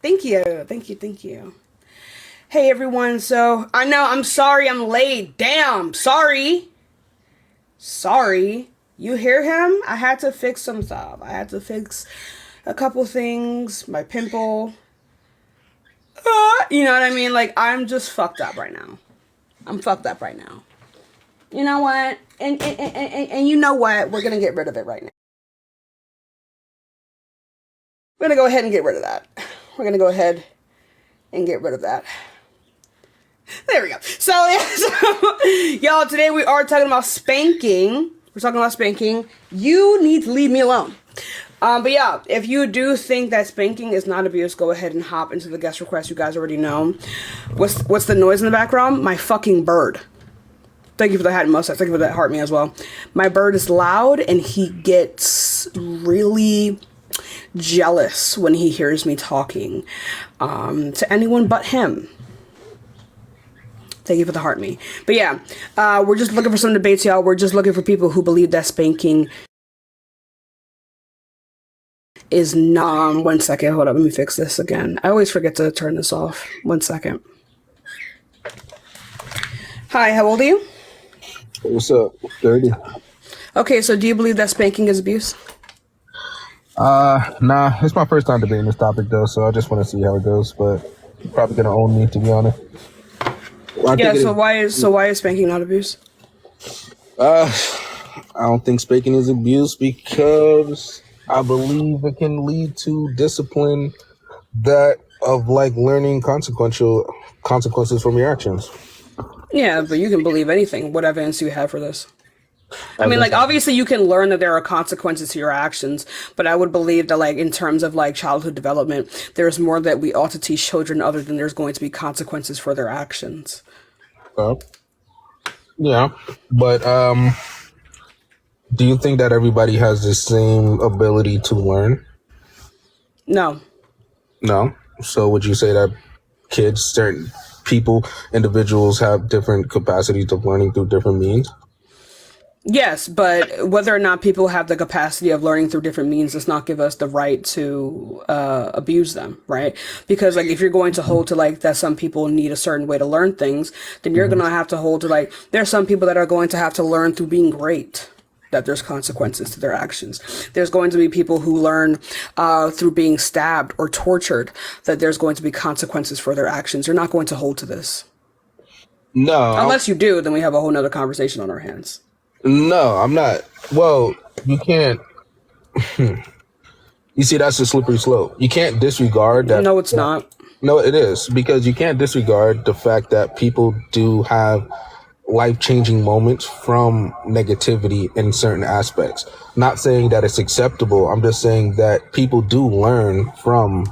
Thank you. Thank you. Thank you. Hey everyone. So I know I'm sorry I'm late. Damn. Sorry. Sorry. You hear him? I had to fix some stuff. I had to fix a couple things. My pimple. You know what I mean? Like, I'm just fucked up right now. I'm fucked up right now. You know what? And you know what? We're going to get rid of it right now. We're going to go ahead and get rid of that. We're going to go ahead and get rid of that. There we go. So, yeah, y'all, today we are talking about spanking. We're talking about spanking. You need to leave me alone. But yeah, if you do think that spanking is not abuse, go ahead and hop into the guest request. You guys already know. What's the noise in the background? My fucking bird. Thank you for the hat and mustache. Thank you for that heart me as well. My bird is loud and he gets really jealous when he hears me talking to anyone but him. Thank you for the heart me. But yeah, we're just looking for some debates, y'all. We're just looking for people who believe that spanking is not. 1 second, hold up, let me fix this again. I always forget to turn this off. 1 second. Hi, how old are you? What's up? 30. Okay, so do you believe that spanking is abuse? Nah, it's my first time debating this topic though, so I just want to see how it goes, but you're probably gonna own me, to be honest. Well, yeah, so why is spanking not abuse? I don't think spanking is abuse because I believe it can lead to discipline that of like learning consequences from your actions. Yeah, but you can believe anything. What evidence do you have for this? I mean, like, obviously you can learn that there are consequences to your actions, but I would believe that, like, in terms of, like, childhood development, there's more that we ought to teach children other than there's going to be consequences for their actions. Yeah, but do you think that everybody has the same ability to learn? No. No. So would you say that kids, certain people, individuals have different capacities of learning through different means? Yes, but whether or not people have the capacity of learning through different means does not give us the right to abuse them, right? Because, like, if you're going to hold to, like, that some people need a certain way to learn things, then you're going to have to hold to, like, there are some people that are going to have to learn through being great, that there's consequences to their actions. There's going to be people who learn through being stabbed or tortured, that there's going to be consequences for their actions. You're not going to hold to this. No. Unless you do, then we have a whole nother conversation on our hands. No, I'm not. Well, you can't. You see, that's a slippery slope. You can't disregard that. No, it's not. No, it is, because you can't disregard the fact that people do have life-changing moments from negativity in certain aspects. Not saying that it's acceptable. I'm just saying that people do learn from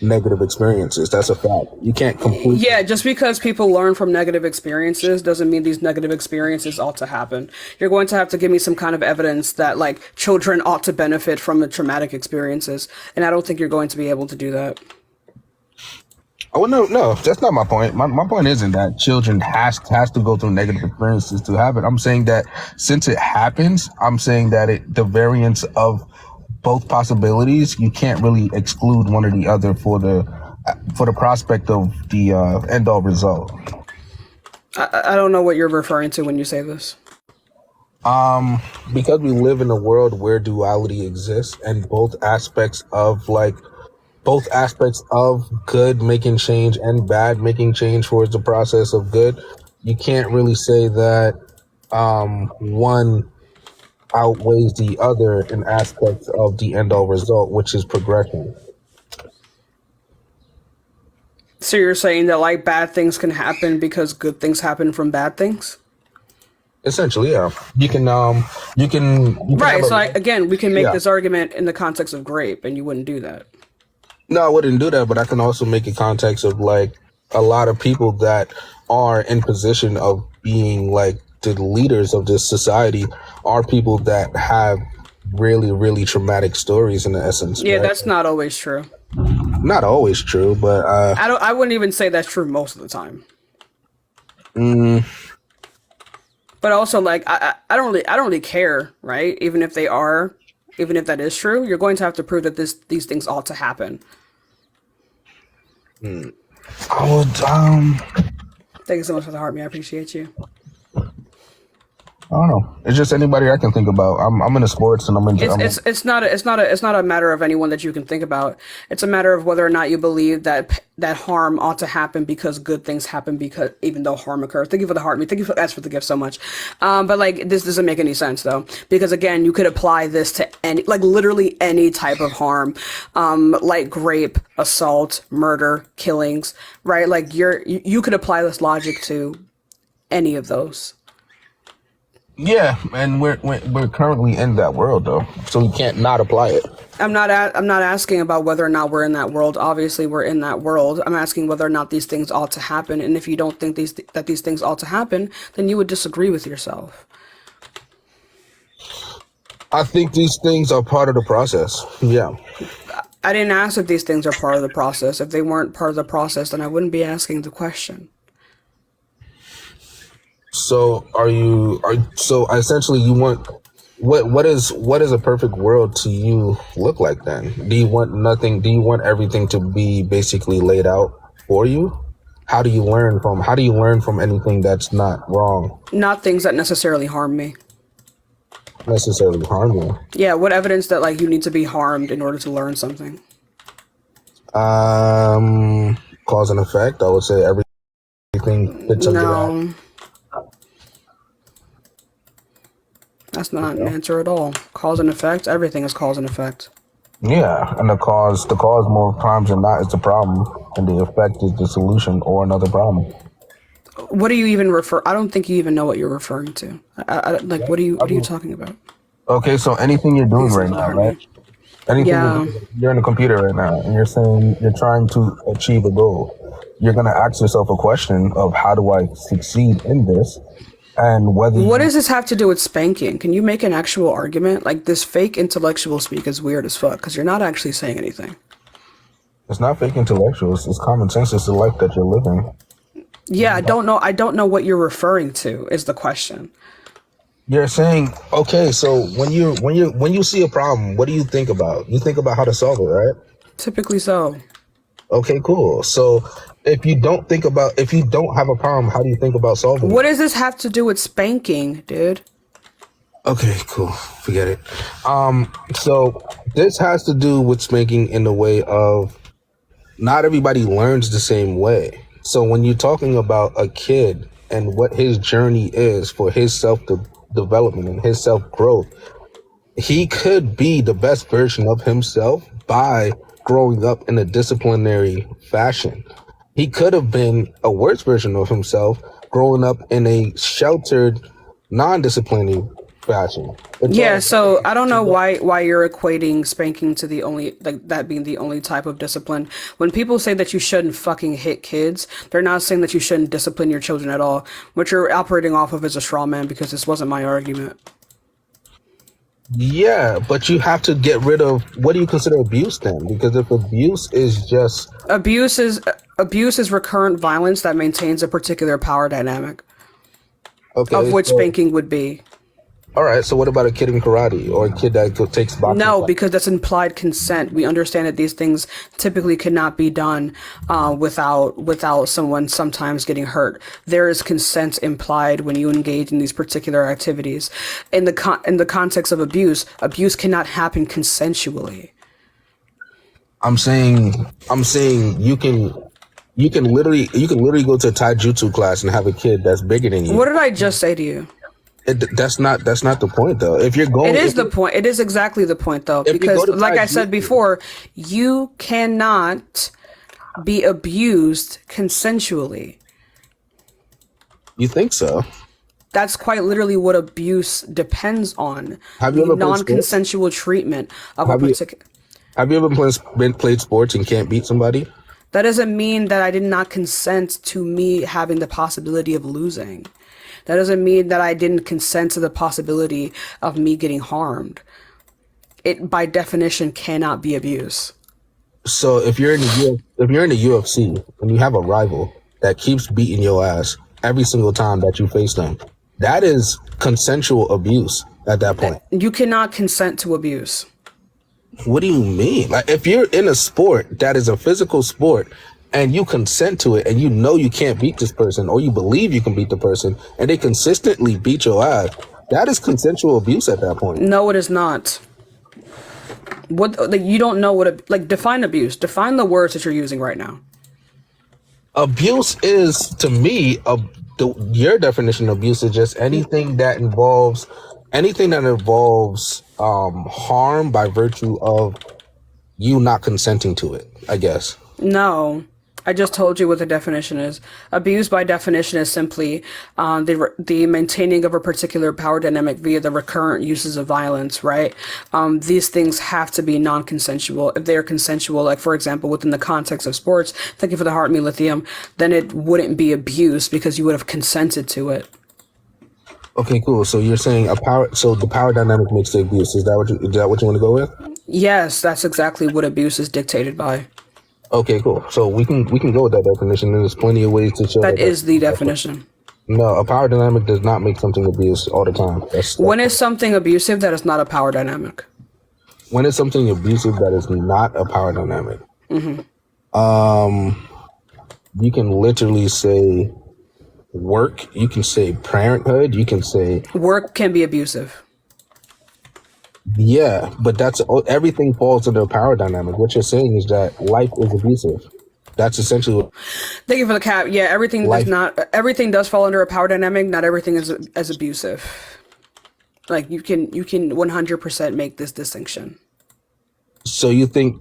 negative experiences. That's a fact. You can't completely. Yeah, just because people learn from negative experiences doesn't mean these negative experiences ought to happen. You're going to have to give me some kind of evidence that, like, children ought to benefit from the traumatic experiences, and I don't think you're going to be able to do that. Oh, no, that's not my point. My point isn't that children has to go through negative experiences to have it. I'm saying that since it happens, I'm saying that the variance of both possibilities, you can't really exclude one or the other for the prospect of the end all result. I don't know what you're referring to when you say this. Because we live in a world where duality exists, and both aspects of good making change and bad making change towards the process of good, you can't really say that one outweighs the other in aspects of the end all result, which is progression. So you're saying that, like, bad things can happen because good things happen from bad things? Essentially, yeah. You can right. So again, we can make this argument in the context of grape, and you wouldn't do that. No, I wouldn't do that, but I can also make a context of, like, a lot of people that are in position of being, like, the leaders of this society are people that have really, really traumatic stories in the essence. Yeah, right? That's not always true. Not always true, but I wouldn't even say that's true most of the time. But also, like, I don't really care, right? Even if that is true, you're going to have to prove that these things ought to happen. I would Thank you so much for the heart, me. I appreciate you. I don't know. It's just anybody I can think about. I'm into sports and I'm into. It's not a matter of anyone that you can think about. It's a matter of whether or not you believe that harm ought to happen because good things happen because even though harm occurs. Thank you for the heart, me. Thank you for for the gift so much. But like this doesn't make any sense though, because again, you could apply this to any, like literally any type of harm, like rape, assault, murder, killings, right? Like you could apply this logic to any of those. Yeah, and we're currently in that world though, so we can't not apply it. I'm not asking about whether or not we're in that world. Obviously, we're in that world. I'm asking whether or not these things ought to happen. And if you don't think these things ought to happen, then you would disagree with yourself. I think these things are part of the process. Yeah. I didn't ask if these things are part of the process. If they weren't part of the process, then I wouldn't be asking the question. So so essentially you want what is a perfect world to you look like then? Do you want nothing? Do you want everything to be basically laid out for you? How do you learn from anything that's not wrong? Not things that necessarily harm me. Necessarily harm you. Yeah, what evidence that like you need to be harmed in order to learn something? Cause and effect. I would say everything fits under that. No, that's not an answer at all. Cause and effect. Everything is cause and effect. Yeah, and the cause more times than not is the problem, and the effect is the solution or another problem. What do you even refer? I don't think you even know what you're referring to. Like, what are you talking about? Okay, so anything you're doing right now, right? Anything Yeah. you're in the computer right now, and you're saying you're trying to achieve a goal. You're gonna ask yourself a question of how do I succeed in this, and whether What you, does this have to do with spanking? Can you make an actual argument? Like this fake intellectual speak is weird as fuck because you're not actually saying anything. it's not fake intellectuals, it's common sense. It's the life that you're living. Yeah, I don't know. I don't know what you're referring to. Is the question. You're saying, okay, so when you see a problem, what do you think about? You think about how to solve it, right? Typically so. Okay, cool. So if you don't have a problem, how do you think about solving What it? does this have to do with spanking, dude? Okay, cool. Forget it. So this has to do with spanking in the way of not everybody learns the same way. So when you're talking about a kid and what his journey is for his development and his self growth, he could be the best version of himself by growing up in a disciplinary fashion. He could have been a worse version of himself growing up in a sheltered, non-disciplinary fashion. It's Yeah, all so I don't know why you're equating spanking to the only like that being the only type of discipline. When people say that you shouldn't fucking hit kids, they're not saying that you shouldn't discipline your children at all. What you're operating off of is a straw man because this wasn't my argument. yeah, but you have to get rid of what do you consider abuse then? Because if abuse is just Abuse is abuse is recurrent violence that maintains a particular power dynamic, of okay, which so spanking would be. all right, so what about a kid in karate or a kid that takes boxing No, class? because that's implied consent. We understand that these things typically cannot be done without someone sometimes getting hurt. There is consent implied when you engage in these particular activities. In the context of abuse, abuse cannot happen consensually. I'm saying you can literally go to a taijutsu class and have a kid that's bigger than What you. did I just say to you? That's not the point though. It is the point. It is exactly the point, though, If you go because, to like I said taijutsu, before, you cannot be abused consensually. you think so? That's quite literally what abuse depends on. Have you The ever played sports? non-consensual treatment of a Have you particular. have you ever played sports and can't beat somebody? That doesn't mean that I did not consent to me having the possibility of losing. That doesn't mean that I didn't consent to the possibility of me getting harmed. It, by definition, cannot be abuse. So if you're in the UFC and you have a rival that keeps beating your ass every single time that you face them, that is consensual abuse at that point. You cannot consent to abuse. What do you mean? Like if you're in a sport that is a physical sport and you consent to it, and you know you can't beat this person, or you believe you can beat the person, and they consistently beat your ass, that is consensual abuse at that point. No, it is not. What, like, you don't know what, like, define abuse. Define the words that you're using right now. Abuse is, to me, your definition of abuse is just anything that involves harm by virtue of you not consenting to it, I guess. No, I just told you what the definition is. Abuse, by definition, is simply the maintaining of a particular power dynamic via the recurrent uses of violence, right? These things have to be non-consensual. If they are consensual, like, for example, within the context of sports, thank you for the heart, me lithium, then it wouldn't be abuse because you would have consented to it. Okay, cool. So you're saying the power dynamic makes the abuse. Is that what you want to go with? Yes, that's exactly what abuse is dictated by. Okay, cool. So we can go with that definition. And there's plenty of ways to show that is the definition. No, a power dynamic does not make something abuse all the time. When is something abusive, that is not a power dynamic. When is something abusive, that is not a power dynamic. Mm-hmm. You can literally say work. You can say parenthood. You can say work can be abusive. Yeah, but everything falls under a power dynamic. What you're saying is that life is abusive. That's essentially what. Thank you for the cap. Yeah, everything does fall under a power dynamic. Not everything is as abusive. Like, you can 100% make this distinction. So you think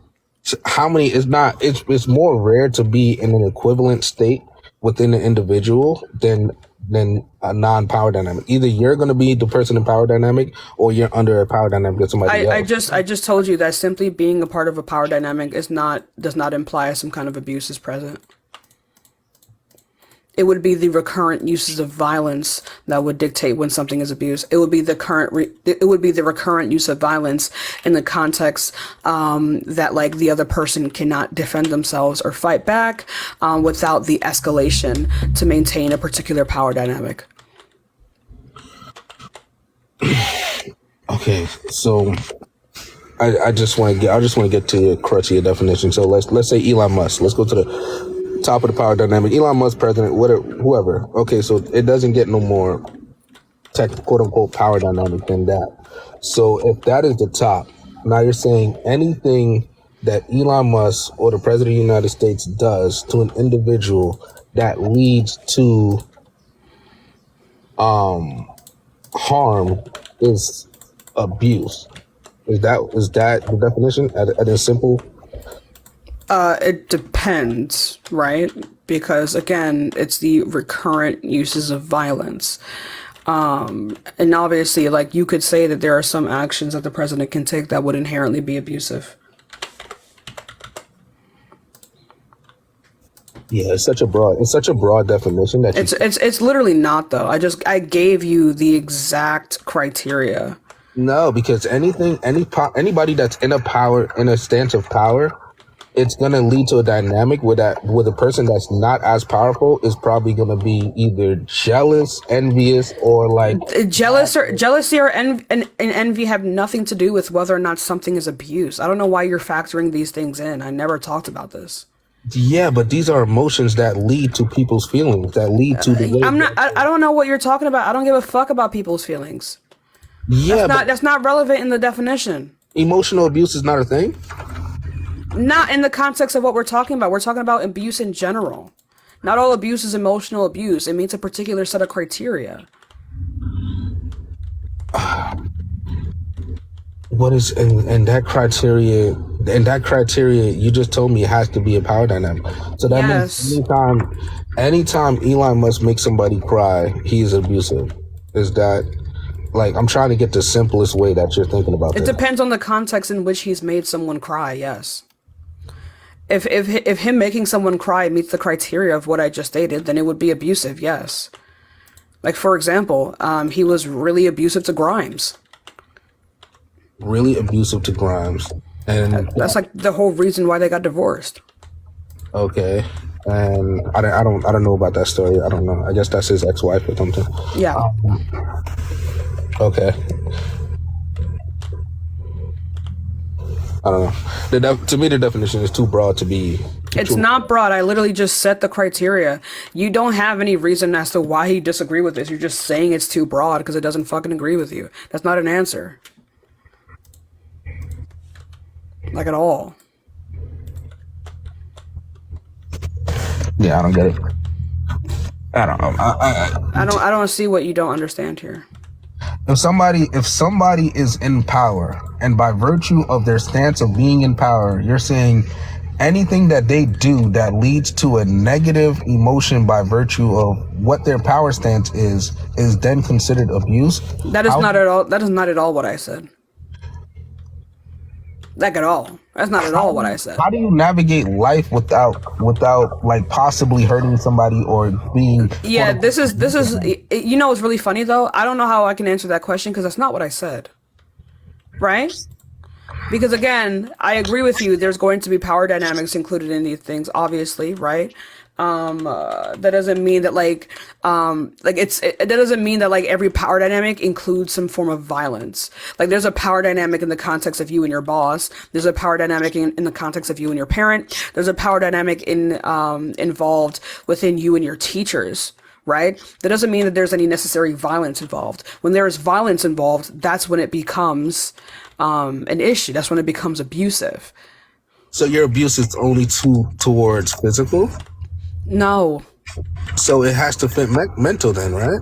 how many is not? It's more rare to be in an equivalent state within an individual than a non-power dynamic. Either you're going to be the person in power dynamic, or you're under a power dynamic with somebody else. I just told you that simply being a part of a power dynamic does not imply some kind of abuse is present. It would be the recurrent uses of violence that would dictate when something is abuse. It would be the recurrent use of violence in the context that, like, the other person cannot defend themselves or fight back without the escalation to maintain a particular power dynamic. Okay, so I just want to get to your crutch of your definition. So let's say Elon Musk. Let's go to the top of the power dynamic. Elon Musk, president, whatever, whoever. Okay, so it doesn't get no more quote unquote power dynamic than that. So if that is the top, now you're saying anything that Elon Musk or the president of the United States does to an individual that leads to harm is abuse. Is that the definition at a simple? It depends, right? Because, again, it's the recurrent uses of violence. And obviously, like, you could say that there are some actions that the president can take that would inherently be abusive. Yeah, it's such a broad definition that it's literally not, though. I gave you the exact criteria. No, because anybody that's in a stance of power, it's gonna lead to a dynamic with a person that's not as powerful is probably gonna be either jealous, envious, or like jealousy or envy have nothing to do with whether or not something is abuse. I don't know why you're factoring these things in. I never talked about this. Yeah, but these are emotions that lead to people's feelings, that lead to the way. I don't know what you're talking about. I don't give a fuck about people's feelings. Yeah, that's not relevant in the definition. Emotional abuse is not a thing. Not in the context of what we're talking about. We're talking about abuse in general. Not all abuse is emotional abuse. It meets a particular set of criteria. What is and that criteria? And that criteria you just told me has to be a power dynamic. So that means anytime Elon Musk makes somebody cry, he's abusive. Is that, like, I'm trying to get the simplest way that you're thinking about it. This. Depends on the context in which he's made someone cry. Yes. If him making someone cry meets the criteria of what I just stated, then it would be abusive. Yes. Like, for example, he was really abusive to Grimes. Really abusive to Grimes, and that's like the whole reason why they got divorced. Okay, and I don't know about that story. I don't know. I guess that's his ex-wife or something. Yeah. Okay. I don't know. To me, the definition is too broad to be It's not broad. I literally just set the criteria. You don't have any reason as to why you disagree with this. You're just saying it's too broad because it doesn't fucking agree with you. That's not an answer. Like at all. Yeah, I don't get it. I don't know. I don't see what you don't understand here. If somebody is in power, and by virtue of their stance of being in power, you're saying anything that they do that leads to a negative emotion by virtue of what their power stance is then considered abuse. That is not at all what I said. Like at all. That's not at all what I said. How do you navigate life without like possibly hurting somebody or being? Yeah, this is you know what's really funny though? I don't know how I can answer that question because that's not what I said. Right? Because again, I agree with you. There's going to be power dynamics included in these things, obviously, right? That doesn't mean that that doesn't mean that like every power dynamic includes some form of violence. Like there's a power dynamic in the context of you and your boss. There's a power dynamic in the context of you and your parent. There's a power dynamic involved within you and your teachers. Right? That doesn't mean that there's any necessary violence involved. When there is violence involved, that's when it becomes an issue. That's when it becomes abusive. So your abuse is only towards physical? No. So it has to fit mental then, right?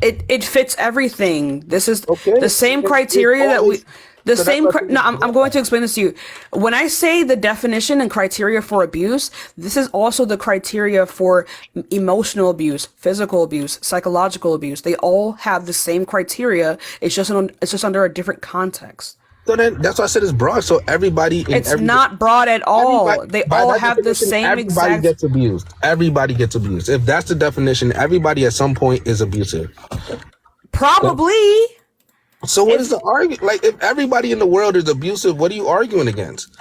It fits everything. This is the same criteria that we... I'm going to explain this to you. When I say the definition and criteria for abuse, this is also the criteria for emotional abuse, physical abuse, psychological abuse. They all have the same criteria. It's just under a different context. So then that's why I said it's broad. So everybody... It's not broad at all. They all have the same exact... Everybody gets abused. Everybody gets abused. If that's the definition, everybody at some point is abusive. Probably. So what is the argument? Like, if everybody in the world is abusive, what are you arguing against?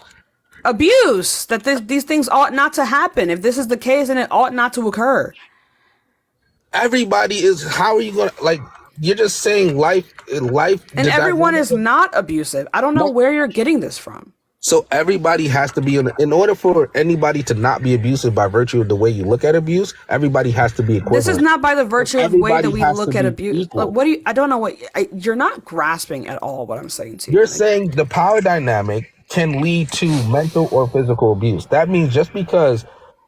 Abuse. That these things ought not to happen. If this is the case, then it ought not to occur. Everybody is... How are you going to... Like, you're just saying life... And everyone is not abusive. I don't know where you're getting this from. So everybody has to be... In order for anybody to not be abusive by virtue of the way you look at abuse, everybody has to be equivalent. This is not by the virtue of the way that we look at abuse. Like, what do you... I don't know what... you're not grasping at all what I'm saying to you. You're saying the power dynamic can lead to mental or physical abuse. That means just because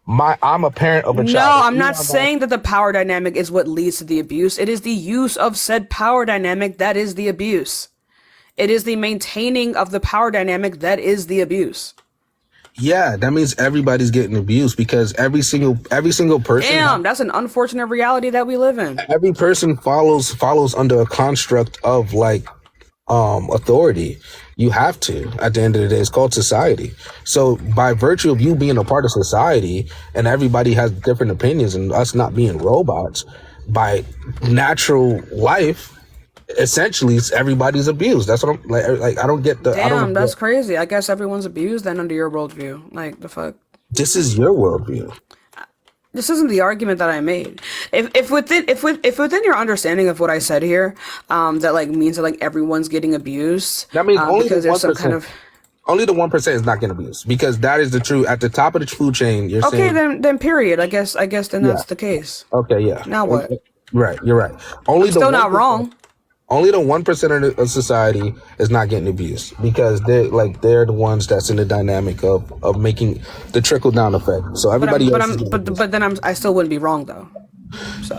I'm a parent of a child... No, I'm not saying that the power dynamic is what leads to the abuse. It is the use of said power dynamic that is the abuse. It is the maintaining of the power dynamic that is the abuse. Yeah, that means everybody's getting abused because every single person... Damn, that's an unfortunate reality that we live in. Every person follows under a construct of like authority. You have to. At the end of the day, it's called society. So by virtue of you being a part of society and everybody has different opinions and us not being robots, by natural life, essentially everybody's abused. That's what I'm like. I don't get the... Damn, that's crazy. I guess everyone's abused then under your worldview. Like, the fuck? This is your worldview. This isn't the argument that I made. If within your understanding of what I said here, that like means that like everyone's getting abused. That means only because the 1%. There's some kind of... Only the 1% is not getting abused because that is the truth. At the top of the food chain, you're saying... Okay, then period. I guess then that's the case. Okay, yeah. Now what? Right, you're right. Only still not wrong. Only the 1% of society is not getting abused because they're the ones that's in the dynamic of making the trickle down effect. So everybody I still wouldn't be wrong though. So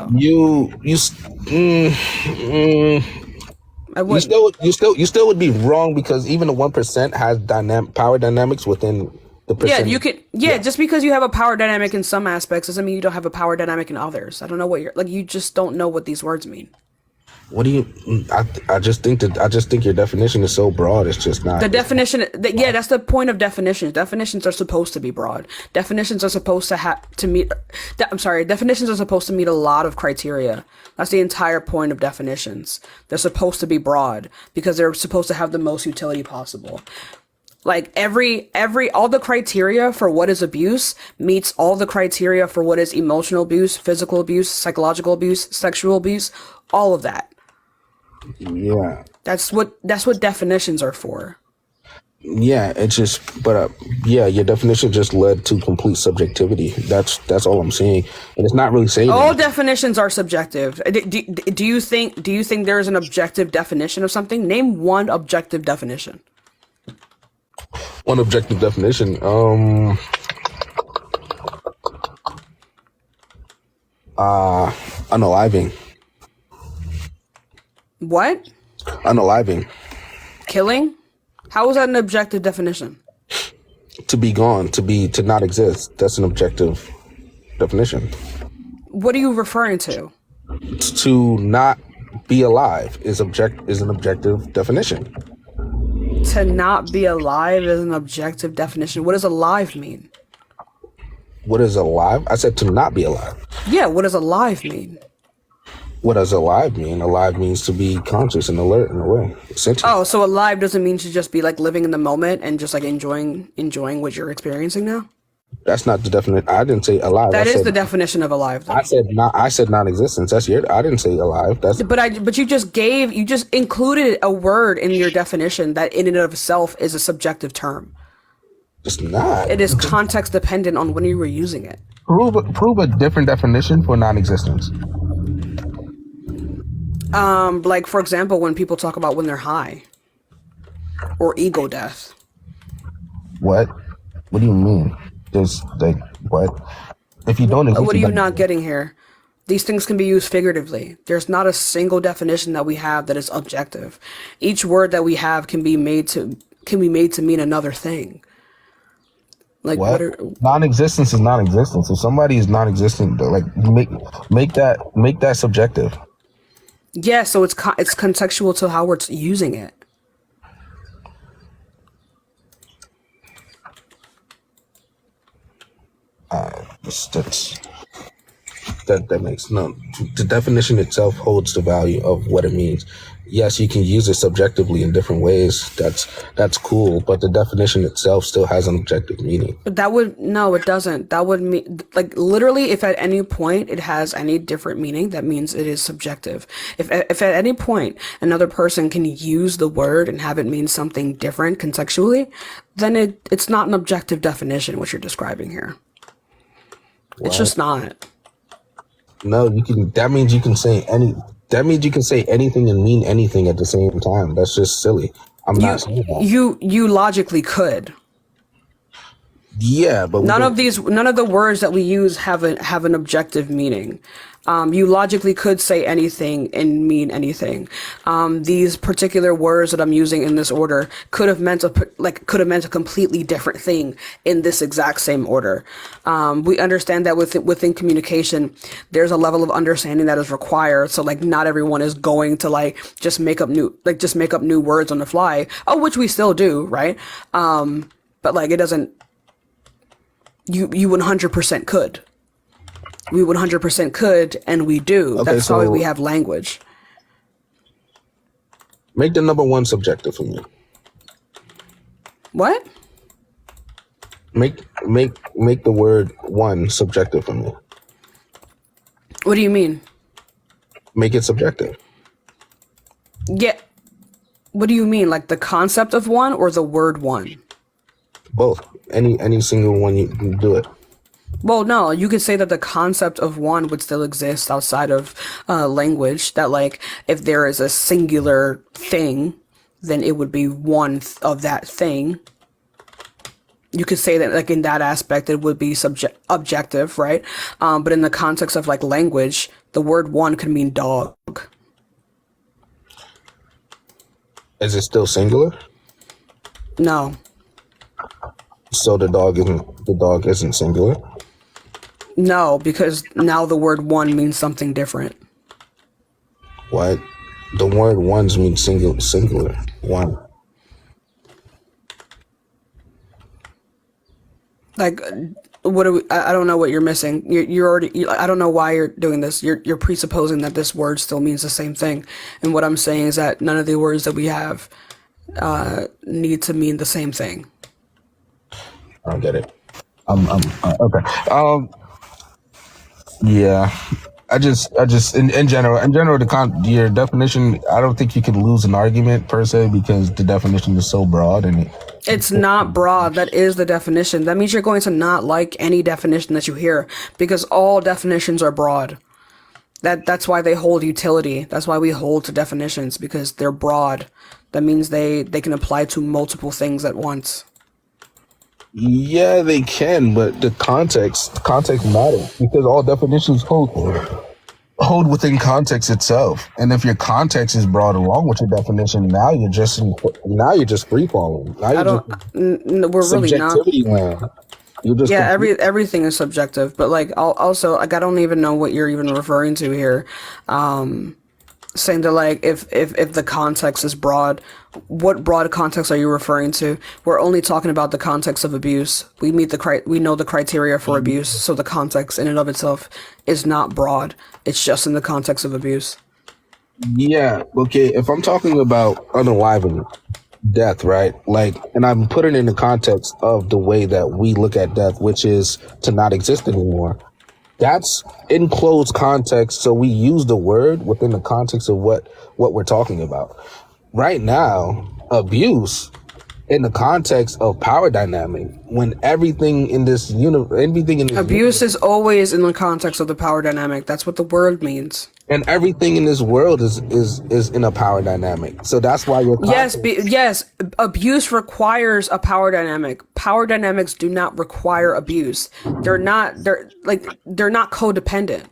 I would. You still would be wrong because even the 1% has power dynamics within the percent. Yeah, you could. Yeah, just because you have a power dynamic in some aspects doesn't mean you don't have a power dynamic in others. I don't know what you're like. You just don't know what these words mean. What do you? I just think your definition is so broad. It's just not. The definition. Yeah, that's the point of definitions. Definitions are supposed to be broad. Definitions are supposed to meet. Definitions are supposed to meet a lot of criteria. That's the entire point of definitions. They're supposed to be broad because they're supposed to have the most utility possible. Like all the criteria for what is abuse meets all the criteria for what is emotional abuse, physical abuse, psychological abuse, sexual abuse, all of that. Yeah. That's what definitions are for. Yeah, it's just, but yeah, your definition just led to complete subjectivity. That's all I'm saying, and it's not really saying All anything. definitions are subjective. Do you think there's an objective definition of something? Name one objective definition. One objective definition, unaliving, What? unaliving, Killing? How is that an objective definition? to be gone, to not exist. That's an objective definition. What are you referring to? To not be alive is an objective definition. To not be alive is an objective definition. What does alive mean? What is alive? I said to not be alive. Yeah, what does alive mean? What does alive mean? Alive means to be conscious and alert in a way. Sentient. Oh, so alive doesn't mean to just be like living in the moment and just like enjoying what you're experiencing now? That's not the definition. I didn't say alive. That I is said, the definition of alive, though. I said not. I said non-existence. That's your. I didn't say alive. That's But you just included a word in your definition that in and of itself is a subjective term. just not. It is context dependent on when you were using it. Prove a different definition for non-existence. Like for example, when people talk about when they're high or ego death. What? What do you mean? Just like what? If you don't exist, What are you then- not getting here? These things can be used figuratively. There's not a single definition that we have that is objective. Each word that we have can be made to mean another thing. Like What? what are, Non-existence is non-existence. If somebody is non-existent, like make that subjective. yeah, so it's contextual to how we're using it. That makes no. The definition itself holds the value of what it means. Yes, you can use it subjectively in different ways. That's cool, but the definition itself still has an objective meaning. But no, it doesn't. That would mean, like, literally, if at any point it has any different meaning, that means it is subjective. If at any point another person can use the word and have it mean something different contextually, then it's not an objective definition, what you're describing here. It's just not. No, you can. That means you can say any. That means you can say anything and mean anything at the same time. That's just silly. I'm not saying that. You logically could. Yeah, but None of the words that we use have an objective meaning. You logically could say anything and mean anything. These particular words that I'm using in this order could have meant a completely different thing in this exact same order. We understand that within communication, there's a level of understanding that is required. So like not everyone is going to just make up new words on the fly. Oh, which we still do, right? But like it doesn't. You 100% could. We 100% could, and we do. Okay, That's so why we have language. make the number one subjective for me. What? Make the word one subjective for me. What do you mean? Make it subjective. Yeah. What do you mean? Like the concept of one or the word one? Both. Any single one you can do it. Well, no, you could say that the concept of one would still exist outside of language. That like if there is a singular thing, then it would be one of that thing. You could say that like in that aspect it would be objective, right? But in the context of like language, the word one could mean dog. Is it still singular? No. So the dog isn't singular? No, because now the word one means something different. What? The word ones means singular. One. Like, what are we, I don't know what you're missing. I don't know why you're doing this. You're presupposing that this word still means the same thing. And what I'm saying is that none of the words that we have need to mean the same thing. I don't get it. Okay. Yeah. in general, your definition. I don't think you can lose an argument per se because the definition is so broad and It's not broad. That is the definition. That means you're going to not like any definition that you hear because all definitions are broad. That's why they hold utility. That's why we hold to definitions because they're broad. That means they can apply to multiple things at once. yeah, they can, but the context matters because all definitions hold within context itself. And if your context is broad along with your definition, now you're just free falling. Now I you're don't. just We're really not. subjectivity land. You're just Yeah, complete. everything is subjective. But like, also, like, I don't even know what you're even referring to here. Saying that like if the context is broad, what broad context are you referring to? We're only talking about the context of abuse. We know the criteria for abuse, so the context in and of itself is not broad. It's just in the context of abuse. Yeah, okay. If I'm talking about unaliving, death, right? Like, and I'm putting it in the context of the way that we look at death, which is to not exist anymore. That's in closed context, so we use the word within the context of what we're talking about. Right now, abuse in the context of power dynamic, when everything in this Abuse is always in the context of the power dynamic. That's what the word means. and everything in this world is in a power dynamic. So that's why your Yes, context, yes. Abuse requires a power dynamic. Power dynamics do not require abuse. They're not. They're not codependent.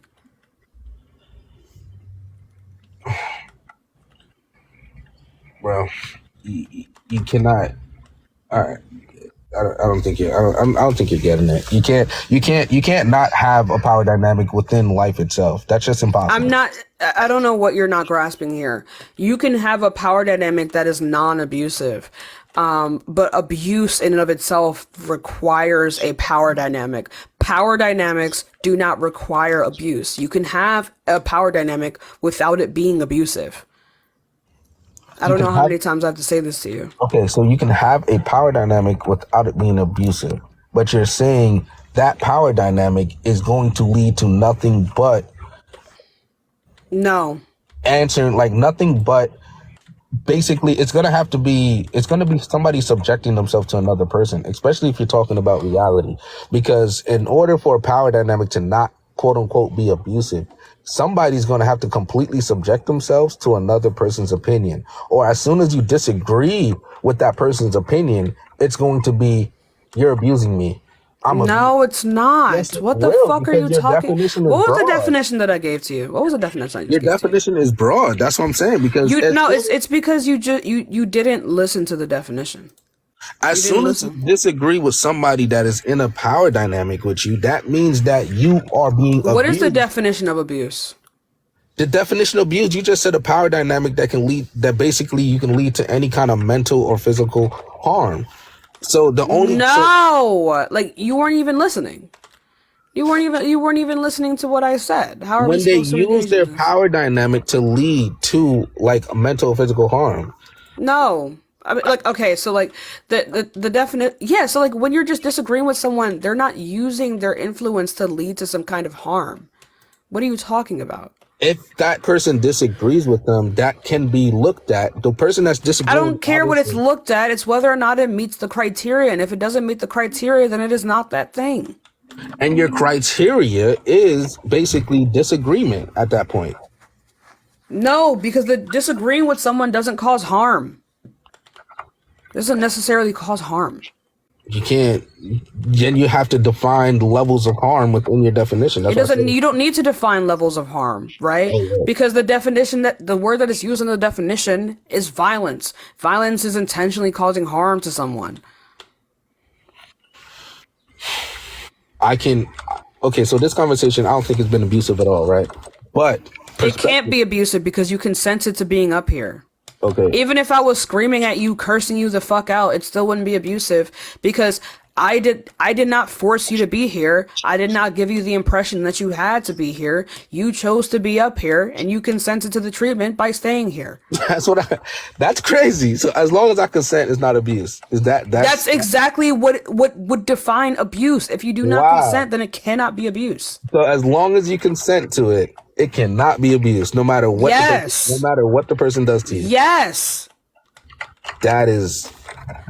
bro, you cannot. All right. I don't think you're getting it. You can't not have a power dynamic within life itself. That's just I'm impossible. not. I don't know what you're not grasping here. You can have a power dynamic that is non-abusive, but abuse in and of itself requires a power dynamic. Power dynamics do not require abuse. You can have a power dynamic without it being abusive. I You don't can know how have many times I have to say this to you. Okay, so you can have a power dynamic without it being abusive, but you're saying that power dynamic is going to lead to nothing but No. answering, like nothing but basically it's going to be somebody subjecting themselves to another person, especially if you're talking about reality, because in order for a power dynamic to not quote unquote be abusive, somebody's going to have to completely subject themselves to another person's opinion, or as soon as you disagree with that person's opinion, it's going to be, you're abusing me. No, it's Yes, not. it What the will, fuck are because you your talking? definition is What was the broad. definition that I gave to you? What was the definition I Your just gave to you? definition is broad. That's what I'm saying, because You no, it's because you didn't listen to the definition. as You didn't soon as you listen. disagree with somebody that is in a power dynamic with you, that means that you are being What is the abused. definition of abuse? The definition of abuse, you just said a power dynamic that basically you can lead to any kind of mental or physical harm. So No, like you weren't even listening. You weren't even listening to what I said. How are we when they supposed to use engage in their this? power dynamic to lead to like mental or physical harm, No. I mean, like, okay, so like the definite, yeah. So like when you're just disagreeing with someone, they're not using their influence to lead to some kind of harm. What are you talking about? if that person disagrees with them, that can be looked at. The person that's I disagreeing don't with, care what it's obviously, looked at. It's whether or not it meets the criteria. And if it doesn't meet the criteria, then it is not that thing. and your criteria is basically disagreement at that point. No, because the disagreeing with someone doesn't cause harm. Doesn't necessarily cause harm. You can't. Then you have to define levels of harm within your definition. It That's what I doesn't. said. You don't need to define levels of harm, right? Oh, yeah. Because the word that is used in the definition is violence. Violence is intentionally causing harm to someone. I can. Okay, so this conversation, I don't think it's been abusive at all, right? But It can't perspective. be abusive because you consented to being up here. Okay, Even if I was screaming at you, cursing you the fuck out, it still wouldn't be abusive because I did not force you to be here. I did not give you the impression that you had to be here. You chose to be up here and you consented to the treatment by staying here. that's crazy. So as long as I consent, it's not abuse. Is that's That's exactly what would define abuse. If you do not wow? consent, then it cannot be abuse. So as long as you consent to it, It cannot be abuse, no matter what. Yes. No matter what the person does to you. Yes. That is.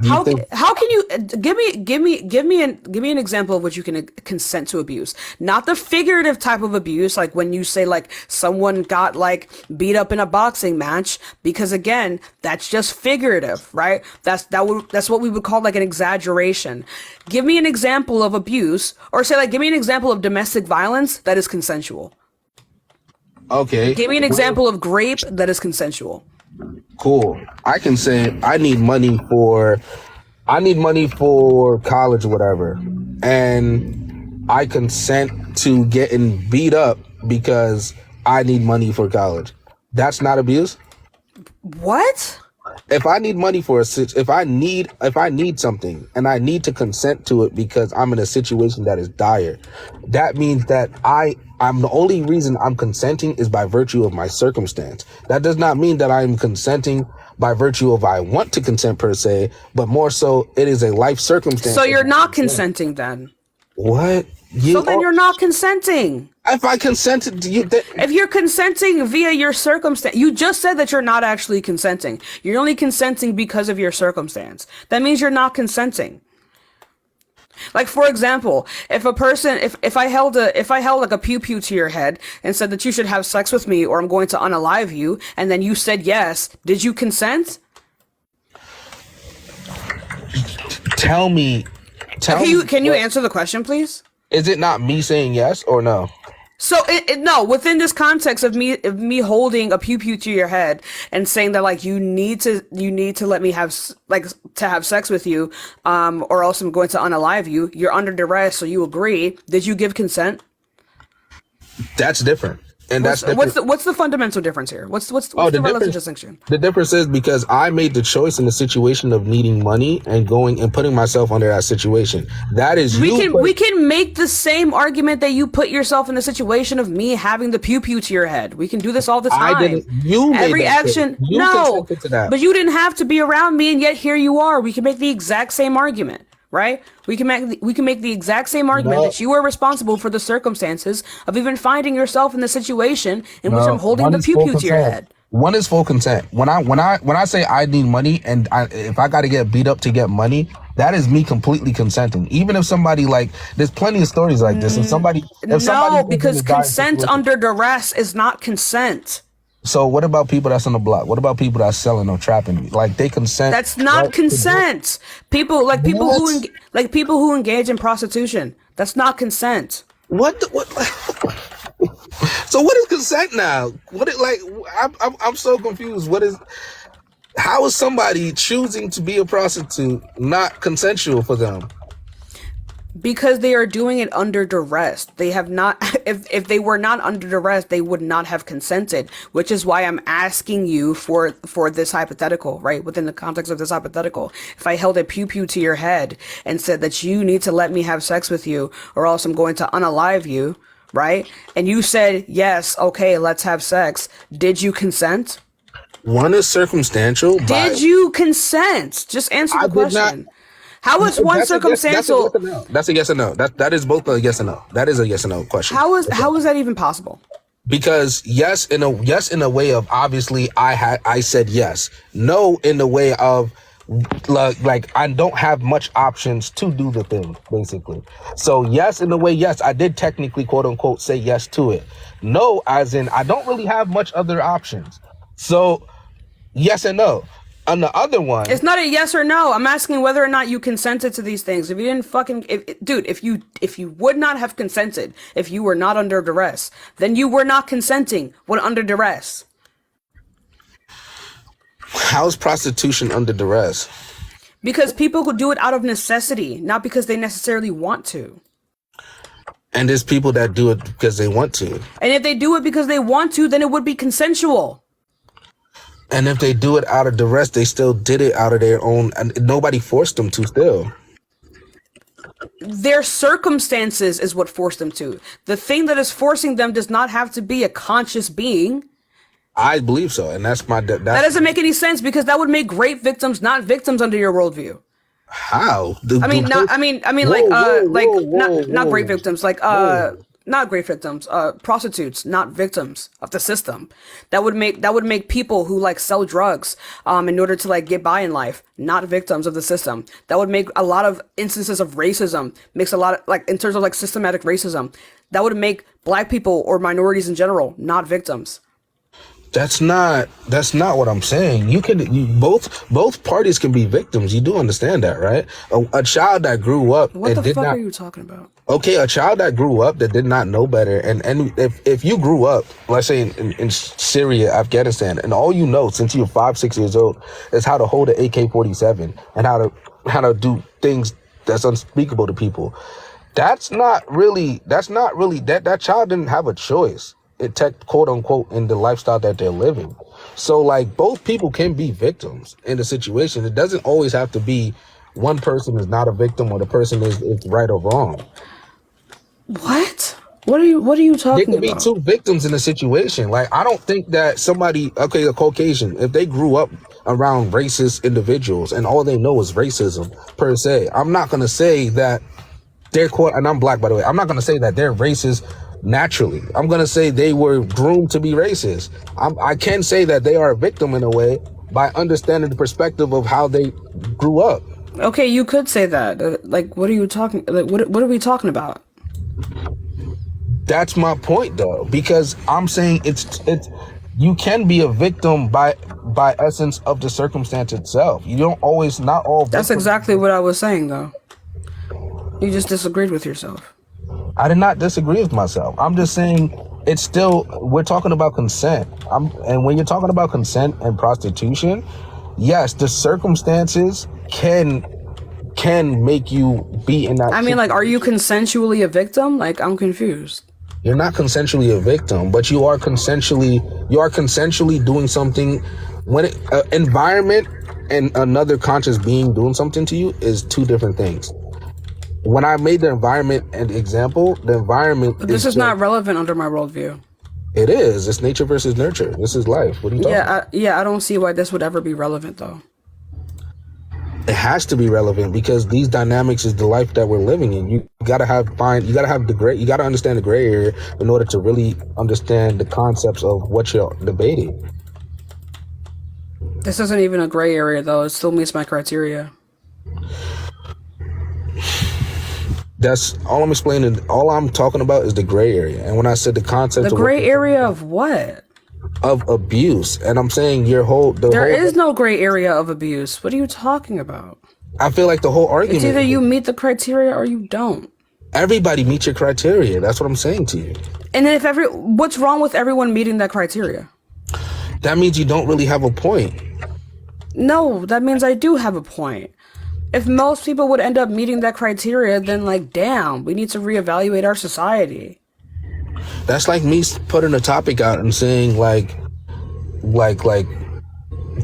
How can you give me an example of what you can consent to abuse? Not the figurative type of abuse, like when you say like someone got like beat up in a boxing match, because again, that's just figurative, right? That's what we would call like an exaggeration. Give me an example of abuse, or say like give me an example of domestic violence that is consensual. Okay. Give me an example of rape that is consensual. Cool. I can say I need money for college or whatever, and I consent to getting beat up because I need money for college. That's not abuse. What? If I need money if I need something and I need to consent to it because I'm in a situation that is dire, that means that I'm the only reason I'm consenting is by virtue of my circumstance. That does not mean that I'm consenting by virtue of I want to consent per se, but more so it is a life circumstance. So you're not consenting then? What? So then you're not consenting. If I consented to you, if you're consenting via your circumstance, you just said that you're not actually consenting. You're only consenting because of your circumstance. That means you're not consenting. Like, for example, if a person, if I held like a pew pew to your head and said that you should have sex with me or I'm going to unalive you, and then you said yes, did you consent? Tell me. Can you answer the question, please? Is it not me saying yes or no? So no, within this context of me holding a pew pew to your head and saying that like you need to let me have sex with you, or else I'm going to unalive you. You're under duress, so you agree. Did you give consent? That's different. And what's the fundamental difference here? What's the relative distinction? The difference is because I made the choice in the situation of needing money and going and putting myself under that situation. That is we can make the same argument that you put yourself in the situation of me having the pew pew to your head. We can do this all the time. I didn't. You made every that action. You no, to that. But you didn't have to be around me, and yet here you are. We can make the exact same argument. Right? We can make the exact same argument that you were responsible for the circumstances of even finding yourself in the situation in which I'm holding the pew pew to your head. One is full consent. When I say I need money and if I got to get beat up to get money, that is me completely consenting. Even if somebody there's plenty of stories like this. Because consent under duress is not consent. So what about people that's on the block? What about people that's selling or trapping? Like they consent. That's not consent. People who engage in prostitution. That's not consent. What? So what is consent now? I'm so confused. How is somebody choosing to be a prostitute not consensual for them? Because they are doing it under duress. They have not, if they were not under duress, they would not have consented, which is why I'm asking you for this hypothetical, right? Within the context of this hypothetical. If I held a pew pew to your head and said that you need to let me have sex with you or else I'm going to unalive you, right? And you said, yes, okay, let's have sex. Did you consent? One is circumstantial. Did you consent? Just answer the question. How is one circumstantial? That's a yes or no. That is both a yes or no. That is a yes or no question. How is that even possible? Because yes in a way of obviously I said yes. No in the way of like I don't have much options to do the thing, basically. So yes in the way, yes, I did technically quote unquote say yes to it. No, as in I don't really have much other options. So yes and no. On the other one, it's not a yes or no. I'm asking whether or not you consented to these things. If you didn't if you would not have consented, if you were not under duress, then you were not consenting when under duress. How's prostitution under duress? Because people could do it out of necessity, not because they necessarily want to. And there's people that do it because they want to. And if they do it because they want to, then it would be consensual. And if they do it out of duress, they still did it out of their own, and nobody forced them to still. Their circumstances is what forced them to. The thing that is forcing them does not have to be a conscious being. I believe so, and that doesn't make any sense because that would make rape victims not victims under your worldview. How? Not rape victims, like not great victims, prostitutes, not victims of the system. That would make people who like sell drugs in order to like get by in life, not victims of the system. That would make a lot of instances of racism, makes a lot of like in terms of like systematic racism, that would make black people or minorities in general not victims. That's not what I'm saying. Both parties can be victims. You do understand that, right? A child that grew up What and the did fuck not are you talking about? okay, a child that grew up that did not know better, and if you grew up, let's say in Syria, Afghanistan, and all you know since you're 5, 6 years old is how to hold an AK-47 and how to do things that's unspeakable to people. That's not really that child didn't have a choice. It tech quote unquote in the lifestyle that they're living. So like both people can be victims in the situation. It doesn't always have to be one person is not a victim or the person is right or wrong. What? What are you There talking could be about? two victims in a situation. Like I don't think that somebody, okay, a Caucasian, if they grew up around racist individuals and all they know is racism per se, I'm not gonna say that they're quote, and I'm black by the way. I'm not gonna say that they're racist naturally. I'm gonna say they were groomed to be racist. I can say that they are a victim in a way by understanding the perspective of how they grew up. Okay, you could say that. Like, what are you talking? Like, what are we talking about? That's my point though, because I'm saying it's you can be a victim by essence of the circumstance itself. You don't always not all That's victims. exactly what I was saying, though. You just disagreed with yourself. I did not disagree with myself. I'm just saying it's still we're talking about consent. And when you're talking about consent and prostitution, yes, the circumstances can make you be in that I mean, like, are you situation. consensually a victim? Like, I'm confused. You're not consensually a victim, but you are consensually doing something when environment and another conscious being doing something to you is two different things. When I made the environment an example, the environment But this is is just not relevant under my worldview. it is. It's nature versus nurture. This is life. What are you talking about? Yeah, I don't see why this would ever be relevant, though. It has to be relevant because these dynamics is the life that we're living in. You gotta understand the gray area in order to really understand the concepts of what you're debating. This isn't even a gray area, though. It still meets my criteria. That's all I'm explaining. All I'm talking about is the gray area. And when I said the The concept of what gray you're talking area about of what? of abuse, and I'm saying the There whole is no gray area of abuse. What are you talking about? I feel like the whole It's either argument you meet the criteria or you don't. everybody meets your criteria. That's what I'm saying to you. And then what's wrong with everyone meeting that criteria? That means you don't really have a point. No, that means I do have a point. If most people would end up meeting that criteria, then like, damn, we need to reevaluate our society. That's like me putting a topic out and saying like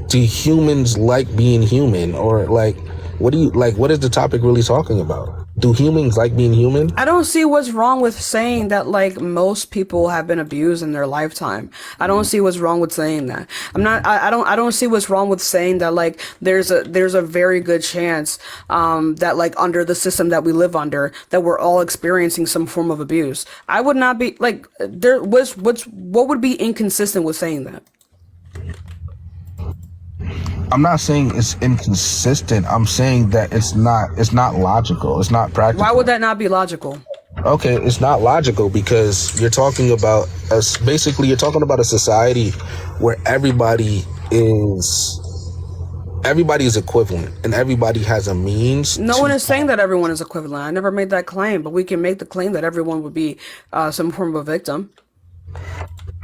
do humans like being human, or like what is the topic really talking about? Do humans like being human? I don't see what's wrong with saying that like most people have been abused in their lifetime. I don't see what's wrong with saying that. I don't see what's wrong with saying that like there's a very good chance that like under the system that we live under that we're all experiencing some form of abuse. I would not be like what would be inconsistent with saying that? I'm not saying it's inconsistent. I'm saying that it's not logical. It's not Why would practical. that not be logical? Okay, it's not logical because you're talking about us. Basically, you're talking about a society where everybody is equivalent and everybody has a means No one to. is saying that everyone is equivalent. I never made that claim, but we can make the claim that everyone would be some form of victim.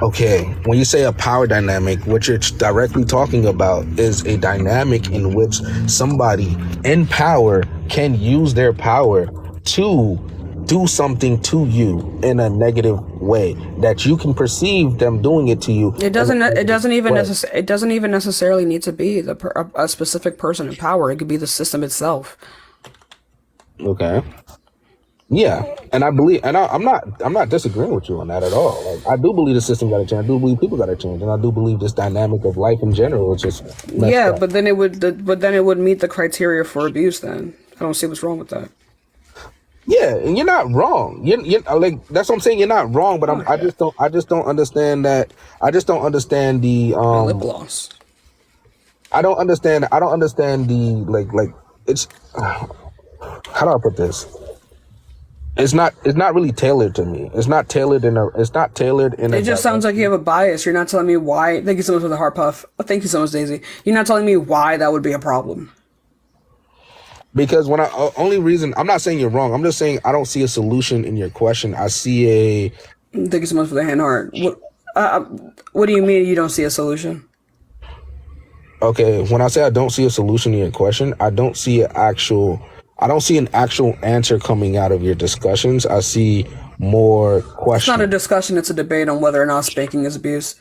Okay, when you say a power dynamic, what you're directly talking about is a dynamic in which somebody in power can use their power to do something to you in a negative way that you can perceive them doing it to you It in a doesn't. It negative doesn't even way. it doesn't even necessarily need to be a specific person in power. It could be the system itself. Okay. Yeah, and I believe, and I'm not disagreeing with you on that at all. Like, I do believe the system got to change. I do believe people got to change, and I do believe this dynamic of life in general is just messed Yeah, up. but then it would meet the criteria for abuse. Then I don't see what's wrong with that. Yeah, and you're not wrong. You like that's what I'm saying. You're not wrong, but Oh I shit. just don't understand that. I just don't understand the My lip gloss. I don't understand the like it's how do I put this? It's not really tailored to me. It's not tailored in a It just sounds like you direction. have a bias. You're not telling me why. Thank you so much for the heart puff. Oh, thank you so much, Daisy. You're not telling me why that would be a problem. Because when only reason I'm not saying you're wrong. I'm just saying I don't see a solution in your question. I see a Thank you so much for the hand heart. What do you mean you don't see a solution? okay. When I say I don't see a solution in your question, I don't see an actual answer coming out of your discussions. I see more It's not a questions. discussion. It's a debate on whether or not spanking is abuse.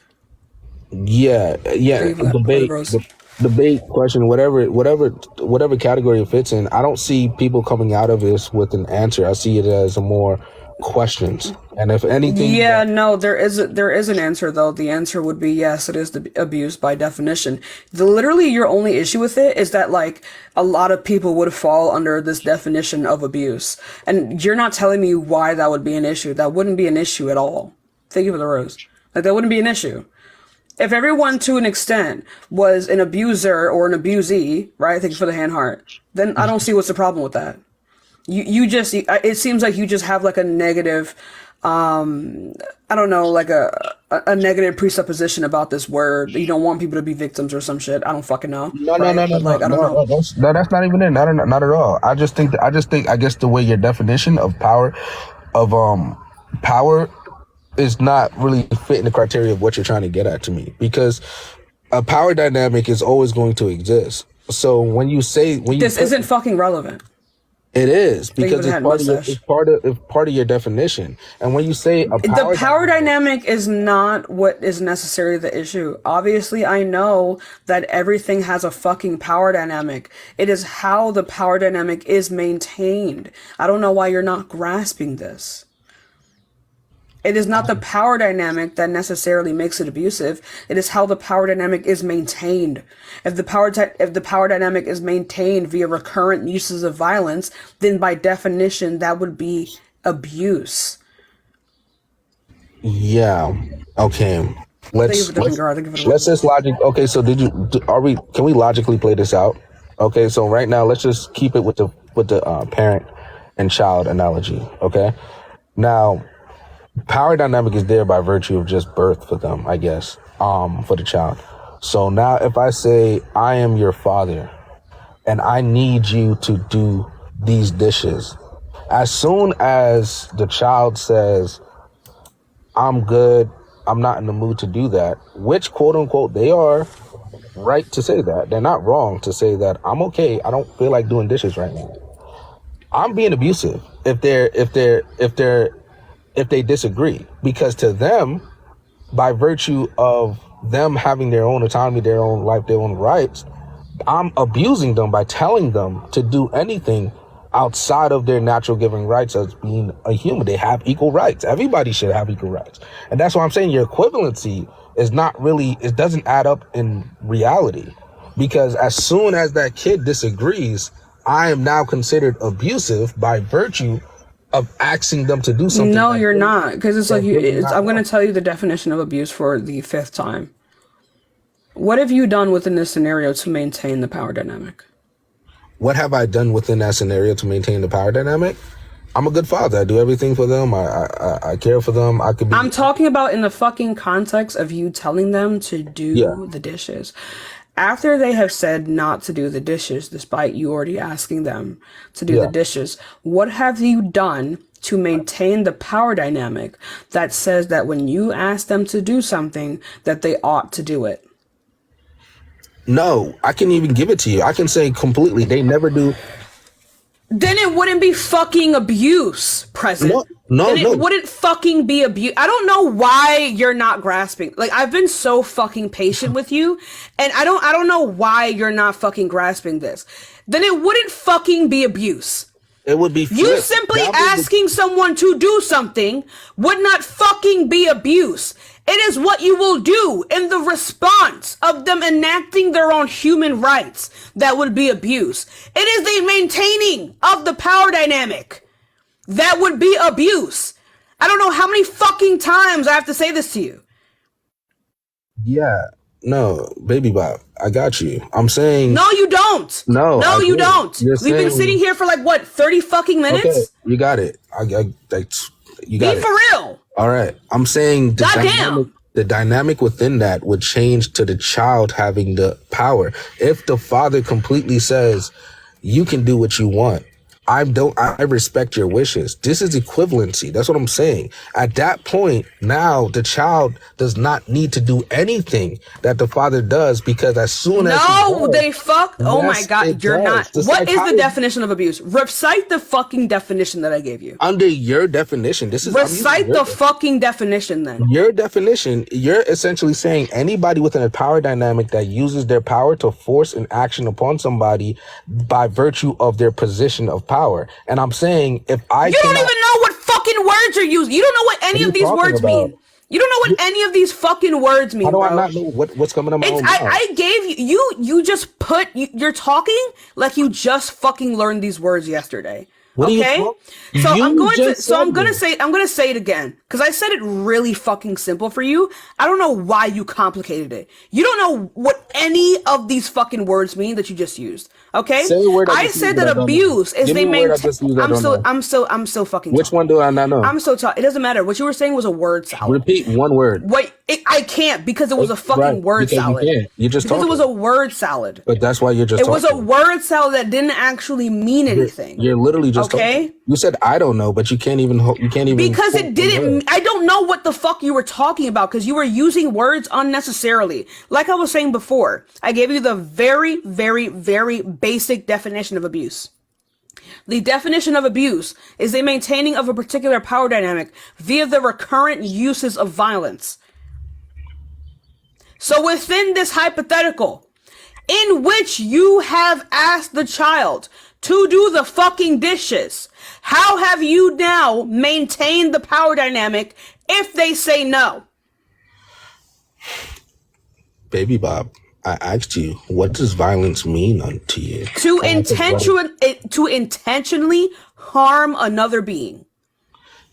Yeah, Thank yeah. you for that, Rose. Debate, question, whatever category it fits in. I don't see people coming out of this with an answer. I see it as a more questions. And if anything, Yeah, that no, there is an answer though. The answer would be yes, it is the abuse by definition. Literally, your only issue with it is that like a lot of people would fall under this definition of abuse, and you're not telling me why that would be an issue. That wouldn't be an issue at all. Thank you for the rose. Like that wouldn't be an issue. If everyone to an extent was an abuser or an abusee, right? Thank you for the hand heart. Then I don't see what's the problem with that. You just it seems like you just have like a negative I don't know, like a negative presupposition about this word. You don't want people to be victims or some shit. I don't fucking know, no, no, right? no, no, But no, like I don't no, know. no. That's not even it. Not at all. I just think I guess the way your definition of of power is not really fitting the criteria of what you're trying to get at to me because a power dynamic is always going to exist. So when you This put isn't fucking relevant. it is Thank you for because the hand mustache. it's part of your definition. And when you say a The power power dynamic, dynamic is not what is necessarily the issue. Obviously, I know that everything has a fucking power dynamic. It is how the power dynamic is maintained. I don't know why you're not grasping this. It is not the power dynamic that necessarily makes it abusive. It is how the power dynamic is maintained. If the power dynamic is maintained via recurrent uses of violence, then by definition that would be abuse. yeah, okay. Thank you for different guard. Thank you for the Let's rose. just logic. Okay, so are we? Can we logically play this out? Okay, so right now let's just keep it with the parent and child analogy. Okay, now power dynamic is there by virtue of just birth for them, I guess, for the child. So now if I say I am your father and I need you to do these dishes, as soon as the child says, I'm good, I'm not in the mood to do that, which quote unquote they are right to say that. They're not wrong to say that I'm okay, I don't feel like doing dishes right now. I'm being abusive if they disagree because to them by virtue of them having their own autonomy, their own life, their own rights, I'm abusing them by telling them to do anything outside of their natural given rights as being a human. They have equal rights. Everybody should have equal rights. And that's why I'm saying your equivalency is not really, it doesn't add up in reality. Because as soon as that kid disagrees, I am now considered abusive by virtue of asking them to do something No, you're not, because it's like that they do not I'm going want. to tell you the definition of abuse for the fifth time. What have you done within this scenario to maintain the power dynamic? What have I done within that scenario to maintain the power dynamic? I'm a good father. I do everything for them. I care for them. I could be. I'm talking about in the fucking context of you telling them to Yeah. do the dishes. After they have said not to do the dishes, despite you already asking them to do the Yeah. dishes, what have you done to maintain the power dynamic that says that when you ask them to do something, that they ought to do it? No, I can even give it to you. I can say completely. They never do. Then it wouldn't be fucking abuse, No, present. no, Then it no. wouldn't fucking be abuse. I don't know why you're not grasping. Like I've been so fucking patient with you, and I don't know why you're not fucking grasping this. Then it wouldn't fucking be abuse. It would be You flipped. simply That would be- asking someone to do something would not fucking be abuse. It is what you will do in the response of them enacting their own human rights that would be abuse. It is the maintaining of the power dynamic. that would be abuse. I don't know how many fucking times I have to say this to you. Yeah. No, baby Bob, I got you. I'm saying no, you don't. No, no, you don't. You're We've been sitting here for like what, 30 fucking minutes? Okay, you got it. You got it. Be for real. All right. I'm saying the dynamic within that would change to the child having the power. If the father completely says, you can do what you want, I respect your wishes. This is equivalency. That's what I'm saying. At that point, now the child does not need to do anything that the father does, because as soon as oh my God, you're not. What is the definition of abuse? Recite the fucking definition that I gave you. Under your definition, recite the fucking definition then. Your definition, you're essentially saying anybody within a power dynamic that uses their power to force an action upon somebody by virtue of their position of power. And I'm saying, if you don't even know what fucking words you're using. You don't know what any of these words mean. You don't know what any of these fucking words mean. How do bro. I not know what's coming up my own mouth? I gave you just you're talking like you just fucking learned these words yesterday. Okay? So I'm gonna say it again, because I said it really fucking simple for you. I don't know why you complicated it. You don't know what any of these fucking words mean that you just used. Okay? I said that abuse is they maintain. I'm so fucking. Which one do I not know? I'm so tired. It doesn't matter. What you were saying was a word salad. Repeat one word. Wait, I can't, because it was a fucking word salad. You can't. You just because it was a word salad. But that's why you're just. It was a word salad that didn't actually mean anything. You're literally just. Okay. You said I don't know, but you can't even. Because it didn't. I don't know what the fuck you were talking about, because you were using words unnecessarily. Like I was saying before, I gave you the very, very, very basic definition of abuse. The definition of abuse is the maintaining of a particular power dynamic via the recurrent uses of violence. So within this hypothetical, in which you have asked the child to do the fucking dishes, how have you now maintained the power dynamic if they say no? Baby Bob, I asked you, what does violence mean to you? To intentionally harm another being.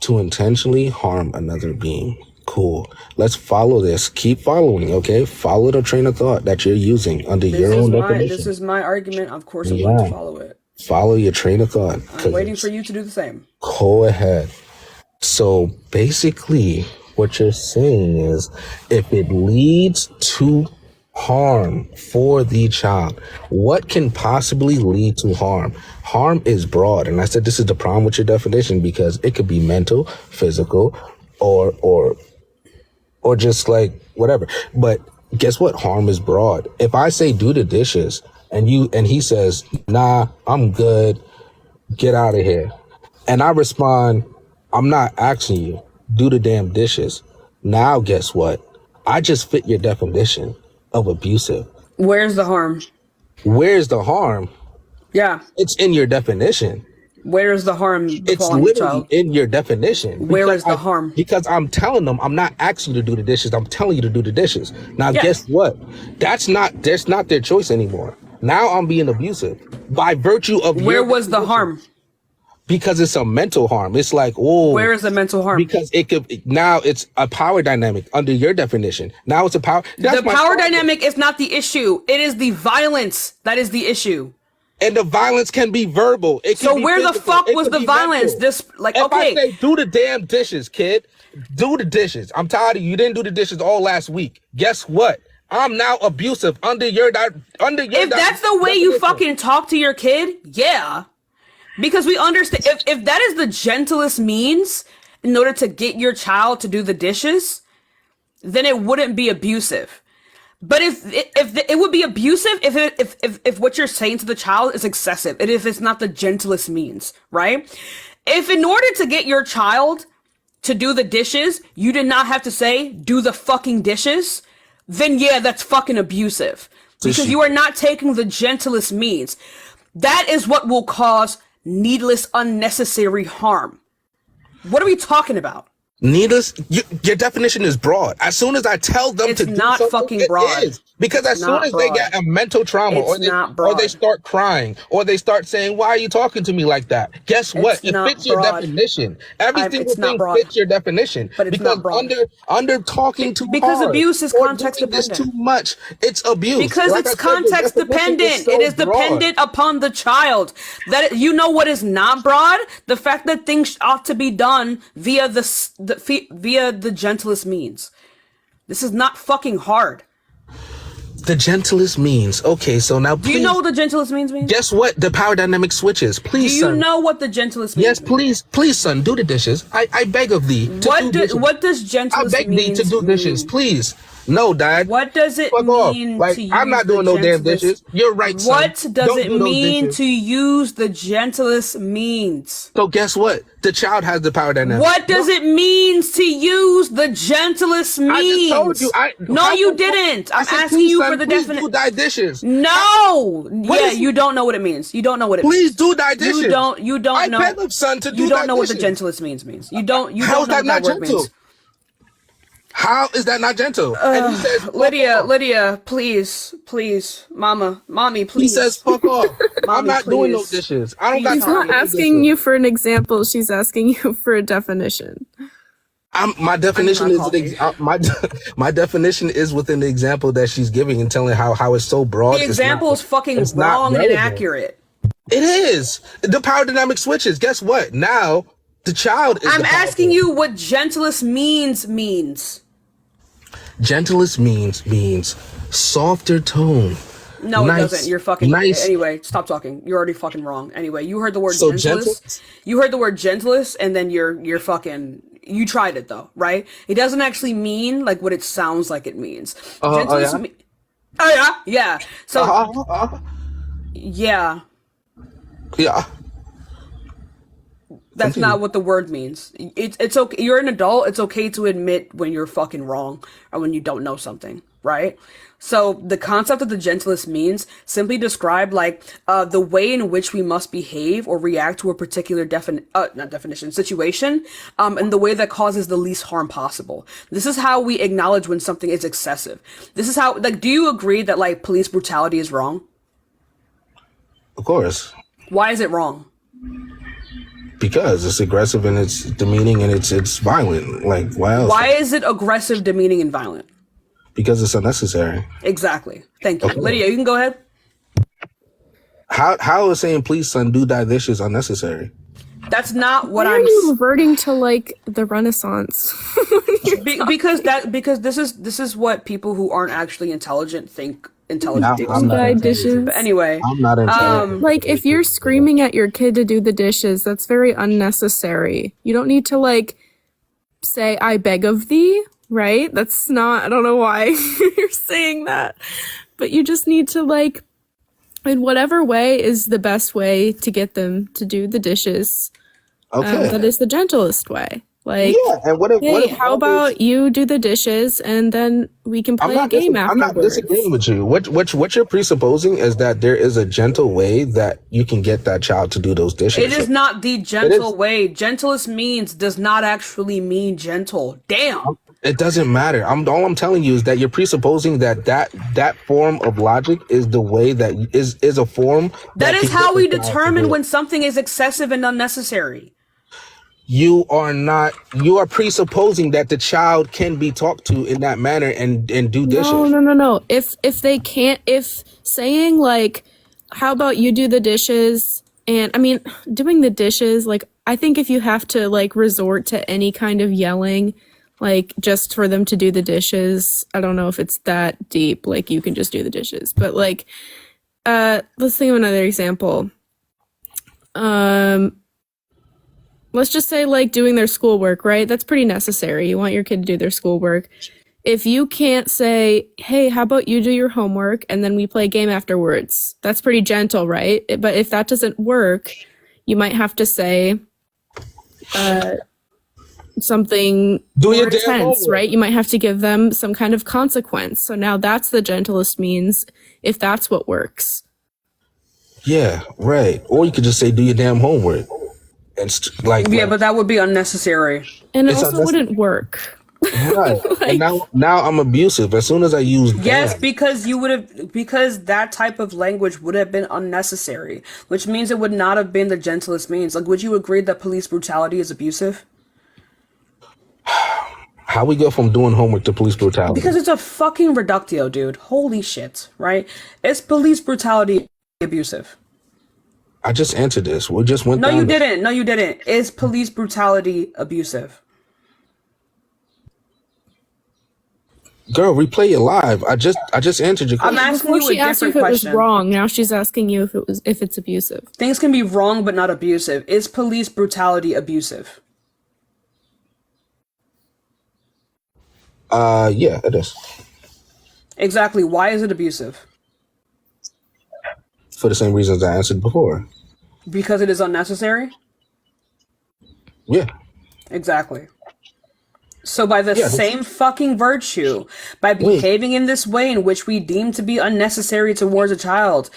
To intentionally harm another being. Cool. Let's follow this. Keep following, okay? Follow the train of thought that you're using under your own definition. This is my argument. Of course I'm going to follow it. Follow your train of thought. I'm waiting for you to do the same. Go ahead. So basically, what you're saying is, if it leads to harm for the child, what can possibly lead to harm? Harm is broad, and I said this is the problem with your definition, because it could be mental, physical, or just like whatever. But guess what? Harm is broad. If I say do the dishes and he says, nah, I'm good, get out of here, and I respond, I'm not asking you, do the damn dishes. Now guess what? I just fit your definition of abusive. Where's the harm? Where's the harm? Yeah. It's in your definition. Where's the harm? It's literally in your definition. Where is the harm? Because I'm telling them, I'm not asking you to do the dishes. I'm telling you to do the dishes. Now, guess what? That's not their choice anymore. Now I'm being abusive by virtue of. Where was the harm? Because it's a mental harm. It's like, oh, where is the mental harm? Because now it's a power dynamic under your definition. Now it's a power. The power dynamic is not the issue. It is the violence that is the issue. And the violence can be verbal. So where the fuck was the violence? If I say, do the damn dishes, kid. Do the dishes. I'm tired of you. You didn't do the dishes all last week. Guess what? I'm now abusive under your. If that's the way you fucking talk to your kid, yeah. Because we understand, if that is the gentlest means in order to get your child to do the dishes, then it wouldn't be abusive. But if it would be abusive if what you're saying to the child is excessive, and if it's not the gentlest means, right? If in order to get your child to do the dishes, you did not have to say, do the fucking dishes, then yeah, that's fucking abusive. Because you are not taking the gentlest means. That is what will cause needless, unnecessary harm. What are we talking about? Needless, your definition is broad. As soon as I tell them It's to do not something, fucking broad. it is. Because as soon not as they broad. get a mental trauma, It's not or they broad. start crying, or they start saying, "Why are you talking to me like that?" Guess what? It's It not fits your broad. definition. Every single It's not thing broad. fits your definition. But it's Because not broad. under talking too Because hard abuse is or context doing this dependent. too much, it's abuse. Because Like it's I said, your context definition dependent. so It is broad. dependent upon the child. That you know what is not broad? The fact that things ought to be done via the gentlest means. This is not fucking hard. The gentlest means. Okay, so now please. Do you know what the gentlest means? Guess what? The power dynamic switches. Please, Do you son. know what the gentlest means? Yes, please, son, do the dishes. I beg of thee. What does gentlest I beg thee to do dishes, please. No, Dad. What does it Fuck off. mean Like, to use I'm not doing the no damn gentlest- dishes. You're right, son. What does Don't it do those mean dishes. to use the gentlest means? So guess what? The child has the power dynamic. What does it mean to use the gentlest means? I just told you. No, you didn't. I'm said, asking please, you son, for the please definition. do thy dishes. No. Yeah, is- you don't know what it means. You don't know what it means. Please do thy dishes. You don't I know. beg of son to do You don't thy know what the dishes. gentlest means. You don't How is know that what not that word gentle? means. How is that not gentle? And he says, fuck Lydia, off. Lydia, please, mommy, please. He says, fuck off. I'm Mommy, not doing no please. dishes. I don't She's got She's time not to do asking dishes. you for an example. She's asking you for a definition. My definition is coffee. my definition is within the example that she's giving and telling how it's so broad. The example is fucking it's not wrong and relevant. inaccurate. It is. The power dynamic switches. Guess what? Now the child is. I'm the power asking dynamic. you what gentlest means. Gentlest means softer tone. No, Nice. it doesn't. You're fucking nice. Anyway, stop talking. You're already fucking wrong. Anyway, you heard the word So gentlest. You heard the word gentlest, and then you're fucking. You tried it though, right? It doesn't actually mean like what it sounds like it means. Gentlest. yeah? Oh yeah. So yeah. Yeah. That's Continue. not what the word means. It's okay. You're an adult. It's okay to admit when you're fucking wrong or when you don't know something, right? So the concept of the gentlest means simply describe like the way in which we must behave or react to a particular situation, and the way that causes the least harm possible. This is how we acknowledge when something is excessive. This is how, like, do you agree that like police brutality is wrong? Of course. Why is it wrong? Because it's aggressive and it's demeaning and it's violent. Like, why else? Why is it aggressive, demeaning, and violent? Because it's unnecessary. Exactly. Thank you. Okay. Lydia, you can go ahead. How is saying please son do thy dishes unnecessary? That's not what Why are I'm you reverting to like the Renaissance? because this is what people who aren't actually intelligent think intelligent people. I'm not Buy intelligent. dishes. But anyway, I'm not intelligent. Like if you're screaming at your kid to do the dishes, that's very unnecessary. You don't need to like say I beg of thee, right? That's not, I don't know why you're saying that. But you just need to like in whatever way is the best way to get them to do the dishes. Okay. That is the gentlest way. Like, yeah, and what if how about you do the dishes and then we can play a game I'm not afterwards? disagreeing with you. What you're presupposing is that there is a gentle way that you can get that child to do those dishes. it is not the gentle way. Gentlest means does not actually mean gentle. Damn. It doesn't matter. All I'm telling you is that you're presupposing that form of logic is the way that is a form. That is can how get we the child to determine do it. when something is excessive and unnecessary. You are presupposing that the child can be talked to in that manner and do dishes. No. If they can't, if saying like, how about you do the dishes? And I mean, doing the dishes, like, I think if you have to like resort to any kind of yelling, like just for them to do the dishes, I don't know if it's that deep. Like you can just do the dishes, but like, let's think of another example. Let's just say like doing their schoolwork, right? That's pretty necessary. You want your kid to do their schoolwork. If you can't say, hey, how about you do your homework and then we play a game afterwards? That's pretty gentle, right? But if that doesn't work, you might have to say something Do your more damn intense, homework. right? You might have to give them some kind of consequence. So now that's the gentlest means if that's what works. Yeah, right. Or you could just say do your damn homework. and like Yeah, but that would be unnecessary. And it It's also unnecessary. wouldn't work. right. And now I'm abusive as soon as I use Yes, damn. because that type of language would have been unnecessary, which means it would not have been the gentlest means. Like, would you agree that police brutality is abusive? How we go from doing homework to police brutality? Because it's a fucking reductio, dude. Holy shit, right? Is police brutality abusive? I just answered this. We just went No, down you the- didn't. No, you didn't. Is police brutality abusive? Girl, replay it live. I just answered your I'm question. asking Before you a she asked you different if it was question. wrong, now she's asking you if it's abusive. Things can be wrong but not abusive. Is police brutality abusive? Yeah, it is. Exactly. Why is it abusive? For the same reasons I answered before. Because it is unnecessary? Yeah. Exactly. So by the Yeah, same fucking virtue, by behaving in this way in which we deem to be unnecessary towards a child,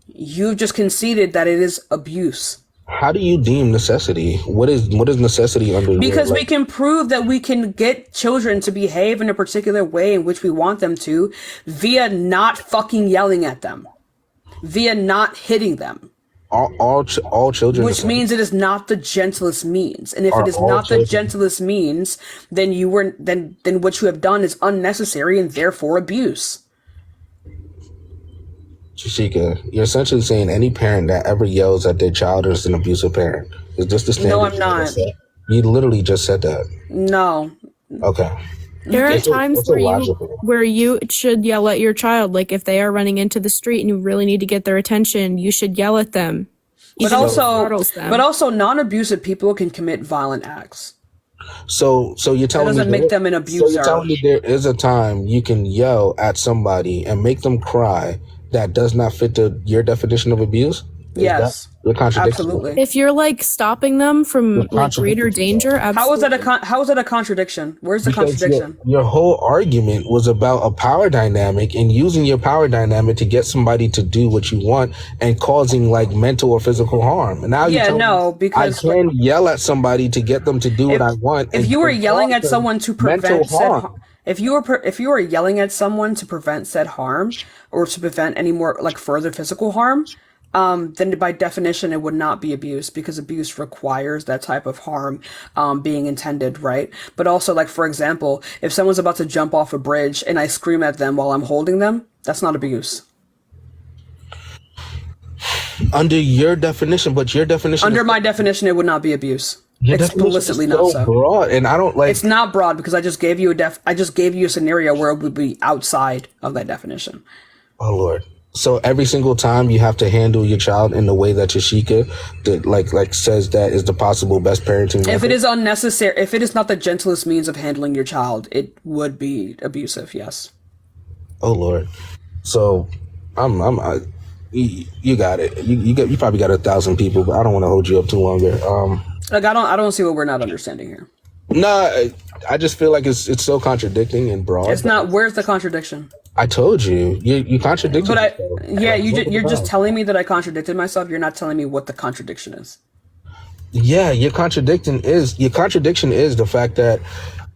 you've just conceded that it is abuse. How do you deem necessity? What is necessity under Because your, we can prove that we can get children to behave in a particular way in which we want them to via not fucking yelling at them, via not hitting them. all children, Which means it is not the gentlest means. And if Are it is all not the children- gentlest means, then then what you have done is unnecessary and therefore abuse. Tashika, you're essentially saying any parent that ever yells at their child is an abusive parent. Is this the standard? No, I'm not. You literally just said that. No. Okay. There are times it's where illogical. you should yell at your child, like if they are running into the street and you really need to get their attention, you should yell at them. But even if it startles them. also non-abusive people can commit violent acts. So you're telling me doesn't make them an So abuser. you're telling me there is a time you can yell at somebody and make them cry that does not fit your definition of abuse? Is Yes. that your contradiction? Absolutely. If you're like stopping them from like contradicting greater danger, absolutely. How is that a contradiction? Where's the Because contradiction? your whole argument was about a power dynamic and using your power dynamic to get somebody to do what you want and causing like mental or physical harm. And now Yeah, you no, because, I can yell at somebody to get them to do what I want. If and you were cause yelling at them someone to mental prevent said harm. if you were yelling at someone to prevent said harm or to prevent any more like further physical harm, then by definition it would not be abuse because abuse requires that type of harm being intended, right? But also, like, for example, if someone's about to jump off a bridge and I scream at them while I'm holding them, that's not abuse. Under your definition, but your definition Under is, my definition, it would not be abuse. your definition is Explicitly not so. broad, and I don't like. It's not broad because I just gave you a scenario where it would be outside of that definition. Oh Lord. So every single time you have to handle your child in the way that Tashika that like says that is the possible best parenting method. If it is unnecessary, if it is not the gentlest means of handling your child, it would be abusive. Yes. Oh Lord. So you got it. You probably got 1,000 people, but I don't want to hold you up too long there. Like I don't see what we're not understanding here. Nah, I just feel like it's so contradicting and broad. It's not. Where's the contradiction? I told you. You contradicted But yourself. you're just telling me that I contradicted myself. You're not telling me what the contradiction is. Yeah, your contradiction is the fact that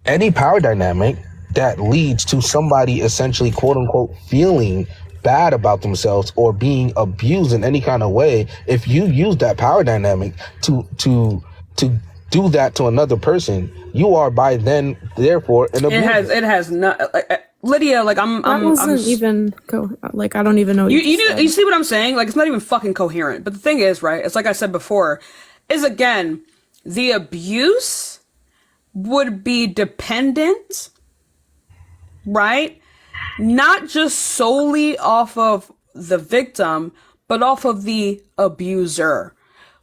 any power dynamic that leads to somebody essentially quote unquote feeling bad about themselves or being abused in any kind of way, if you use that power dynamic to do that to another person, you are by then therefore an abuser. It has not. Lydia, like That wasn't even like I don't even know. What you see what I'm saying? Like, it's not even fucking coherent. But the thing is, right? It's like I said before, is again, the abuse would be dependent, right? Not just solely off of the victim, but off of the abuser.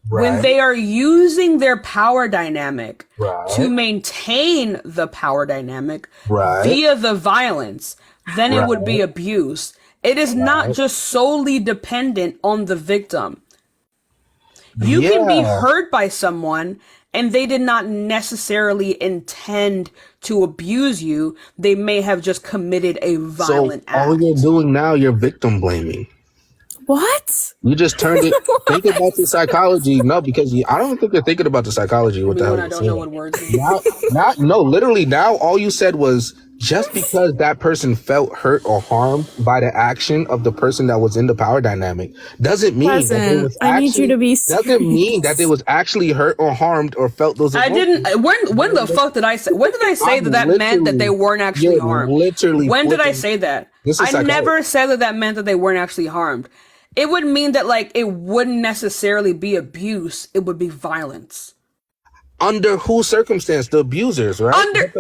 When Right. they are using their power dynamic Right. to maintain the power dynamic Right. via the violence, then it would be abuse. It is not just solely dependent on the victim. You can be Yeah. hurt by someone and they did not necessarily intend to abuse you. They may have just committed a So violent act. all you're doing now, you're victim blaming. What? You just turned it. Think about the psychology. No, because I don't think you're thinking about the psychology. What the hell? I don't know what words mean. Literally now, all you said was just because that person felt hurt or harmed by the action of the person that was in the power dynamic doesn't mean that they was I need you to be doesn't mean that they was actually hurt or harmed or felt those emotions. I didn't. When the fuck did I say? When did I say that meant that they weren't actually harmed? Literally. When did I say that? I never said that meant that they weren't actually harmed. It would mean that like it wouldn't necessarily be abuse. It would be violence. Under whose circumstance? The abusers, right?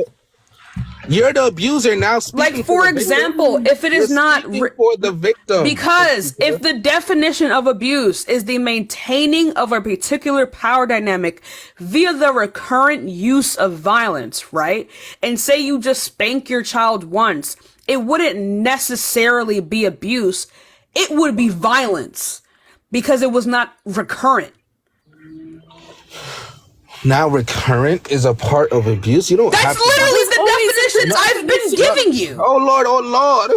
You're the abuser now. Like, for example, if it is not for the victim, because if the definition of abuse is the maintaining of a particular power dynamic via the recurrent use of violence, right? And say you just spank your child once, it wouldn't necessarily be abuse. It would be violence because it was not recurrent. Now recurrent is a part of abuse. You don't have to. That's literally the definition I've been giving you. Oh Lord.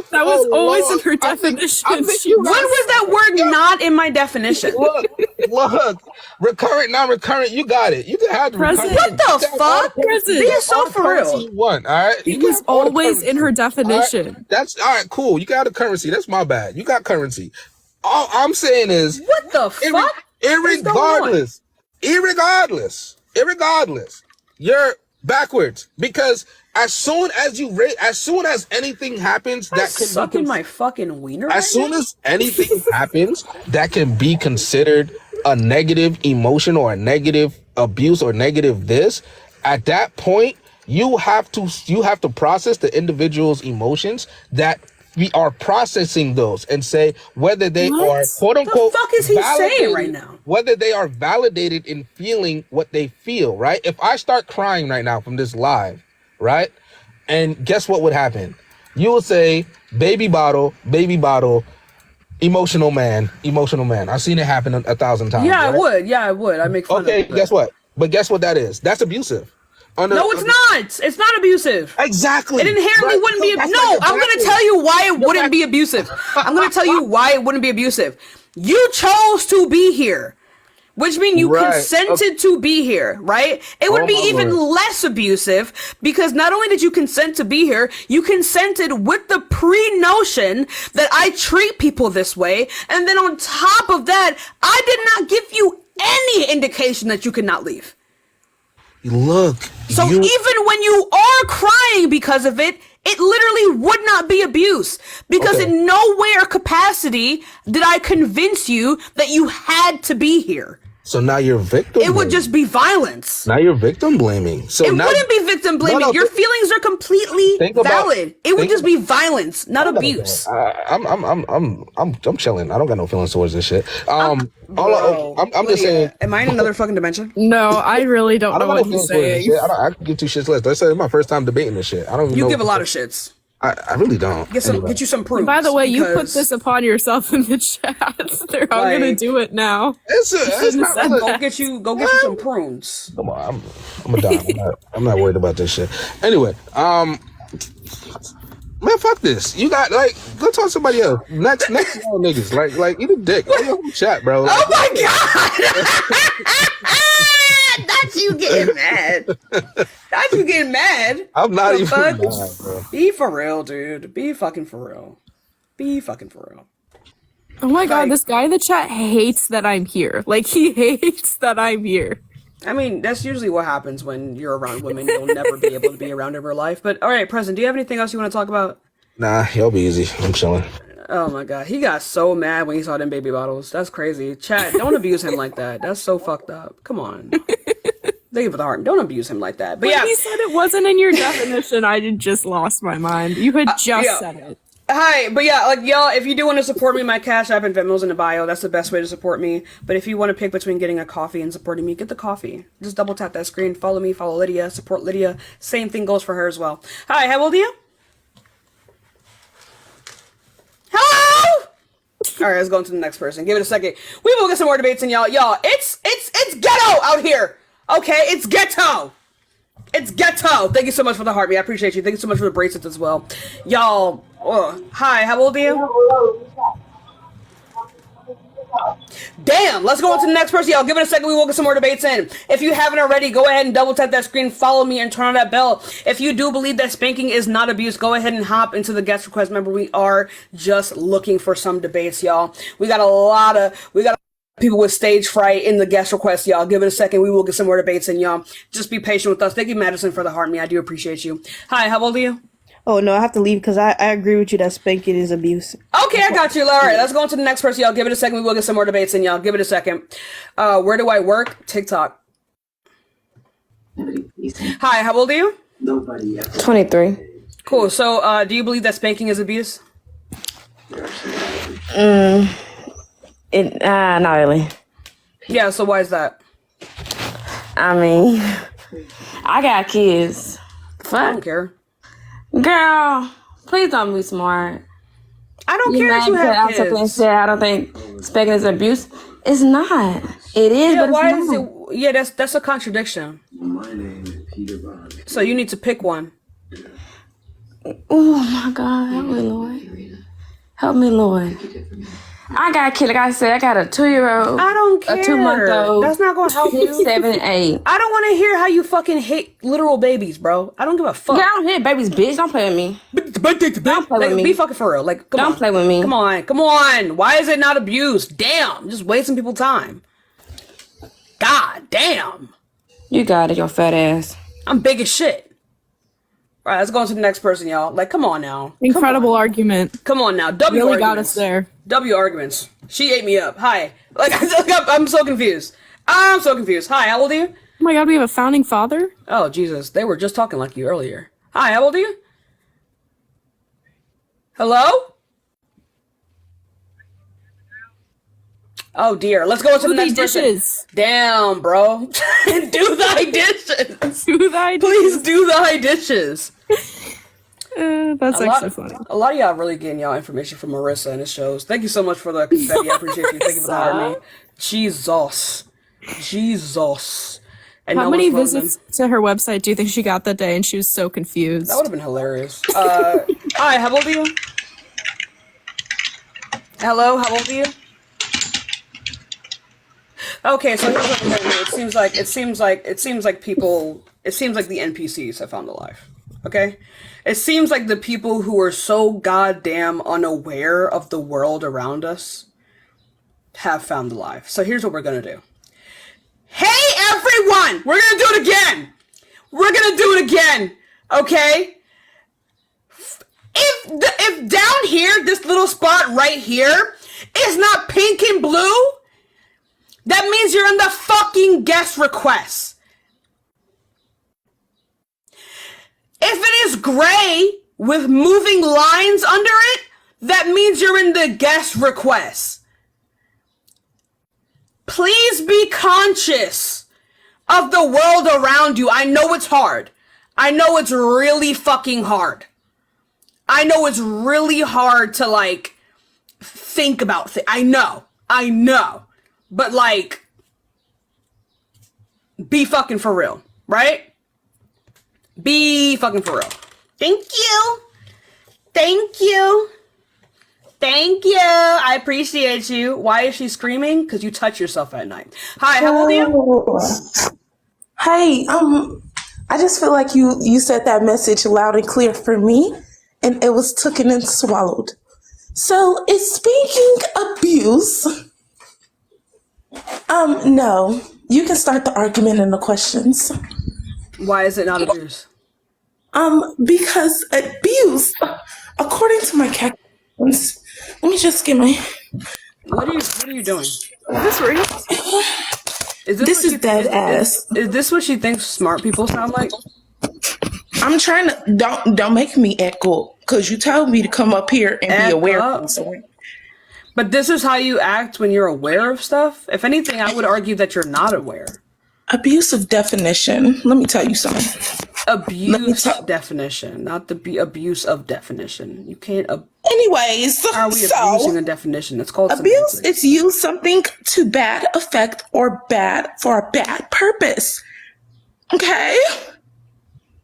That was always in her definition. When was that word not in my definition? Look. Recurrent, non-recurrent, you got it. You can have the recurrent. What the fuck? Be so for real. You want, all right? It was always in her definition. Right? That's all right, cool. You got the currency. That's my bad. You got currency. All I'm saying is, what the fuck? Irregardless, you're backwards because as soon as anything happens that can sucking my fucking wiener. As soon as anything happens that can be considered a negative emotion or a negative abuse or negative this, at that point you have to process the individual's emotions that we are processing those and say whether they are quote unquote the fuck is he saying right now? Whether they are validated in feeling what they feel, right? If I start crying right now from this live, right? And guess what would happen? You will say, baby bottle, emotional man. I've seen it happen 1,000 times. Yeah, right? I would. I make fun of it. Okay, guess what? But guess what that is? That's abusive. No, it's not. It's not abusive. Exactly. It inherently wouldn't be. No, I'm going to tell you why it wouldn't be abusive. I'm going to tell you why it wouldn't be abusive. You chose to be here, which means you consented to be here, right? It would be even less abusive because not only did you consent to be here, you consented with the pre-notion that I treat people this way. And then on top of that, I did not give you any indication that you could not leave. Look. So even when you are crying because of it, it literally would not be abuse because in no way or capacity did I convince you that you had to be here. So now you're victim. It would just be violence. Now you're victim blaming. So it wouldn't be victim blaming. No, your feelings are completely valid. It would just be violence, not abuse. I'm chilling. I don't got no feelings towards this shit. I'm just saying. Am I in another fucking dimension? No, I really don't know what he's saying. I can give two shits less. Let's say it's my first time debating this shit. I don't. You give a lot of shits. I really don't. Get you some proof. By the way, you put this upon yourself in the chat. They're all gonna do it now. Go get you some prunes. Come on, I'm a dime. I'm not worried about this shit. Anyway, man, fuck this. You got go talk to somebody else. Next y'all niggas. Like eat a dick. Go chat, bro. Like, oh my god. That's you getting mad. That's you getting mad. I'm not even mad, bro. Be for real, dude. Be fucking for real. Be fucking for real. Oh my god, this guy in the chat hates that I'm here. Like, he hates that I'm here. I mean, that's usually what happens when you're around women. You'll never be able to be around in real life. But all right, President, do you have anything else you want to talk about? Nah, y'all be easy. I'm chilling. Oh my god, he got so mad when he saw them baby bottles. That's crazy. Chat, don't abuse him like that. That's so fucked up. Come on. Thank you for the heart. Don't abuse him like that. But when he said it wasn't in your definition, I just lost my mind. You had just said it. Hi, but yeah, like y'all, if you do want to support me, my Cash App and Venmo's in the bio. That's the best way to support me. But if you want to pick between getting a coffee and supporting me, get the coffee. Just double tap that screen. Follow me. Follow Lydia. Support Lydia. Same thing goes for her as well. Hi, how old are you? Hello. All right, let's go on to the next person. Give it a second. We will get some more debates in y'all. Y'all, it's ghetto out here. Okay, it's ghetto. It's ghetto. Thank you so much for the heart, me. I appreciate you. Thank you so much for the bracelets as well. Y'all, hi, how old are you? Damn, let's go on to the next person, y'all. Give it a second. We will get some more debates in. If you haven't already, go ahead and double tap that screen, follow me, and turn on that bell. If you do believe that spanking is not abuse, go ahead and hop into the guest request. Remember, we are just looking for some debates, y'all. We got a lot of people with stage fright in the guest request, y'all. Give it a second. We will get some more debates in, y'all. Just be patient with us. Thank you, Madison, for the heart me. I do appreciate you. Hi, how old are you? Oh, no, I have to leave because I agree with you that spanking is abuse. Okay, I got you. All right, let's go on to the next person, y'all. Give it a second. We will get some more debates in, y'all. Give it a second. Where do I work? TikTok. Hi, how old are you? 23. Cool. So, do you believe that spanking is abuse? Not really. Yeah, so why is that? I mean, I got kids. I don't care. Girl, please don't be smart. I don't care if you have kids. I don't think spanking is abuse. It's not. It is, Yeah, but why it's is not. it? Yeah, that's a contradiction. So you need to pick one. Oh my God, help me, Lord. Help me, Lord. I got a kid, like I said, I got a 2-year-old. I don't care. A 2-month-old. That's not gonna help you. 7 and 8. I don't want to hear how you fucking hate literal babies, bro. I don't give a fuck. Yeah, I don't hit babies, bitch. Don't play with me. Don't play with me. Be fucking for real. Like, come on. Don't play with me. Come on. Why is it not abuse? Damn, just wasting people's time. God damn. You got it, your fat ass. I'm big as shit. All right, let's go on to the next person, y'all. Like, come on now. Incredible argument. Come on now. W Really arguments. got us there. W arguments. She ate me up. Hi. Like, I'm so confused. Hi, how old are you? Oh my God, we have a founding father? Oh, Jesus. They were just talking like you earlier. Hi, how old are you? Hello? Oh, dear. Let's go to the next person. dishes. Damn, bro. Do thy dishes. Do thy dishes. Please do thy dishes. That's actually funny. A lot of y'all really getting y'all information from Marissa, and it shows. Thank you so much for the confetti. I appreciate you. Thank you for the heart me. Jesus. And How no many one's visits to her website do you think she got that day and she was so confused? That would have been hilarious. Hi, how old are you? Hello, how old are you? Okay, so here's what I'm gonna do. It seems like the NPCs have found alive. Okay? It seems like the people who are so goddamn unaware of the world around us have found alive. So here's what we're gonna do. Hey everyone! We're gonna do it again! Okay? If down here, this little spot right here, is not pink and blue, that means you're in the fucking guest request. If it is gray with moving lines under it, that means you're in the guest request. Please be conscious of the world around you. I know it's hard. I know it's really fucking hard. I know it's really hard to, like, think about things. I know. But, like, be fucking for real, right? Be fucking for real. Thank you. I appreciate you. Why is she screaming? Because you touch yourself at night. Hi, how old are you? Hey, I just feel like you said that message loud and clear for me, and it was taken and swallowed. So is spanking abuse? No. You can start the argument and the questions. Why is it not abuse? Because abuse, according to my calculations, let me just get my. What are you doing? Is this real? This is dead ass. Is this what she thinks smart people sound like? I'm trying to don't make me echo because you told me to come up here and be aware of something. But this is how you act when you're aware of stuff. If anything, I would argue that you're not aware. Abusive definition. Let me tell you something. Abuse definition, not the abuse of definition. You can't. Anyways, how are we abusing a definition? It's called abuse. semantics. It's use something to bad effect or bad for a bad purpose. Okay.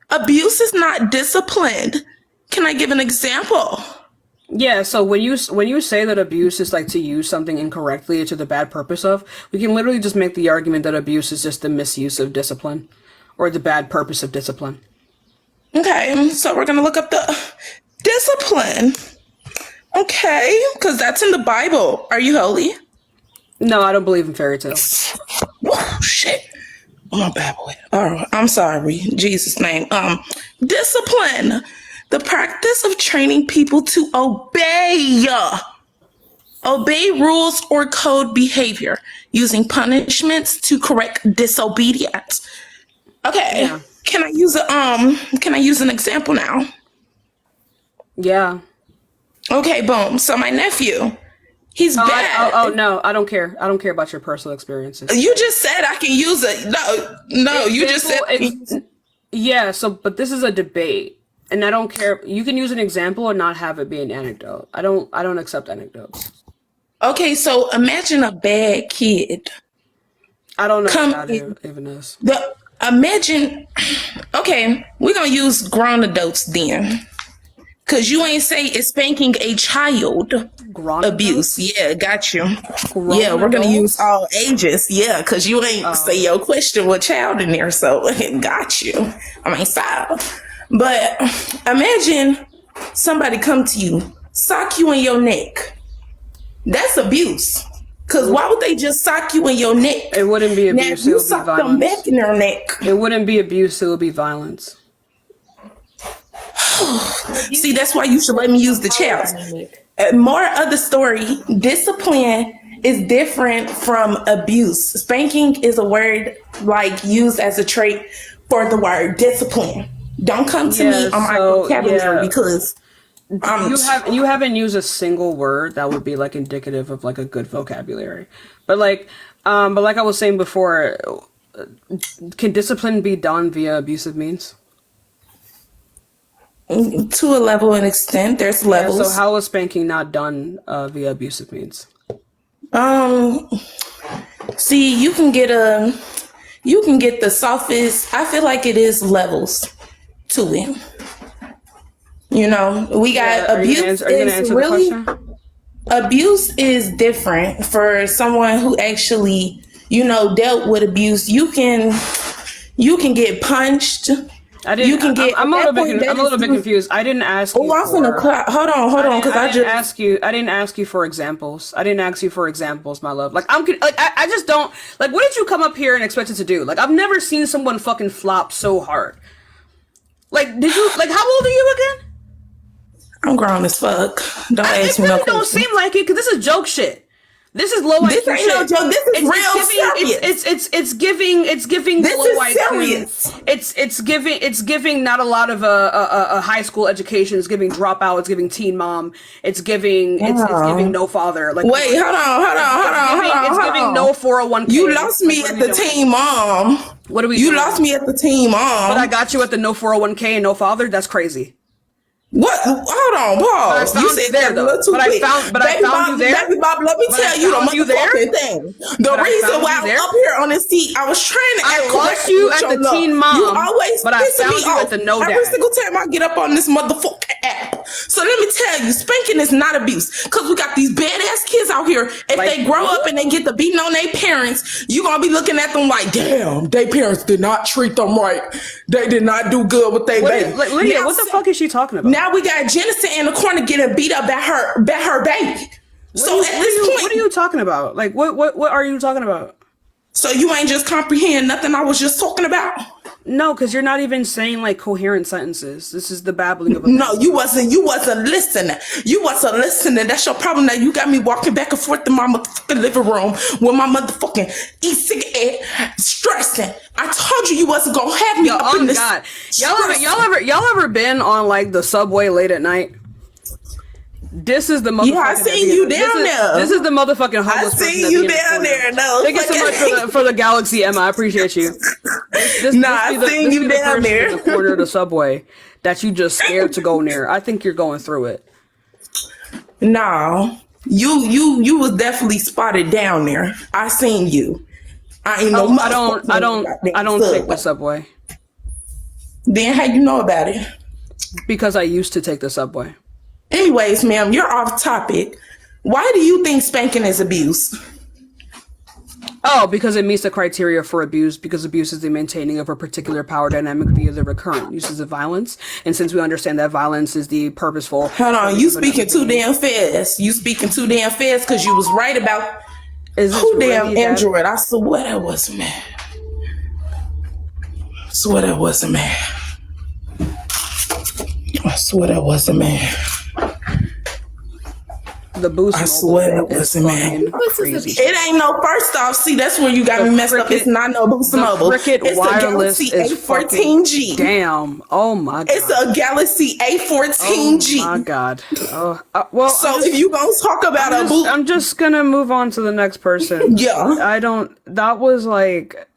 Abuse is not disciplined. Can I give an example? Yeah, so when you say that abuse is like to use something incorrectly or to the bad purpose of, we can literally just make the argument that abuse is just the misuse of discipline or the bad purpose of discipline. Okay, so we're gonna look up the discipline. Okay, because that's in the Bible. Are you holy? No, I don't believe in fairy tales. Whoa, shit. I'm a bad boy. Oh, I'm sorry. In Jesus' name. Discipline. The practice of training people to obey rules or code behavior, using punishments to correct disobedience. Okay. Yeah. Can I use an example now? Yeah. Okay, boom. So my nephew, he's bad. No, I don't care. I don't care about your personal experiences. You just said I can use it. No, you just said yeah, but this is a debate. And I don't care. You can use an example or not have it be an anecdote. I don't accept anecdotes. Okay, so imagine a bad kid. I don't know what that even is. Okay, we're going to use grown adults then. Because you ain't say it's spanking a child. Grown abuse. adults? Yeah, got you. Grown yeah, we're going to adults? use all ages. Yeah, because you ain't say your question with child in there. So got you. I mean, style. But imagine somebody come to you, sock you in your neck. That's abuse. Because why would they just sock you in your neck? It wouldn't be abuse. Now, if you sock them back in their neck. It wouldn't be abuse. It would be violence. See, that's why you should let me use the child. More of the story, discipline is different from abuse. Spanking is a word like used as a trait for the word discipline. Don't come to me on my vocabulary because you haven't used a single word that would be like indicative of like a good vocabulary. But like I was saying before, can discipline be done via abusive means? To a level and extent, there's levels. Yeah, so how is spanking not done via abusive means? See, you can get the softest. I feel like it is levels to it. You know, we got abuse. Abuse is different for someone who actually, dealt with abuse. You can get punched. I'm a little bit confused. I didn't ask you. Oh, I'm gonna cry. Hold on, because I didn't ask you for examples. I didn't ask you for examples, my love. Like I just don't like. What did you come up here and expect it to do? Like I've never seen someone fucking flop so hard. Like did you? Like how old are you again? I'm grown as fuck. Don't ask me no questions. Don't seem like it because this is joke shit. This is low IQ shit. This ain't no joke. This is real serious. It's giving this low is IQ. Serious. It's giving not a lot of a high school education. It's giving dropout. It's giving teen mom. It's giving no father. Like wait, hold on. It's giving no 401k. You lost me at the teen mom. What are we? You lost me at the teen mom. But I got you at the no 401k and no father. That's crazy. What? Hold on, Paul. You said that a little too quick. I found you there. Baby Bob, let me tell you the motherfucking thing. The reason why I'm up here on this seat, I was trying to act lost you at the teen mom. You always but I found you at the no dad. Every single time I get up on this motherfucking app. So let me tell you, spanking is not abuse. Because we got these badass kids out here. If they grow up and they get to beating on their parents, you're going to be looking at them like, damn, their parents did not treat them right. They did not do good with their baby. Lydia, what the fuck is she talking about? Now we got Genesis in the corner getting beat up by her baby. What are you talking about? Like what are you talking about? So you ain't just comprehend nothing I was just talking about? No, because you're not even saying like coherent sentences. This is the babbling of a No, you wasn't listening. You wasn't listening. That's your problem now. You got me walking back and forth in my motherfucking living room with my motherfucking e-cigarette stressing. I told you wasn't gonna have me up in this. God. Y'all ever been on like the subway late at night? This is the motherfucking. Yeah, I seen you down there. This is the motherfucking homeless person. I seen you down there. No, thank you so much for the galaxy, Emma. I appreciate you. I seen you down there in the corner of the subway that you just scared to go near. I think you're going through it. No, you was definitely spotted down there. I seen you. I ain't no. I don't take the subway. Then how you know about it? Because I used to take the subway. Anyways, ma'am, you're off topic. Why do you think spanking is abuse? Oh, because it meets the criteria for abuse, because abuse is the maintaining of a particular power dynamic via the recurrent uses of violence. And since we understand that violence is the purposeful... Hold on, you speaking too damn fast. You speaking too damn fast because you was right about... Who damn Android? I swear that wasn't man. I swear that wasn't man. I swear that wasn't man. The boost. I swear that wasn't man. Crazy. It ain't no. First off, see that's where you got me messed up. It's not no Boost Mobile. It's wireless a Galaxy A14G. Damn. Oh my god. It's a Galaxy A14G. Oh my god. Well, so if you gonna talk about a boost, I'm just gonna move on to the next person. Yeah. I don't. That was like.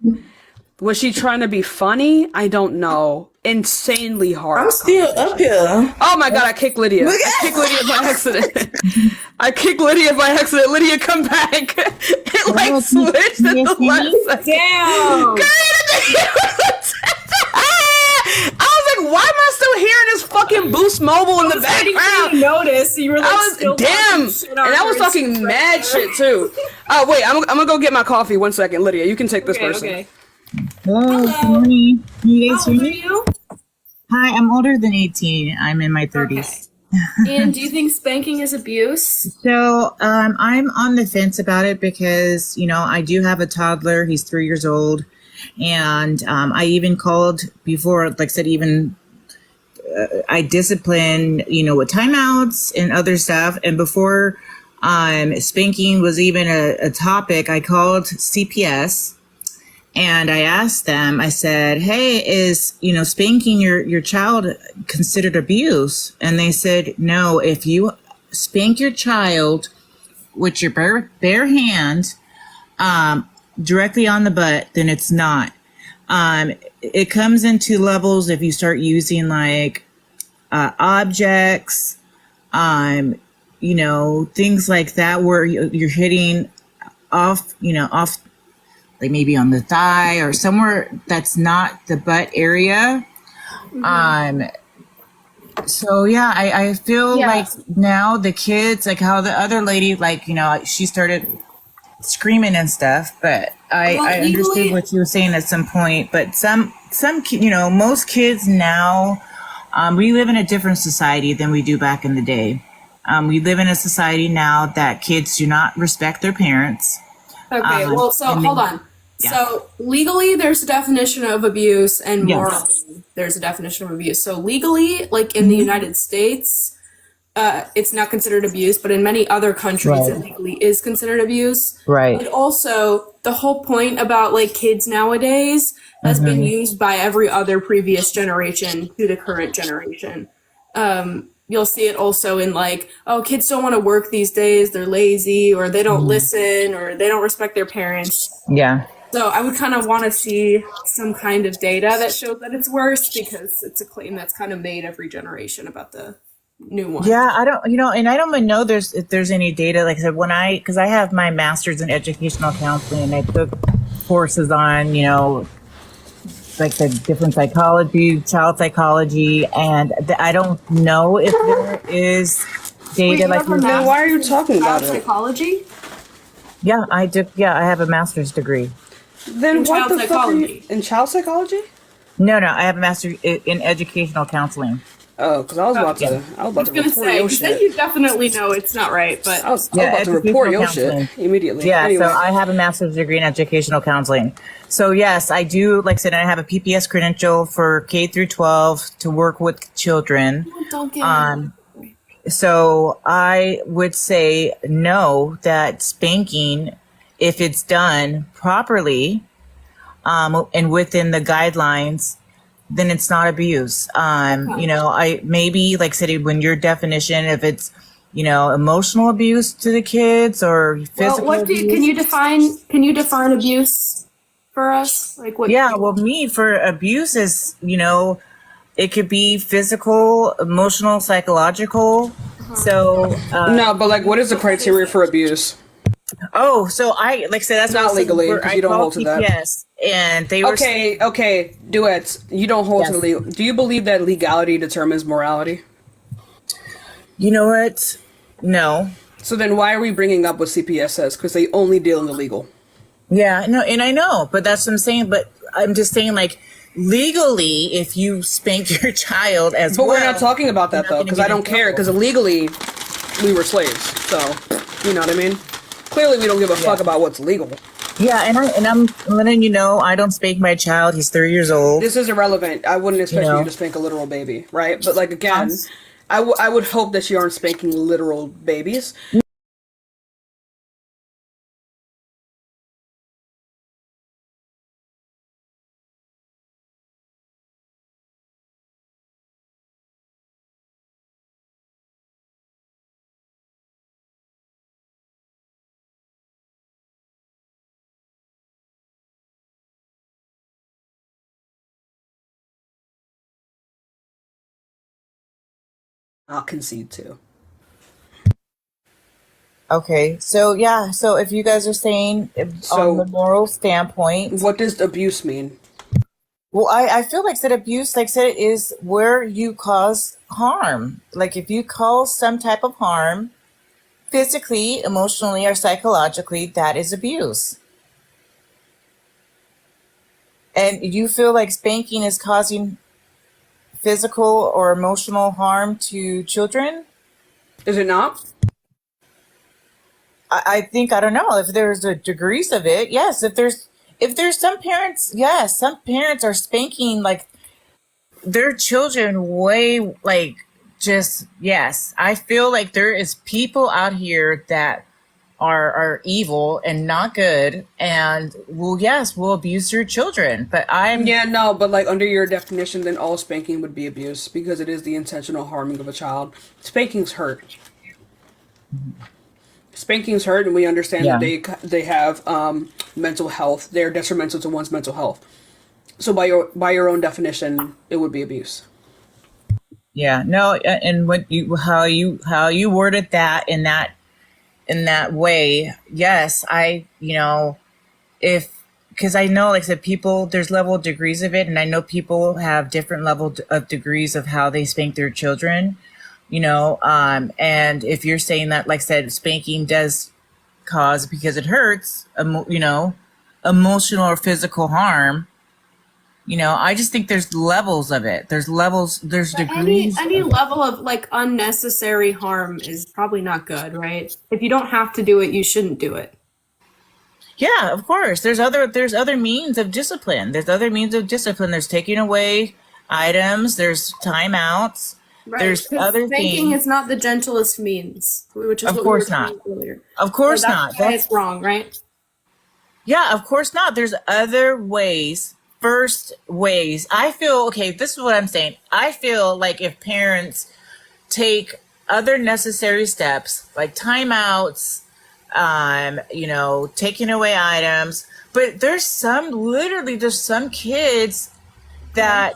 Was she trying to be funny? I don't know. Insanely hard. I'm still up here. Oh my god, I kicked Lydia. I kicked Lydia by accident. I kicked Lydia by accident. Lydia, come back. It like switched at the last second. Damn. I was like, why am I still hearing this fucking Boost Mobile in the background? Notice you were like, I was damn, and I was talking mad shit too. Oh wait, I'm gonna go get my coffee. 1 second, Lydia. You can take this person. Okay. Hello, good morning. Can you guys How hear old are me? you? Hi, I'm older than 18. I'm in my 30s. And do you think spanking is abuse? So I'm on the fence about it because, you know, I do have a toddler. He's 3 years old. And I even called before, like I said, even I discipline, you know, with timeouts and other stuff. And before spanking was even a topic, I called CPS. And I asked them, I said, hey, is, you know, spanking your child considered abuse? And they said, no, if you spank your child with your bare hand directly on the butt, then it's not. It comes into levels if you start using like objects, you know, things like that where you're hitting off, you know, off like maybe on the thigh or somewhere that's not the butt area. So yeah, I feel like now the kids, like how the other lady, like, you know, she started screaming and stuff, but I understood what you were saying at some point, but some, you know, most kids now, we live in a different society than we do back in the day. We live in a society now that kids do not respect their parents. Okay, well, so hold on. Yeah. So legally, there's a definition of abuse, and morally, there's a definition of abuse. So legally, like in the United States, it's not considered abuse, but in many other countries, it legally is considered abuse. Right. And also, the whole point about like kids nowadays has been used by every other previous generation to the current generation. You'll see it also in like, oh, kids don't want to work these days, they're lazy, or they don't listen, or they don't respect their parents. Yeah. So I would kind of want to see some kind of data that shows that it's worse, because it's a claim that's kind of made every generation about the new one. Yeah, I don't, you know, and I don't even know if there's any data. Like I said, because I have my master's in educational counseling, and I took courses on, you know, like the different psychology, child psychology, and I don't know if there is data. Like, then why are you talking about it? Psychology? Yeah, I did. Yeah, I have a master's degree. Then In what child the fuck psychology. in child psychology? No, I have a master's in educational counseling. Oh, because I was about to I was going to report say, your because then shit. you definitely know it's not right, but I was about to report your shit immediately. Yeah, Anyway. so I have a master's degree in educational counseling. So yes, I do, like I said, I have a PPS credential for K through 12 to work with children. don't get So I would say no, that spanking, if it's done properly and within the guidelines, then it's not abuse. You know, I maybe, like I said, when your definition, if it's, you know, emotional abuse to the kids or physical abuse. Can you define abuse for us? Like what? Yeah, well, for abuse is, you know, it could be physical, emotional, psychological. So no, but like, what is the criteria for abuse? Oh, so like I said, that's not legally, because you don't hold to that. Yes, and they were okay, duets. You don't hold to legal. Do you believe that legality determines morality? You know what? No. So then why are we bringing up what CPS says? Because they only deal in the legal. Yeah, no, and I know, but that's what I'm saying. But I'm just saying, like, legally, if you spank your child as But well, we're not talking about you're that not though, gonna because get I in don't care. trouble. Because illegally, we were slaves. So, you know what I mean? Clearly, we don't give a fuck about what's legal. Yeah, and I'm letting you know, I don't spank my child. He's 3 years old. This is irrelevant. I wouldn't expect you know. to spank a literal baby, right? But like I'm again, I would hope that you aren't spanking literal babies. I'll concede to. Okay, so yeah, so if you guys are saying on the So, moral standpoint, what does abuse mean? well, I feel like said abuse, like said, is where you cause harm. Like if you cause some type of harm, physically, emotionally, or psychologically, that is abuse. And you feel like spanking is causing physical or emotional harm to children? Is it not? I think I don't know if there's a degrees of it. Yes, if there's some parents, yes, some parents are spanking like their children way like just yes. I feel like there is people out here that are evil and not good and will abuse your children. But I'm Yeah, no, but like under your definition, then all spanking would be abuse because it is the intentional harming of a child. Spanking's hurt. Spanking's hurt, and we understand that yeah. they have mental health. They're detrimental to one's mental health. So by your own definition, it would be abuse. Yeah, no, and what you how you worded that in that way, yes, if because I know, like I said, people there's level degrees of it, and I know people have different level of degrees of how they spank their children, and if you're saying that, like I said, spanking does cause because it hurts, emotional or physical harm. I just think there's levels of it. There's levels, there's But any degrees. any level of like unnecessary harm is probably not good, right? If you don't have to do it, you shouldn't do it. Yeah, of course. There's other means of discipline. There's other means of discipline. There's taking away items. There's timeouts. Right. There's Because other spanking things. is not the gentlest means, which is Of what we were course not. saying earlier. Of So course that's not. why That's it's wrong, right? yeah. Of course not. There's other ways. First ways. I feel okay. This is what I'm saying. I feel like if parents take other necessary steps like timeouts, taking away items. But there's some kids that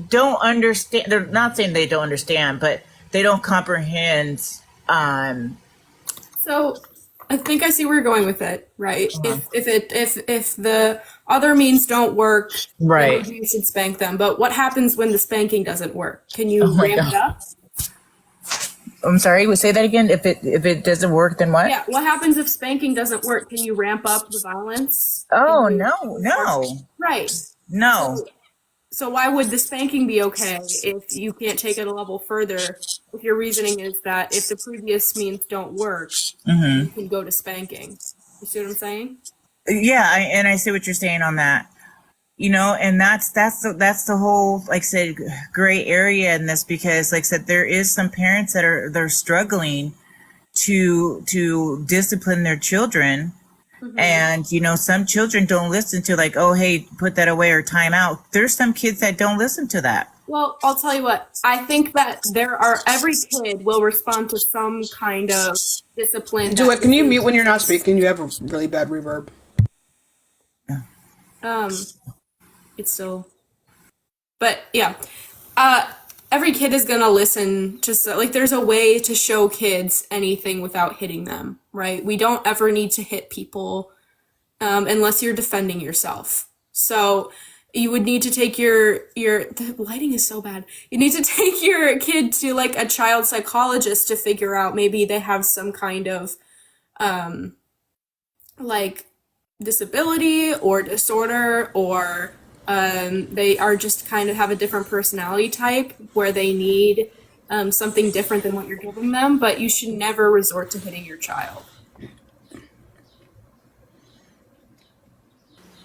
don't understand. They're not saying they don't understand, but they don't comprehend. Um, So I think I see where you're going with it, right? If the other means don't work, then right. maybe you should spank them. But what happens when the spanking doesn't work? Can Oh you my ramp it God. up? I'm sorry. We say that again. If it doesn't work, then what? Yeah, what happens if spanking doesn't work? Can you ramp up the violence? Can Oh you no, no, right. no. So why would the spanking be okay if you can't take it a level further? If your reasoning is that if the previous means don't work, Hmm. you can go to spanking. You see what I'm saying? Yeah, and I see what you're saying on that. And that's the whole, like I said, gray area in this, because like I said, there is some parents they're struggling to discipline their children. Mm-hmm. And some children don't listen to, like, oh hey, put that away or time out. There's some kids that don't listen to that. Well, I'll tell you what. I think that every kid will respond to some kind of discipline. Do it. That Can you mute when you're not speaking? You have a really bad reverb. it's still, but yeah. Uh, every kid is gonna listen to like. There's a way to show kids anything without hitting them, right? We don't ever need to hit people unless you're defending yourself. So You would need to take your the lighting is so bad. You need to take your kid to like a child psychologist to figure out maybe they have some kind of um like disability or disorder, or they are just kind of have a different personality type where they need something different than what you're giving them, but you should never resort to hitting your child.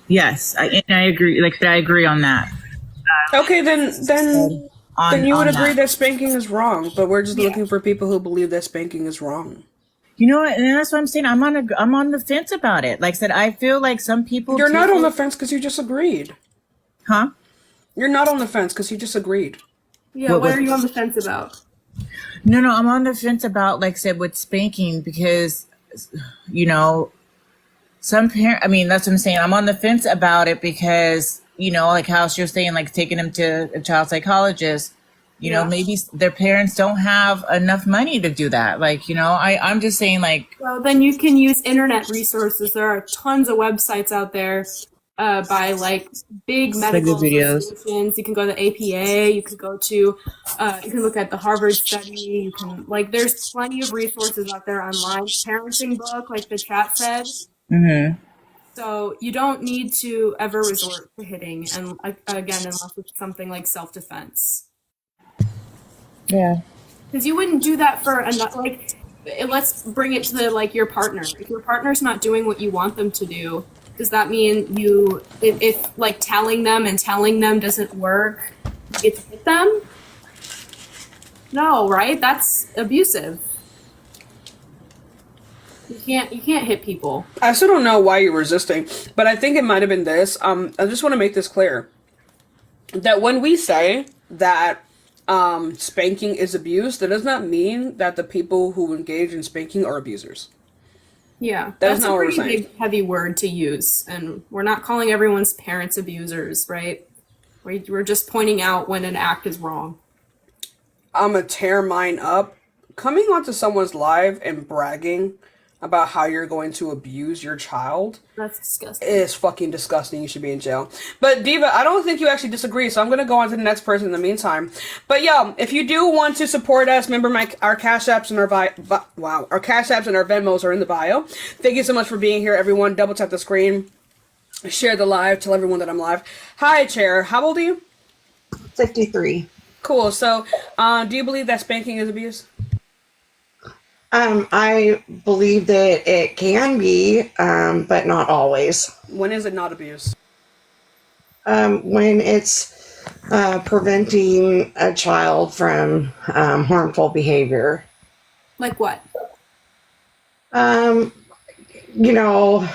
Yes, I agree. Like I agree on that. Okay, then you would On agree that. that spanking is wrong, but we're just Yeah. looking for people who believe that spanking is wrong. You know what? And that's what I'm saying. I'm on the fence about it. Like I said, I feel like some people You're not take on the it- fence because you just agreed. huh? You're not on the fence because you just agreed. Yeah, What what was- are you on the fence about? No, no, I'm on the fence about, like I said, with spanking because, you know, some parent. I mean, that's what I'm saying. I'm on the fence about it because, you know, like how she was saying, like taking them to a child psychologist. You know, Yeah. maybe their parents don't have enough money to do that. Like, you know, I'm just saying, like, Well, then you can use internet resources. There are tons of websites out there by like big medical good videos. associations. You can go to the APA. You could go to. You can look at the Harvard study. You can like. There's plenty of resources out there online. Parenting book, like the chat said. mm-hmm. So you don't need to ever resort to hitting, and again, unless it's something like self-defense. Yeah. Because you wouldn't do that for another, like, let's bring it to the, like, your partner. If your partner's not doing what you want them to do, does that mean if like, telling them doesn't work, you get to hit them? No, right? That's abusive. You can't hit people. I still don't know why you're resisting, but I think it might have been this. I just want to make this clear that when we say that spanking is abuse, that does not mean that the people who engage in spanking are abusers. Yeah, That's that's not a what we're pretty saying. big, heavy word to use, and we're not calling everyone's parents abusers, right? We're just pointing out when an act is wrong. I'm gonna tear mine up. Coming onto someone's live and bragging about how you're going to abuse your child That's disgusting. is fucking disgusting. You should be in jail. But Diva, I don't think you actually disagree, so I'm gonna go on to the next person in the meantime. But yeah, if you do want to support us, remember our Cash Apps and our Cash Apps and our Venmos are in the bio. Thank you so much for being here, everyone. Double tap the screen, share the live, tell everyone that I'm live. Hi, Chair. How old are you? 53. Cool. So, do you believe that spanking is abuse? I believe that it can be, but not always. When is it not abuse? When it's preventing a child from harmful behavior. Like what? You know,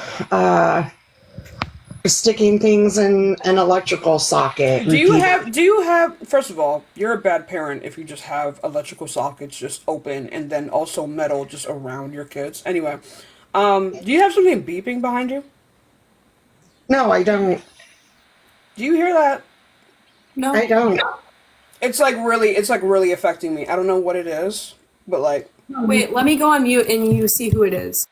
sticking things in an electrical socket. Do you have, first of all, you're a bad parent if you just have electrical sockets just open and then also metal just around your kids. Anyway, do you have something beeping behind you? No, I don't. Do you hear that? No. I don't. It's like really affecting me. I don't know what it is, but like, Wait, let me go on mute and you see who it is.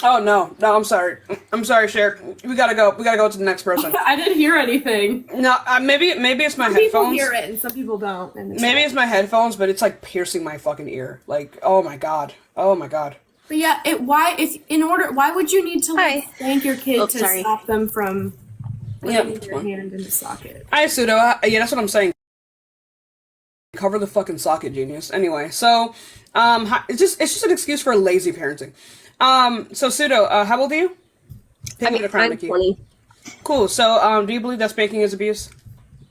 oh no, I'm sorry, Cher. We gotta go to the next person. I didn't hear anything. No, maybe it's my Some people headphones. hear it and some people don't. And Maybe it's my headphones, but it's like piercing my fucking ear. Like, oh my god. But yeah, why would you need to like Hi. spank your kid Oh, to sorry. stop them from Yeah, putting their hand in the socket? Hi, Pseudo. Yeah, that's what I'm saying. Cover the fucking socket, genius. Anyway, so it's just an excuse for lazy parenting. So Pseudo, how old are you? I'm 20. Cool. So do you believe that spanking is abuse?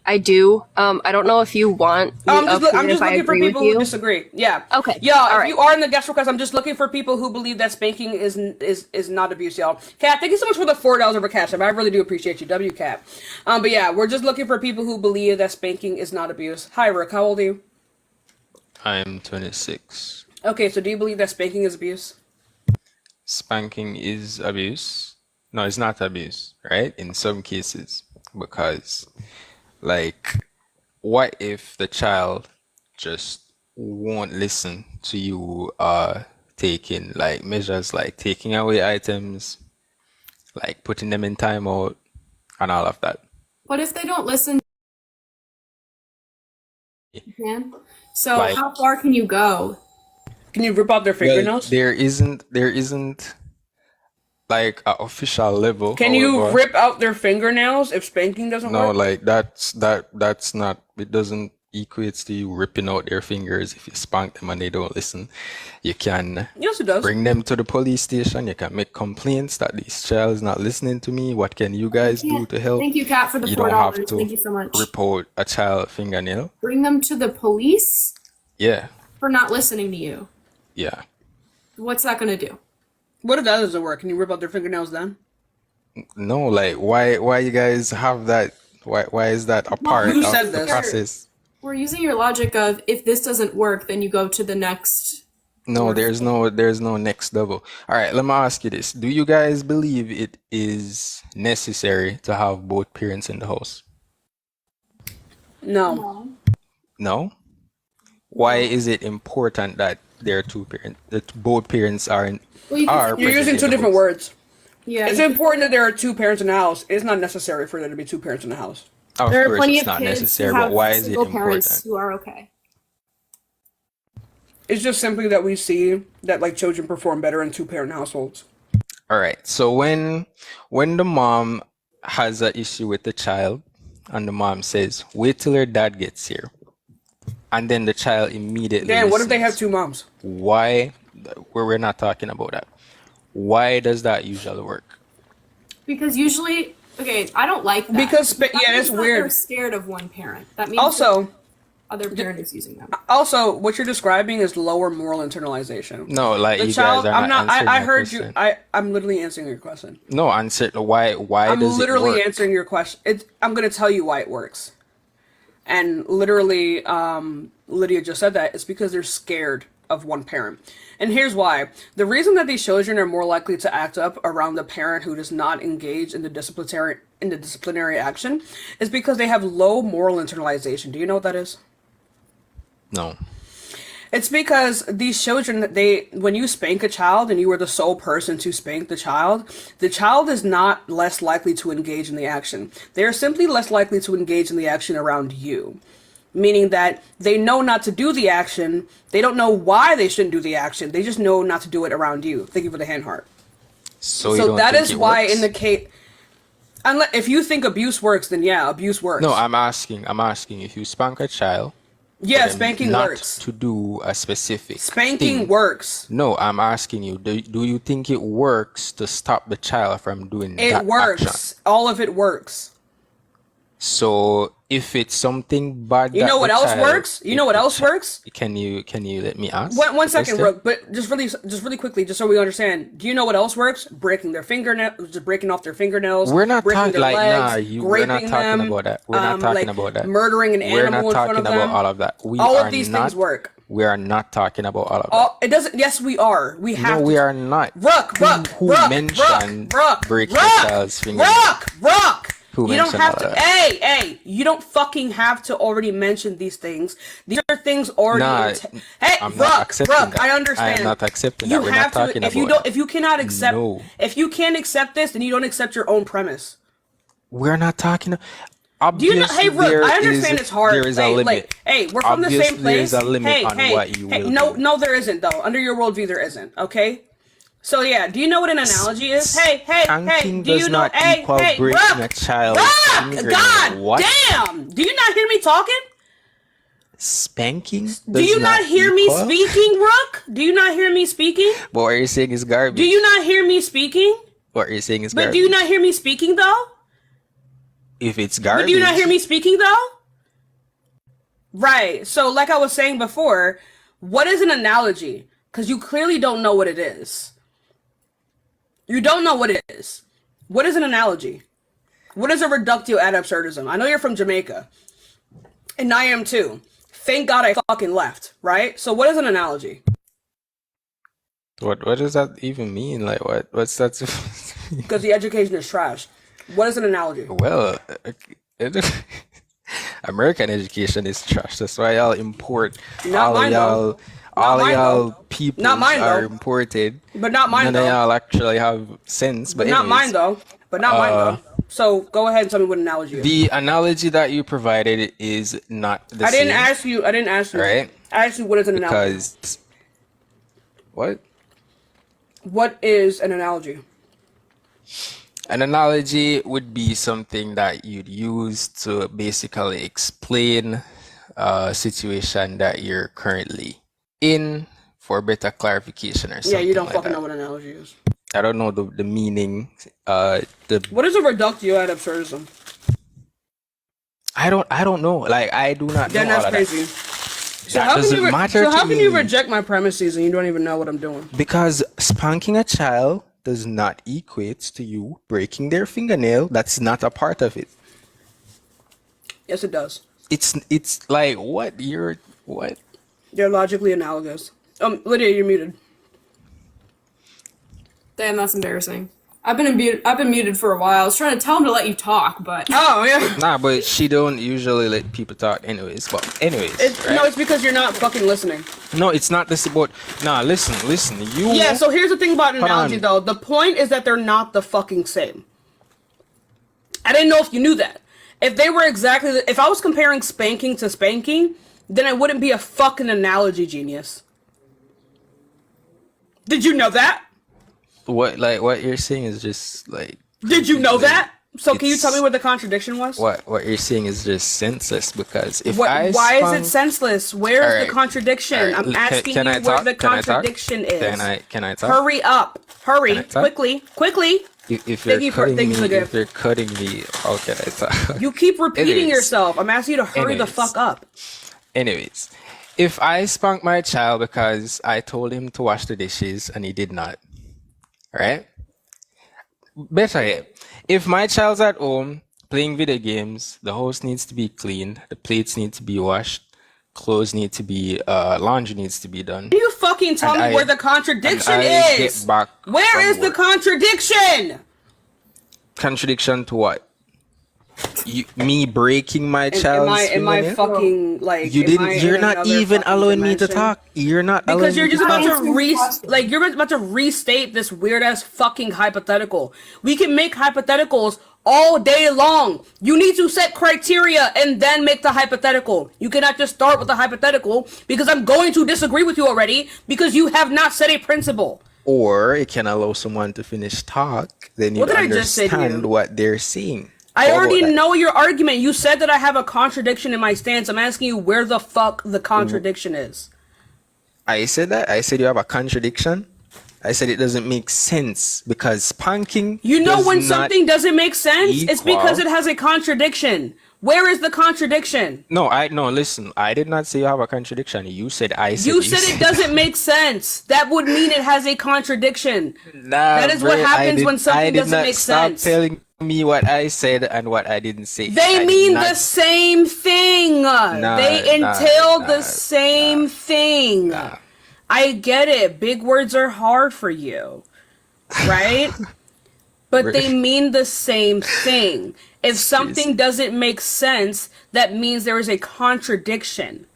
I do. I don't know if you want me I'm up just here if I looking for agree with people who you. disagree. Yeah. Okay. Yeah. All if right. you are in the guest request, I'm just looking for people who believe that spanking is not abuse, y'all. Kat, thank you so much for the $4 over Cash App. I really do appreciate you, WCAP. But yeah, we're just looking for people who believe that spanking is not abuse. Hi, Rick. How old are you? I'm 26. Okay, so do you believe that spanking is abuse? Spanking is abuse. No, it's not abuse, right? In some cases, because, like, what if the child just won't listen to you taking like measures like taking away items, like putting them in timeout and all of that. What if they don't listen? Man. So Like, how far can you go? Can you rip out their well, fingernails? there isn't like an official level. Can you However, rip out their fingernails if spanking doesn't no, work? like that's not. It doesn't equate to you ripping out their fingers if you spank them and they don't listen. You can Yes, it does. bring them to the police station. You can make complaints that this child is not listening to me. What can you guys do to help? Thank you, Kat, for the You don't have $4. to Thank you so much. rip out a child fingernail. Bring them to the police Yeah, for not listening to you. yeah. What's that gonna do? What if that doesn't work? Can you rip out their fingernails then? No, like why you guys have that? Why is that a part Who of said the this? process? We're using your logic of if this doesn't work, then you go to the next. No, there's no next level. All right, let me ask you this. Do you guys believe it is necessary to have both parents in the house? No. No? Why is it important that there are two parents, that both parents are Well, you can are say- You're present using in two the different house? words. Yeah. It's important that there are two parents in the house. It's not necessary for there to be two parents in the house. Of There are course, plenty it's of not kids necessary, who but have why is it single parents important? who are okay. It's just simply that we see that like children perform better in two-parent households. All right. So when the mom has an issue with the child, and the mom says, "Wait till her dad gets here," and then the child immediately Dan, what if they have listens. two moms? Why? We're not talking about that. Why does that usually work? Because usually, okay, I don't like that. Because That yeah, means that's that weird. They're scared of one parent. That means Also, the other parent is using them. also, what you're describing is lower moral internalization. No, like The you child, guys are I'm not not. answering I my heard you. question. I'm literally answering your question. No, answer. Why I'm does it literally work? answering your question. I'm going to tell you why it works. And literally, Lydia just said that it's because they're scared of one parent. And here's why. The reason that these children are more likely to act up around the parent who does not engage in the disciplinary action is because they have low moral internalization. Do you know what that is? No. It's because these children, when you spank a child and you are the sole person to spank the child is not less likely to engage in the action. They are simply less likely to engage in the action around you. Meaning that they know not to do the action. They don't know why they shouldn't do the action. They just know not to do it around you. Thank you for the hand heart. So you So don't that think is it why works? in the case, if you think abuse works, then yeah, abuse works. No, I'm asking if you spank a child, Yeah, then spanking not works. to do a specific Spanking thing. works. No, I'm asking you, do you think it works to stop the child from doing It that works. action? All of it works. So if it's something bad You that know what the else child, works? You know what else works? Can you let me ask? One second, question? Rook, but just really quickly, just so we understand. Do you know what else works? Breaking their fingernails, just breaking off their fingernails. We're not breaking talking their like legs, we're not raping talking them, about that. We're not talking like about that. murdering an We're animal not in front talking of about them. all of that. We All are of these not, things work. We are not talking about all of that. All it doesn't. Yes, we are. We have. No, to. we are not. Rook, Who mentioned breaking a child's fingernails? Rook. Who You don't mentioned have all to. that? Hey, you don't fucking have to already mention these things. These are things already. Nah, hey, I'm not accepting that. I understand. I am not accepting You that. We're have not talking to. If about you don't, that. if you cannot accept, No. if you can't accept this, then you don't accept your own premise. We're not talking. Do you Obviously, know? Hey, Rook, there I understand is- it's hard. There is a limit. Hey, we're from the Obviously, same place. there is a limit on what you will No, do. no, there isn't though. Under your worldview, there isn't. Okay. So yeah, do you know what an analogy is? Hey, Spanking do you does know? not Hey, equal breaking Rook, a child's Rook, fingernail. God What? damn! Do you not hear me talking? Spanking? Do you not hear me equal? speaking, Rook? Do you not hear me speaking? But what are you saying is garbage? Do you not hear me speaking? What are you saying is But garbage? do you not hear me speaking though? If it's garbage, But do you not hear me speaking though? Right. So like I was saying before, what is an analogy? Because you clearly don't know what it is. You don't know what it is. What is an analogy? What is a reductio ad absurdism? I know you're from Jamaica. And I am too. Thank God I fucking left, right? So what is an analogy? What does that even mean? Like what's that? Because the education is trash. What is an analogy? Well, American education is trash. That's why y'all import Not mine, though. Not all mine, y'all though. people Not mine, are though. imported. But not mine, None of though. y'all actually have sense. But Not mine anyways, though. But not mine though. So go ahead and tell me what analogy is. the analogy that you provided is not the I didn't same, ask you. I didn't ask you. right? I asked you what is an analogy. Because what? What is an analogy? An analogy would be something that you'd use to basically explain a situation that you're currently in for better clarification or something. Yeah, you don't like fucking that. know what an analogy is. I don't know the meaning. The What is a reductio ad absurdism? I don't know. Like I do not Then know all that's of that. crazy. So That how can doesn't you matter so how to can you me. reject my premises and you don't even know what I'm doing? Because spanking a child does not equate to you breaking their fingernail. That's not a part of it. Yes, it does. It's like what you're what? They're logically analogous. Lydia, you're muted. Damn, that's embarrassing. I've been muted for a while. I was trying to tell him to let you talk, but Oh yeah. Nah, but she don't usually let people talk anyways. But anyways, right? No, it's because you're not fucking listening. No, it's not this about. Nah, listen. You. Yeah, so here's the thing about an Hold analogy on. though. The point is that they're not the fucking same. I didn't know if you knew that. If they were exactly if I was comparing spanking to spanking, then it wouldn't be a fucking analogy, genius. Did you know that? What you're saying is just like. Did you know that? So can you tell me It's- what the contradiction was? What you're saying is just senseless because if Why I is spunk- it senseless? Where's Alright, the contradiction? alright, I'm asking can you I where talk? the Can I talk? contradiction is. Can I talk? Hurry up. Hurry. Can I talk? Quickly. If Thank you're you for- cutting thank you me, for the if gift. you're cutting me, how can I talk? You keep repeating Anyways. yourself. I'm asking you to hurry the Anyways. fuck up. Anyways, if I spank my child because I told him to wash the dishes and he did not, right? Better yet, if my child's at home playing video games, the house needs to be cleaned, the plates need to be washed, clothes need to be, laundry needs to be done. Can you fucking tell And me I- where the contradiction and I is? get back Where from is the work. contradiction? Contradiction to what? Me breaking my Am child's I fingernail? fucking like? You am didn't. I You're in not another even fucking allowing me to dimension? talk. You're not allowing Because me you're just to about talk. you're about to restate this weird ass fucking hypothetical. We can make hypotheticals all day long. You need to set criteria and then make the hypothetical. You cannot just start with the hypothetical because I'm going to disagree with you already because you have not set a principle. Or it can allow someone to finish talk. Then you What did I just say to understand you? what they're saying. I How already about that? know your argument. You said that I have a contradiction in my stance. I'm asking you where the fuck the contradiction is. I said that. I said you have a contradiction. I said it doesn't make sense because spanking. You know does when not something doesn't make sense? It's equal- because it has a contradiction. Where is the contradiction? No, listen. I did not say you have a contradiction. You said I said. You said it doesn't make sense. That would mean it has a contradiction. Nah, That is what bro, happens when something I did doesn't not make stop sense. telling me what I said and what I didn't say. They I did mean not- the same thing. They entail the same thing. I get it. Big words are hard for you. Right? But they mean the same thing. If something doesn't make sense, that means there is a contradiction.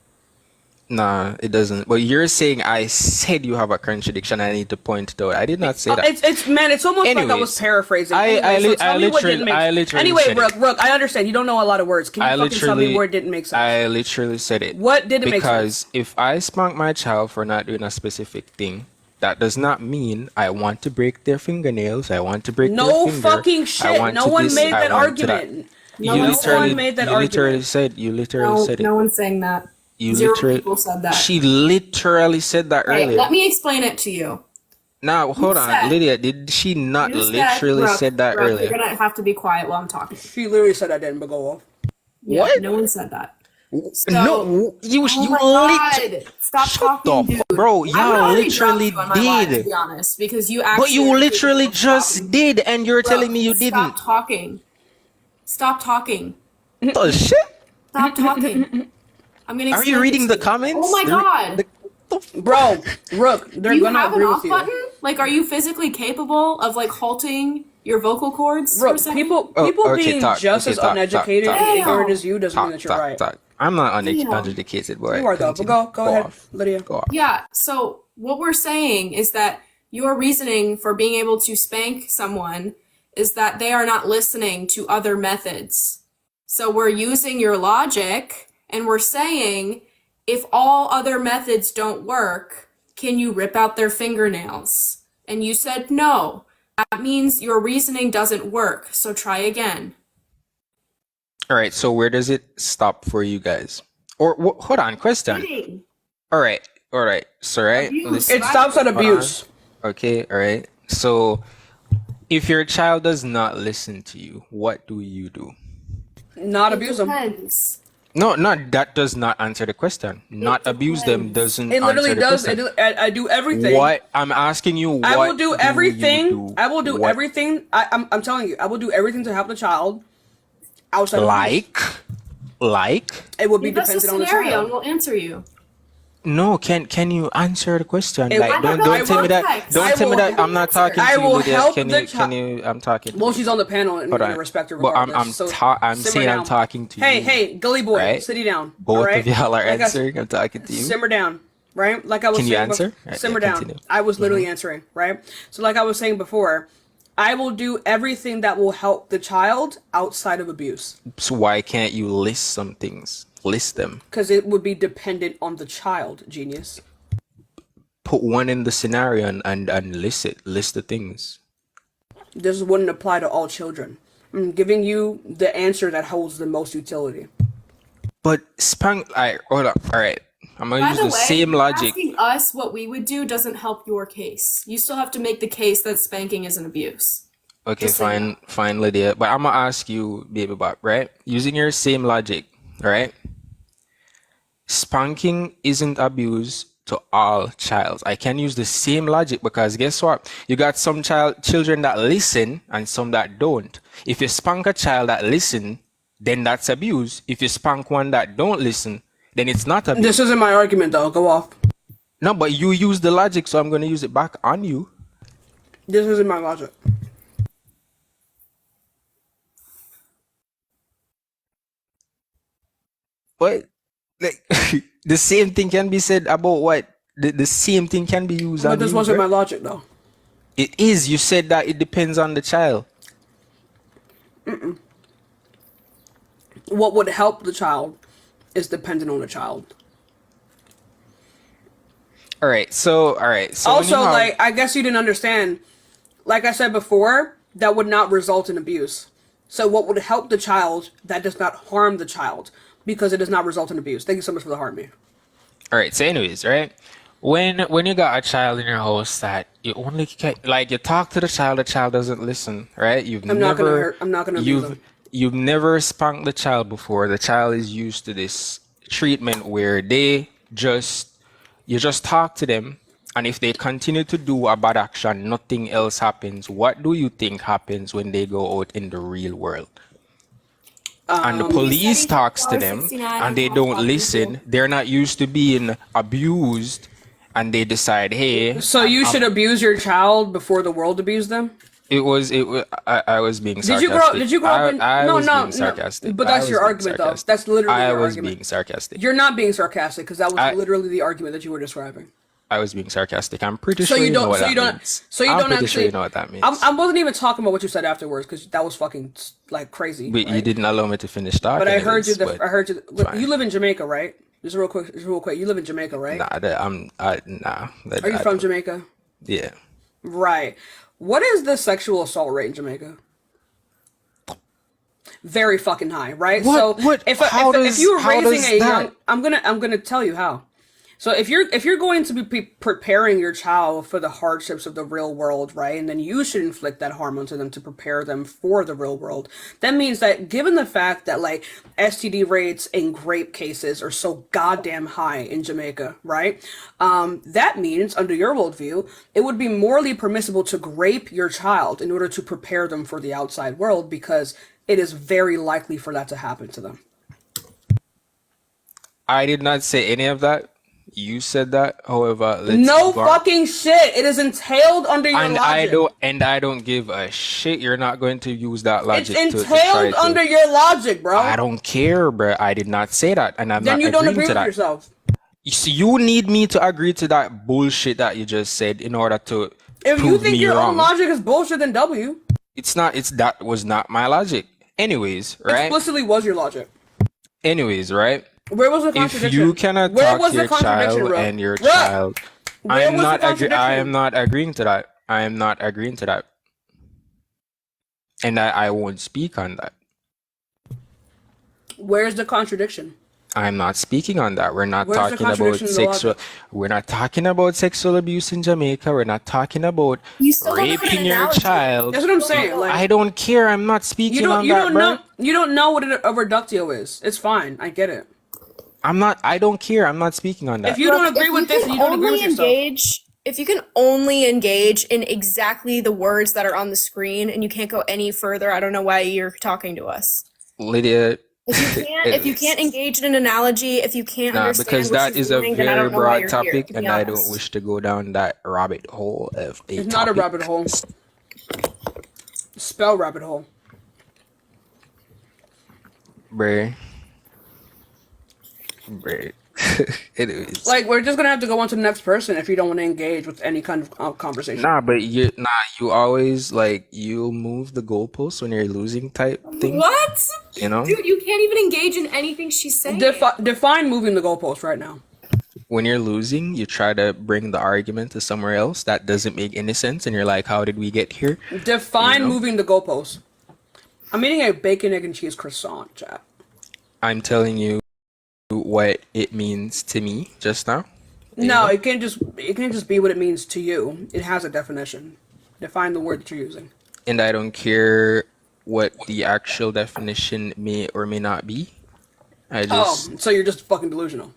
Nah, it doesn't. But you're saying I said you have a contradiction. I need to point it out. I did not say that. It's almost like I was Anyways, paraphrasing. I Anyway, so tell me what didn't make literally Anyway, said it. Rook, I understand. You don't know a lot of words. Can you fucking tell me where it didn't make sense? I literally said it. What didn't make sense? Because if I spank my child for not doing a specific thing, that does not mean I want to break their fingernails. I want to break No their finger. fucking I shit. want No to one this, made I that want to argument. You No literally, one made that you literally argument. said. You literally said it. no one's saying that. You Zero literally. people said that. She literally said that Right, earlier. let me explain it to you. Now hold on, said- Lydia. Did she not You literally Brooke, said that Brooke, earlier? You're gonna have to be quiet while I'm talking. She literally said I didn't, but go off. Yeah, What? No one said that. So, No, you oh my literally. God. Stop talking, dude. Bro, I would y'all already drop literally you on my live, to did. be honest, because you actually. But you literally just did, and you're telling me you didn't. Stop talking. Stop talking. The shit? Stop talking. I'm gonna. Are you explain reading it the to you. comments? Oh my God. Bro, Rook, they're Do you gonna have an agree off with you. button? Like, are you physically capable of like halting your vocal cords for a Rook, second? people Okay, being talk, just okay, as talk, uneducated talk, and talk. ignorant as you doesn't mean that you're right. I'm not Damn. uneducated, boy. You are though, but Continue. go ahead, off. Lydia. Go off. Yeah, so What we're saying is that your reasoning for being able to spank someone is that they are not listening to other methods. So we're using your logic and we're saying, if all other methods don't work, can you rip out their fingernails? And you said no. That means your reasoning doesn't work. So try again. All right, so where does it stop for you guys? Or hold on, question. Kidding. All right. So right, Abuse. It stops at hold on. abuse. Okay, all right. So if your child does not listen to you, what do you do? Not It abuse them. depends. No, that does not answer the question. Not abuse them doesn't It literally answer the does. question. I do everything. What I'm asking you, what I will do you everything. do? I will do What- everything. I'm telling you, I will do everything to help the child outside of abuse. Like? It will be Give us a dependent on the scenario and child. we'll answer you. No, can you answer the question? It- Like, I don't don't know, tell me that. context. Don't I tell me will- that I'm not talking I to you, will Lydia. help Can the you? child. Can you? I'm talking. To Well, you. she's on the panel and Hold you're on. respected But regardless. I'm simmer saying I'm down. talking to you. Hey, gully boy, right? sit down. Both all right? of y'all are Like I- answering. I'm talking to you. Simmer down, right? Like I was Can you saying answer? before, Right, simmer yeah, down. continue. I was literally answering, right? So like I was saying before, I will do everything that will help the child outside of abuse. So why can't you list some things? List them. Because it would be dependent on the child, genius. Put one in the scenario and list it. List the things. This wouldn't apply to all children. I'm giving you the answer that holds the most utility. But spank. Alright, hold up. All right. I'm gonna By use the the way, same logic. asking us what we would do doesn't help your case. You still have to make the case that spanking is an abuse. Okay, Just say fine, Lydia. But I'm gonna ask you, baby Bob, right? Using your same logic, right? Spanking isn't abuse to all childs. I can use the same logic because guess what? You got some children that listen and some that don't. If you spank a child that listen, then that's abuse. If you spank one that don't listen, then it's not abuse. This isn't my argument, though. Go off. No, but you use the logic, so I'm gonna use it back on you. This isn't my logic. But like the same thing can be said about what? The same thing can be used But on this you, wasn't right? my logic, though. It is. You said that it depends on the child. What would help the child is dependent on the child. All right. So when Also, you have- like, I guess you didn't understand. Like I said before, that would not result in abuse. So what would help the child, that does not harm the child, because it does not result in abuse. Thank you so much for the heart me. all right. So anyways, right? When you got a child in your house that you only like you talk to the child doesn't listen, right? I'm not gonna abuse them. You've never spanked the child before. The child is used to this treatment where you just talk to them, and if they continue to do a bad action, nothing else happens. What do you think happens when they go out in the real world? And the police talks to them, and they don't listen. They're not used to being abused, and they decide, hey. So you should abuse your child before the world abused them? I was being sarcastic. Did you grow up in I was no, being sarcastic. But I that's was your being argument, though. sarcastic. That's literally I your was argument. being sarcastic. You're not being sarcastic, because that was I- literally the argument that you were describing. I was being sarcastic. I'm pretty So sure you know don't. what So that you don't. means. So you I'm don't pretty actually. sure you know what that means. I wasn't even talking about what you said afterwards, because that was fucking like crazy. But you right? didn't allow me to finish talking. But I heard you. anyways, but I heard you. fine. You live in Jamaica, right? Just real quick. You live in Jamaica, right? Nah, nah. Are you from Jamaica? Yeah. Right. What is the sexual assault rate in Jamaica? Very fucking high, right? What? So if you were how raising does a that- young, I'm gonna tell you how. So if you're going to be preparing your child for the hardships of the real world, right, and then you should inflict that harm onto them to prepare them for the real world, that means that given the fact that like STD rates and rape cases are so goddamn high in Jamaica, right, that means under your worldview, it would be morally permissible to rape your child in order to prepare them for the outside world, because it is very likely for that to happen to them. I did not say any of that. You said that. However, No fucking shit. It is entailed under your and logic. I don't give a shit. You're not going to use that It's logic to entailed try to. under your logic, bro. I don't care, bro. I did not say that, and I'm Then not you don't agreeing agree to with that. yourself. You see, you need me to agree to that bullshit that you just said in order to If you prove think me your wrong. own logic is bullshit, then W. It's not. It's that was not my logic. Anyways, right? Explicitly was your logic. Anyways, right? Where was the If contradiction? you cannot Where talk was to the your contradiction, child bro? and your Bruh, child, I where am was the not I am contradiction? not agreeing to that. I am not agreeing to that, and I won't speak on that. Where's the contradiction? I'm not speaking on that. We're not Where's the talking about contradiction in the sexual. logic? We're not talking about sexual abuse in Jamaica. We're not talking about You still don't have an raping your analogy. child. That's what I'm saying. Like, I don't care. I'm not speaking on that, bro. You don't know what a reductio is. It's fine. I get it. I'm not. I don't care. I'm not speaking on that. If you don't agree with this, you don't agree with yourself. If you can only engage in exactly the words that are on the screen and you can't go any further, I don't know why you're talking to us. Lydia. If you can't engage in an analogy, if you can't understand because what that she's is a doing, then I very don't know why broad you're topic, here, to be and I don't honest. wish to go down that rabbit hole of a It's not a topic. rabbit hole. Spell rabbit hole. Bruh. Anyways. Like, we're just gonna have to go on to the next person if you don't want to engage with any kind of conversation. You always you move the goalposts when you're losing type thing. What? You know? Dude, you can't even engage in anything she's saying. Define moving the goalpost right now. When you're losing, you try to bring the argument to somewhere else that doesn't make any sense, and you're like, how did we get here? Define moving the goalpost. I'm eating a bacon, egg, and cheese croissant, chat. I'm telling you what it means to me just now. No, it can't just be what it means to you. It has a definition. Define the word that you're using. And I don't care what the actual definition may or may not be. So you're just fucking delusional.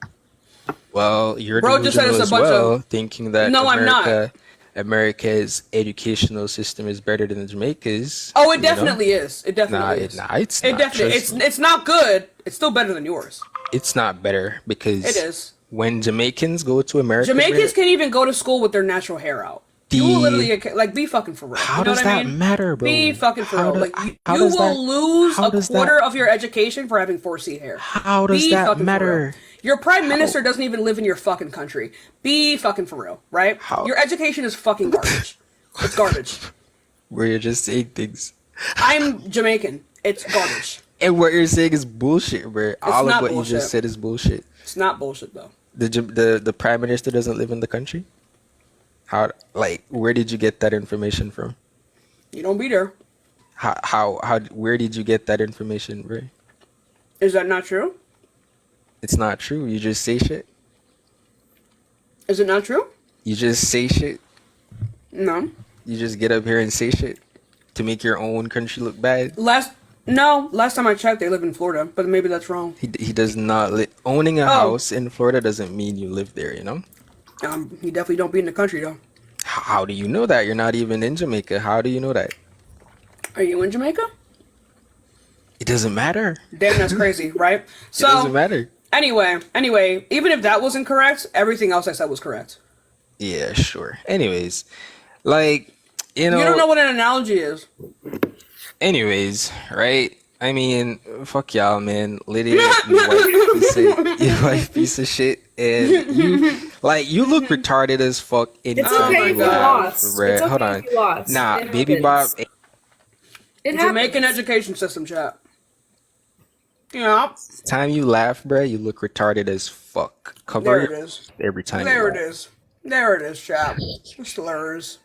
Well, you're Bro just said delusional it's as a bunch well, of... thinking that No, I'm not. America's educational system is better than Jamaica's. Oh, it definitely is. It definitely Nah, is. it's not. Definitely. It's not good. It's still better than yours. It's not better because it is. When Jamaicans go to America, Jamaicans can't even go to school with their natural hair out. You will literally be fucking for real. How does that matter, bro? Be fucking for real. You will lose a quarter of your education for having 4C hair. How does that matter? Your prime minister doesn't even live in your fucking country. Be fucking for real, right? Your education is fucking garbage. It's garbage. Where you're just saying things. I'm Jamaican. It's garbage. And what you're saying is bullshit, bro. All of what you just said is bullshit. It's not bullshit though. The prime minister doesn't live in the country? Where did you get that information from? You don't be there. Where did you get that information, bro? Is that not true? It's not true. You just say shit. Is it not true? You just say shit. No. You just get up here and say shit to make your own country look bad. Last time I checked, they live in Florida, but maybe that's wrong. He does not owning a house in Florida doesn't mean you live there, you know? He definitely don't be in the country though. How do you know that? You're not even in Jamaica. How do you know that? Are you in Jamaica? It doesn't matter. Damn, that's crazy, right? So it doesn't matter. Anyway, even if that wasn't correct, everything else I said was correct. Yeah, sure. Anyways, you don't know what an analogy is. Anyways, right? I mean, fuck y'all, man. Lydia, you white piece of shit, and you look retarded as fuck. It's okay if you lost. Hold on. Nah, Baby Bob. Jamaican education system, chat. Yeah. Time you laugh, bruh, you look retarded as fuck. There it is. Every time. There it is. There it is, chap. Slurs.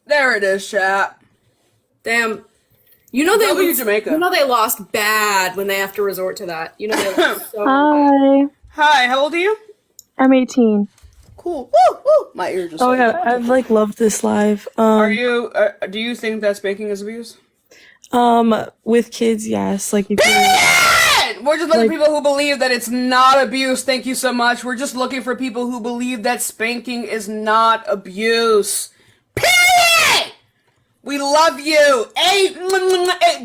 There it is, chap. Damn. You know Jamaica. You know they lost bad when they have to resort to that. You know they lost so Hi. bad. Hi, how old are you? I'm 18. Cool. Woo, woo. My ear just. Oh yeah, I've loved this live. Are you? Do you think that spanking is abuse? With kids, yes. If you we're just looking for people who believe that it's not abuse. Thank you so much. We're just looking for people who believe that spanking is not abuse. Period. We love you. Eight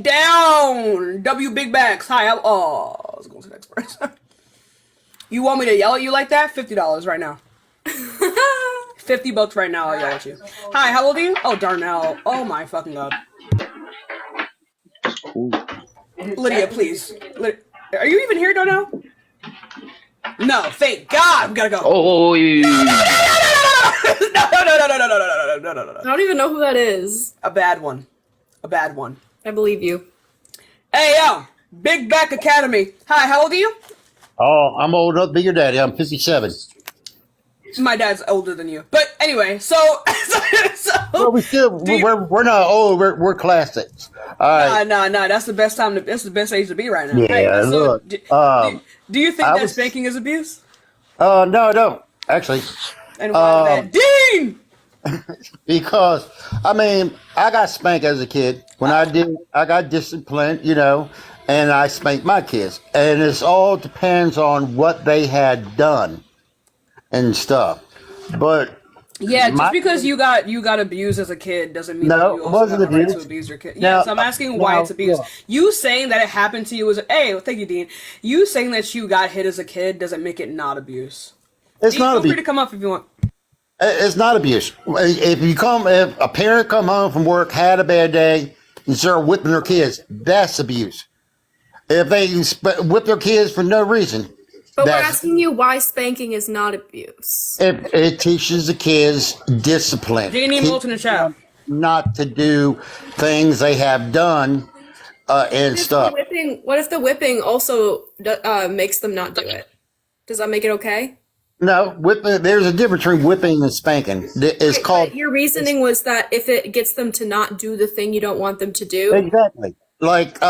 down. W big bags. Hi. Let's go to the next person. You want me to yell at you like that? $50 right now. $50 right now. I'll yell at you. Hi. How old are you? Oh, Darnell. Oh my fucking god. Cool. Lydia, please. Are you even here, Darnell? No, thank God. We gotta go. Oh, I don't even know who that is. A bad one. A bad one. I believe you. Hey, yo. Big Back Academy. Hi, how old are you? oh, I'm old enough to be your daddy. I'm 57. My dad's older than you. But anyway, so Well, we're not old. We're classics. All right. nah. That's the best time. That's the best age to be right now. Yeah. Hey, so Look. do you think I that was- spanking is abuse? No, I don't actually. And why that? Dean. Because I mean, I got spanked as a kid. When I got disciplined, and I spanked my kids. And it all depends on what they had done and stuff. But Yeah, just because you got abused as a kid doesn't mean that No, you it also wasn't have the right to abuse. abuse your kid. Now- Yes, I'm asking why now, it's abuse. look. You saying that it happened to you was thank you, Dean. You saying that you got hit as a kid doesn't make it not abuse. it's Dean, not feel free abuse. to come up if you want. It's not abuse. If a parent come home from work, had a bad day, and start whipping their kids, that's abuse. If they whip their kids for no reason, But we're that's asking you why spanking is not abuse. it teaches the kids discipline. Dean, need in the chat. Not to do things they have done and stuff. What if the whipping also makes them not do it? Does that make it okay? No, whipping. There's a difference between whipping and spanking. It's Right, called but your reasoning was that if it gets them to not do the thing you don't want them to do. exactly like for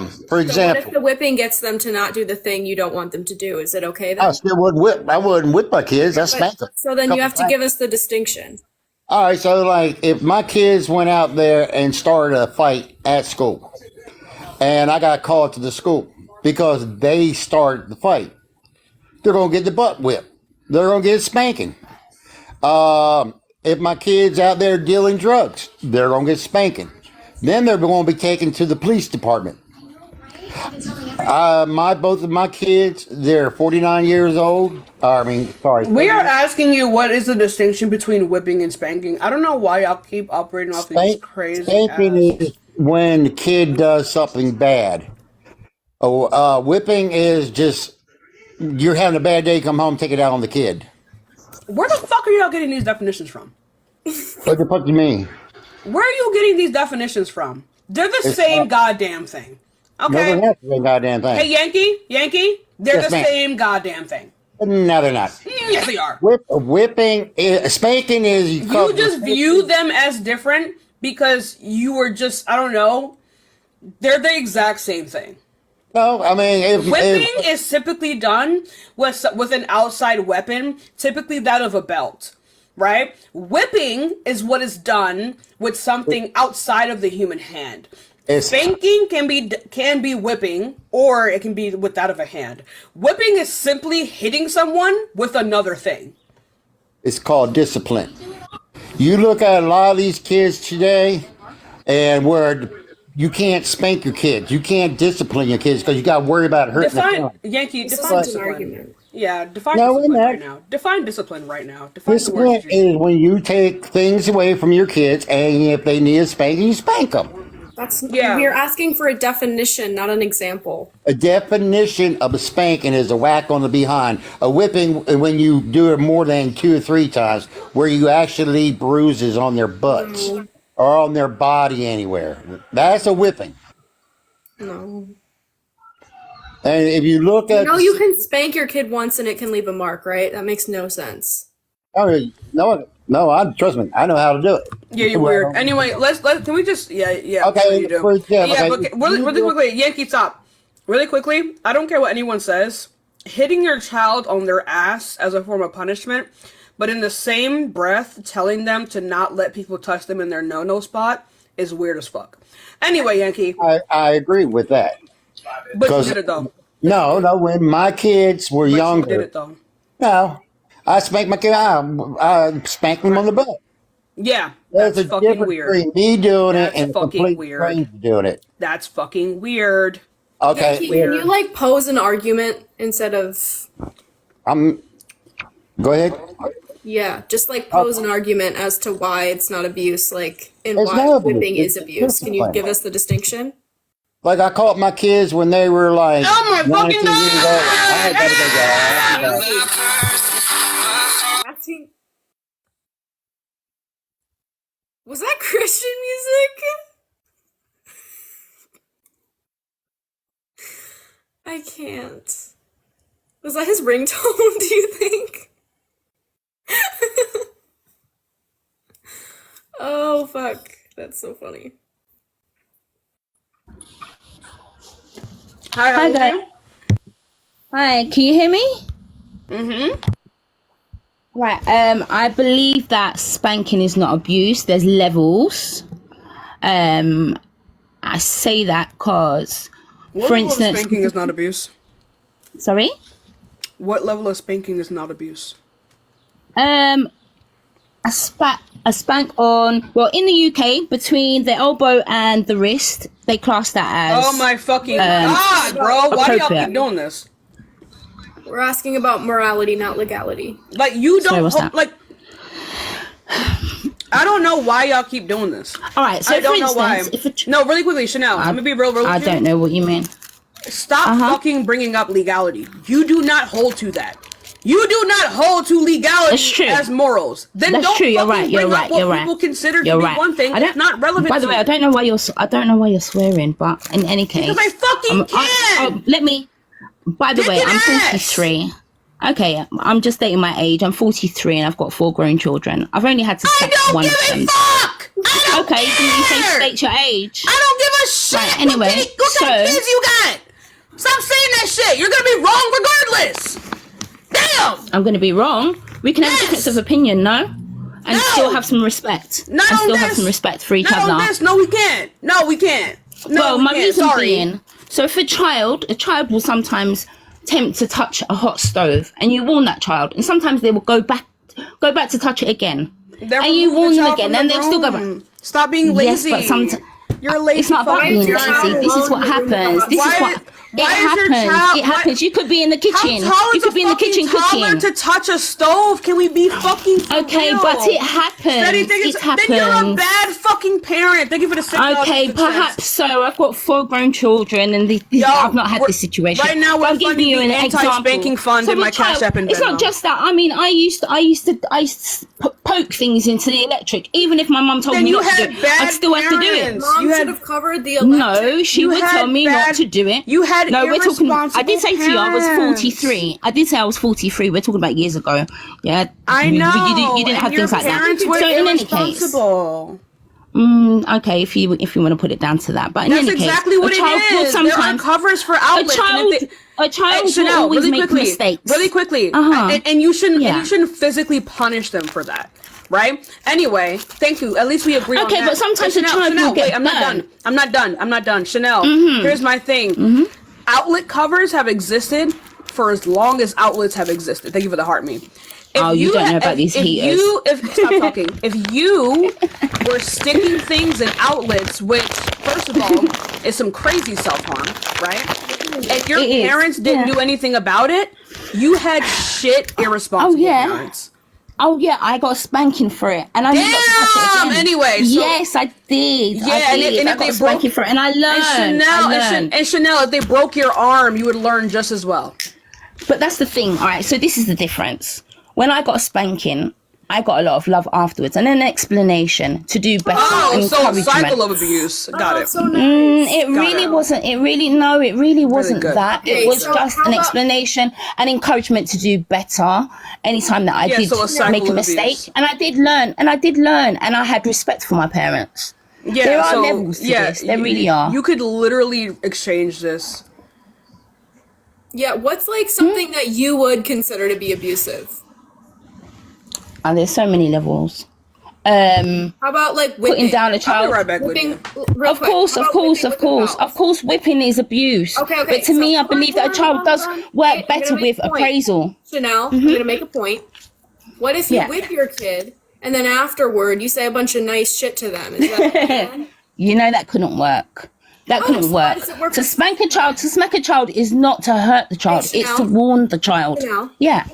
So what example. if the whipping gets them to not do the thing you don't want them to do? Is it okay then? I still wouldn't whip. I wouldn't whip my kids. I spank them. So then you have to give us the distinction. All right, so like if my kids went out there and started a fight at school, and I got called to the school because they started the fight, they're gonna get the butt whipped. They're gonna get a spanking. If my kids out there dealing drugs, they're gonna get spanking. Then they're gonna be taken to the police department. Both of my kids, they're 49 years old. Sorry. We are asking you what is the distinction between whipping and spanking. I don't know why y'all keep operating off these crazy Spanking is when the kid does something bad. Whipping is just you're having a bad day, come home, take it out on the kid. Where the fuck are y'all getting these definitions from? What the fuck do you mean? Where are you getting these definitions from? They're the same goddamn thing. No, Okay? they're not the same goddamn thing. Hey, Yankee, they're Yes, the ma'am. same goddamn thing. No, they're not. Yes, they are. Spanking is You just view them as different because you were just, I don't know, they're the exact same thing. No, I mean Whipping is typically done with an outside weapon, typically that of a belt, right? Whipping is what is done with something outside of the human hand. Spanking can be whipping, or it can be with that of a hand. Whipping is simply hitting someone with another thing. It's called discipline. You look at a lot of these kids today, and where you can't spank your kids, you can't discipline your kids because you got to worry about hurting them. Yankee, This define isn't an discipline. argument. Yeah, define No, discipline we're not. right now. Define discipline right now. Define the words Discipline that you is when you take things away from your kids, and if they need a spanking, you spank them. We're asking for a definition, not an example. A definition of a spanking is a whack on the behind. A whipping, when you do it more than 2 or 3 times, where you actually leave bruises on their butts or on their body anywhere. That's a whipping. No. And if you look at, You can spank your kid once and it can leave a mark, right? That makes no sense. Trust me, I know how to do it. Yeah, you're weird. Anyway, can we just Okay, sure you do. for example, Yeah, okay, but really quickly, Yankee, stop. Really quickly, I don't care what anyone says. Hitting your child on their ass as a form of punishment, but in the same breath telling them to not let people touch them in their no-no spot is weird as fuck. Anyway, Yankee. I agree with that. But you did it though. No, when my kids were younger. You did it though. No, I spanked my kid. I spanked them on the butt. Yeah, There's that's a fucking difference weird. between me doing That's it and a fucking complete weird. stranger doing it. That's fucking weird. Okay. Can you pose an argument instead of Go ahead. just pose an argument as to why it's not abuse, and It's why not abuse. whipping It's is abuse. Can you discipline. give us the distinction? Like I caught my kids when they were like Oh my 1 or 2 fucking years old. I god! gotta go, y'all. Was that Christian music? I can't. Was that his ringtone, do you think? Oh, fuck. That's so funny. Hi guys. Hi, can you hear me? Mm-hmm. Right, I believe that spanking is not abuse. There's levels. I say that because, What for level of instance, spanking is not abuse? sorry? What level of spanking is not abuse? A spank on, well, in the UK, between the elbow and the wrist, they class that as Oh my fucking god, bro! Why do y'all appropriate. keep doing this? We're asking about morality, not legality. Like you Sorry, don't what's that? like. I don't know why y'all keep doing this. All right, so I don't for know why. instance, if No, really quickly, Chanel. I'm gonna be real with I you. don't know what you mean. Stop fucking bringing up legality. You do not hold to that. You do not hold to legality That's true. as morals. Then That's don't true. You're fucking right. You're bring right. up what You're right. people consider to You're be right. one thing. I don't- It's not relevant. By the to way, you. I don't know why you're swearing, but in any case, Because I fucking can. let me. By the way, Dick and I'm ass. 43. Okay, I'm just stating my age. I'm 43 and I've got 4 grown children. I've only had to I sack don't one give of a them. fuck. I don't Okay, then you say care. state your age. I don't give a shit. Right, anyway, what kind of kids you got? Stop saying that shit. You're gonna be wrong regardless. Damn. I'm going to be wrong. We can have difference of opinion, no? And still have some respect. Not and on still this. have some respect for each Not other. on this. No, we can't. No, we can't. No, Well, we my can't. reason Sorry. being, so if a child will sometimes tempt to touch a hot stove, and you warn that child, and sometimes they will go back to touch it again, They're and you removing warn the them child again, from and the they'll still go back. room. Stop being Yes, lazy. but sometimes You're a lazy. it's not about fucking being parent. lazy. This is what happens. This is what. It why is your happens. child- It happens. You could be in the kitchen. How tall You is could a be in the fucking kitchen toddler cooking. to touch a stove? Can we be fucking for Okay, real? but it happens. Steady thinking- It Then you're a happens. bad fucking parent. Thank you for the $6. Okay, perhaps so. I've got 4 grown children, and I've not had this situation. Right now, But we're I'm giving you an funding the example. anti-spanking fund in a my Cash App and It's not Venmo. just that. I mean, I used to poke things into the electric, even if my mum told Then me you not to had do it. bad I'd still have to do it. parents. Mom You had- should have covered the electric. No, she You would had tell me bad- not to do it. you had no. We're talking. I did say to you I was irresponsible 43. I did say I was 43. We're talking about years ago. Yeah, I you know. You didn't have and things your like that. parents were So in any case, irresponsible. okay, if you want to put it down to that, but in That's any exactly case, what a it child will is. There are sometimes covers for outlets. a child will Chanel, always really make quickly, mistakes. really quickly, Uh-huh. and you shouldn't. Yeah. And you shouldn't physically punish them for that, right? Anyway, thank you. At least we agree on that. Okay, but sometimes Hey, a child will get wait, I'm not burned. done. I'm not done. Chanel, Mm-hmm. here's my thing. Outlet covers have existed for as long as outlets have existed. Thank you for the heart me. If You don't know about these heaters. Stop talking. If you were sticking things in outlets, which first of all is some crazy self-harm, right? If your It is, parents didn't yeah. do anything about it, you had shit irresponsible yeah. parents. Oh yeah, I got a spanking for it, and I never got to touch it Damn! again. Anyway, so- yes, I did. Yeah, I and did. if I got they a spanking broke- for it, and I learned. And Chanel, if they broke your arm, you would learn just as well. But that's the thing. All right, so this is the difference. When I got a spanking, I got a lot of love afterwards and an explanation to do better. Oh, so encouragement. cycle of abuse. Got it. So nice. It really wasn't. It really wasn't good. that. Okay, It was so just how an about- explanation and encouragement to do better anytime that I Yeah, did so a cycle make a of mistake. abuse. And I did learn, and I had respect for my parents. Yeah, There are so, levels to this. There really are. You could literally exchange this. Yeah, what's like something that you would consider to be abusive? And there's so many levels. How about like whipping? Putting down a I'll child. be right back with Whipping, you. real Of quick. course, How of about course, whipping of with the course, belt? of course, whipping is abuse. Okay, But to so me, I hold on, believe that a hold on, child hold does on. work I'm better gonna make with a point. appraisal. Chanel, I'm gonna make a point. What if you Yeah. whip your kid and then afterward you say a bunch of nice shit to them? Is that You know that couldn't work. That Oh, couldn't so why work. does it work To with- spank a child is not to hurt the child. Hey, It's to Chanel. warn the child. Chanel. Yeah.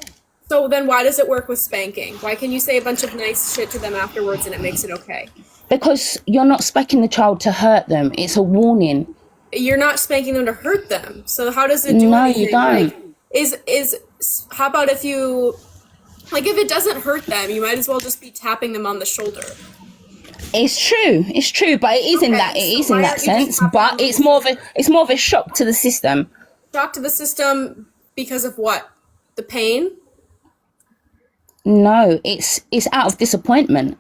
So then why does it work with spanking? Why can you say a bunch of nice shit to them afterwards and it makes it okay? Because you're not spanking the child to hurt them. It's a warning. you're not spanking them to hurt them. So how does it do No, anything? you don't. Like, how about if you, like, if it doesn't hurt them, you might as well just be tapping them on the shoulder. It's true, but it is in that sense. But it's more of a shock to the system. Shock to the system because of what? The pain? No, it's out of disappointment.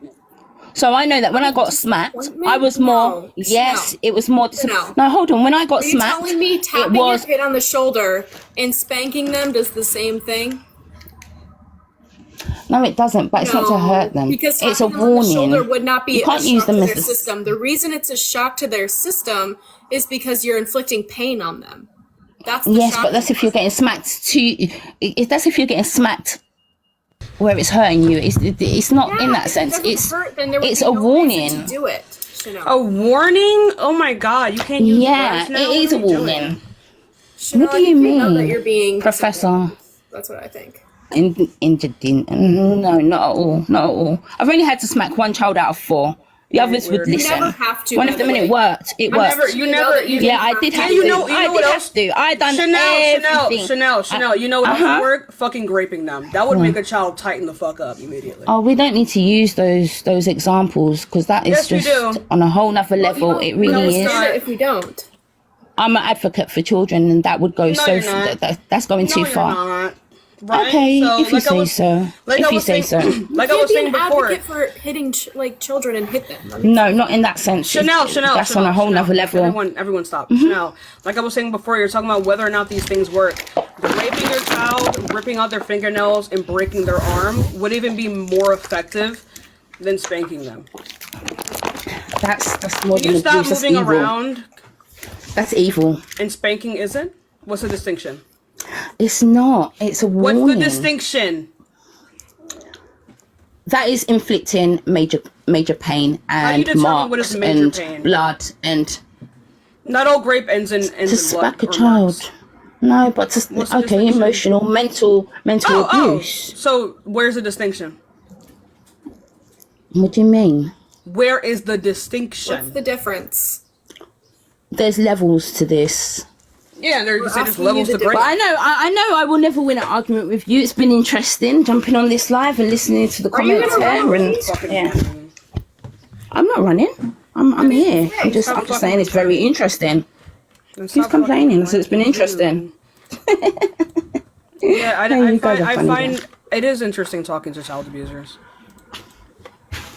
So I know that when I got smacked, I was more. Yes, it was more. No, hold on. When I got smacked, are you telling me tapping your kid on the shoulder and spanking them does the same thing? No, it doesn't. But it's not to hurt them. Because it's a tapping them on the warning. shoulder would not be You can't a use shock to them their as a system. The reason it's a shock to their system is because you're inflicting pain on them. That's the yes, shock. but that's if you're getting smacked that's if you're getting smacked where it's hurting you. It's not in that sense. It's a warning. To do it. A warning? Oh my god, you can't use Yeah, words now? it is a What are you warning. doing? What do you know that mean, you're being Professor? That's what I think. No, not at all. Not at all. I've only had to smack one child out of 4. The others would listen. You never have to. One of them, and it worked. It worked. Yeah, I did have to. You know what else? I done everything. Chanel. You know what else would work? Fucking raping them. That would make a child tighten the fuck up immediately. Oh, we don't need to use those examples because that is just on a whole nother level. It really is. If we don't, I'm an advocate for children, and that would go that's going too far. Not. Right? Okay, so, if you say so. If you say so. Like I was saying before, advocate for hitting children and hit them. No, not in that sense. Chanel. That's on a whole nother level. Everyone stop. Chanel, like I was saying before, you're talking about whether or not these things work. Raping your child, ripping out their fingernails, and breaking their arm would even be more effective than spanking them. That's more than abuse. Can you stop moving evil. around? That's evil. And spanking isn't? What's the distinction? It's not. It's a warning. What's the distinction? That is inflicting major pain and marks and pain? Blood and. Not all grape ends in to smack a child. Marks. No, but emotional, mental abuse. So where's the distinction? What do you mean? Where is the distinction? What's the difference? There's levels to this. Yeah, there's levels to break. But I know I will never win an argument with you. It's been interesting jumping on this live and listening to the comments here. And I'm not running. I'm here. I'm just saying it's very interesting. Who's complaining? So it's been interesting. Yeah, I find it is interesting talking to child abusers.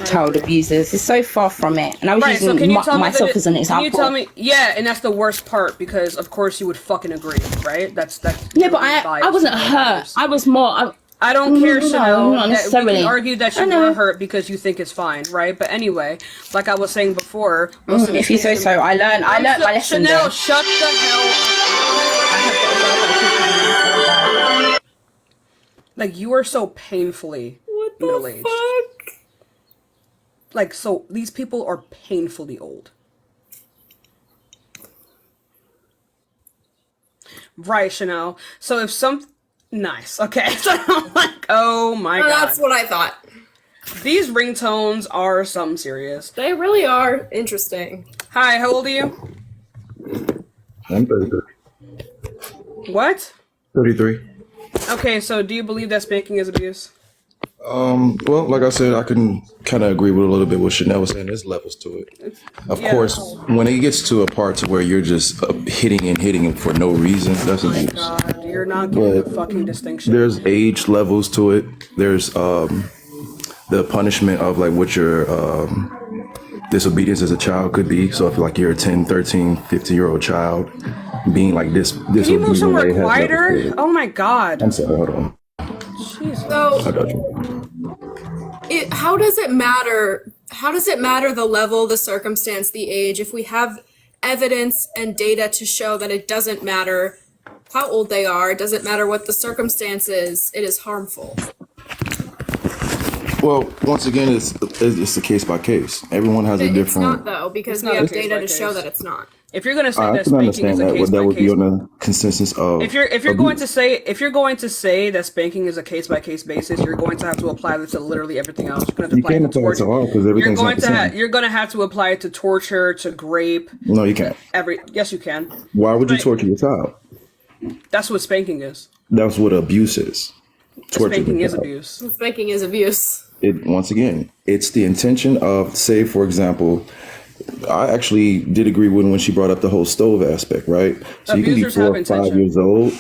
Child abusers. It's so far from it. And I was using myself as an example. Can you tell me? Yeah, and that's the worst part because of course you would fucking agree, right? That's. Yeah, but I wasn't hurt. I was more. I don't care, Chanel. Not necessarily. We can argue that you were hurt because you think it's fine, right? But anyway, like I was saying before, if you say so, I learned my lesson. Chanel, shut the hell up. Like you are so painfully middle-aged. Like, so these people are painfully old. Right, Chanel. So if nice, okay. So I'm like, oh my god. That's what I thought. These ringtones are something serious. They really are interesting. Hi, how old are you? I'm 33. What? 33. Okay, so do you believe that spanking is abuse? Well, like I said, I can kind of agree with a little bit what Chanel was saying. There's levels to it. Of course, when it gets to a part to where you're just hitting for no reason, that's abuse. God, you're not getting the fucking distinction. There's age levels to it. There's the punishment of like what your disobedience as a child could be. So if like you're a 10, 13, 15-year-old child being like this Can you move somewhere quieter? Oh my god. I'm sorry, hold on. Jeez. So, I got you. How does it matter? How does it matter the level, the circumstance, the age, if we have evidence and data to show that it doesn't matter how old they are, it doesn't matter what the circumstance is, it is harmful? Well, once again, it's the case by case. Everyone has a different. It's not though, because we have data to show that it's not. If you're gonna say I that can spanking is understand a that. case That by would be case, on the consensus of if you're going to abuse. say that spanking is a case by case basis, you're going to have to apply this to literally everything else. You're going to You apply it can't to apply it to torture. all because everything's not the same. You're going to have to apply it to torture, to grape, No, you can't. yes you can. Why would you Right. torture your child? That's what spanking is. That's what abuse is. Torture Spanking your is child. abuse. Spanking is abuse. It once again, it's the intention of, say, for example, I actually did agree with when she brought up the whole stove aspect, right? So you can be Abusers have 4 or 5 intention. years old,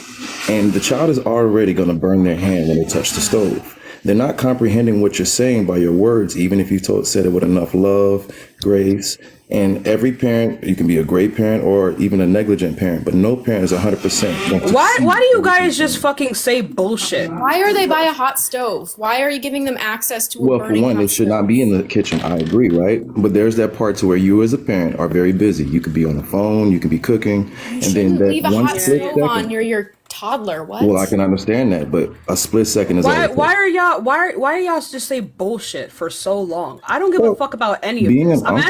and the child is already going to burn their hand when they touch the stove. They're not comprehending what you're saying by your words, even if you said it with enough love, grace. And every parent, you can be a great parent or even a negligent parent, but no parent is 100% going to Why see do you guys everything. just fucking say bullshit? Why are they by a hot stove? Why are you giving them access to a Well, for burning one, hot it should stove? not be in the kitchen. I agree, right? But there's that part to where you as a parent are very busy. You could be on the phone, you could be cooking, You and then shouldn't that leave a one hot split stove on second. near your toddler. What? Well, I can understand that, but a split second is all it Why takes. are y'all just say bullshit for so long? I don't give a Well, fuck about any of being this. an uncle,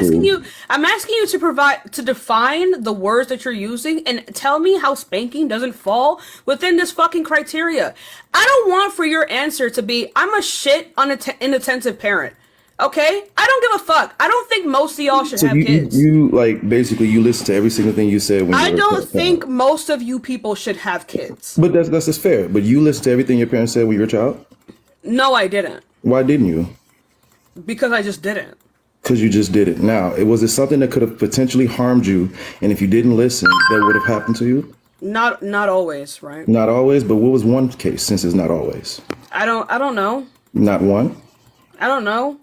I'm asking you to define the words that you're using and tell me how spanking doesn't fall within this fucking criteria. I don't want for your answer to be I'm a shit inattentive parent. Okay? I don't give a fuck. I don't think most of y'all should so have kids. you like basically you listen to every single thing you said when I you were a don't parent. think most of you people should have kids. But that's just fair. But you listen to everything your parents said when you were a child. No, I didn't. Why didn't you? Because I just didn't. Because you just did it. Now, was it something that could have potentially harmed you, and if you didn't listen, that would have happened to you? Not always, right? Not always, but what was one case? Since it's not always. I don't know. Not one. I don't know.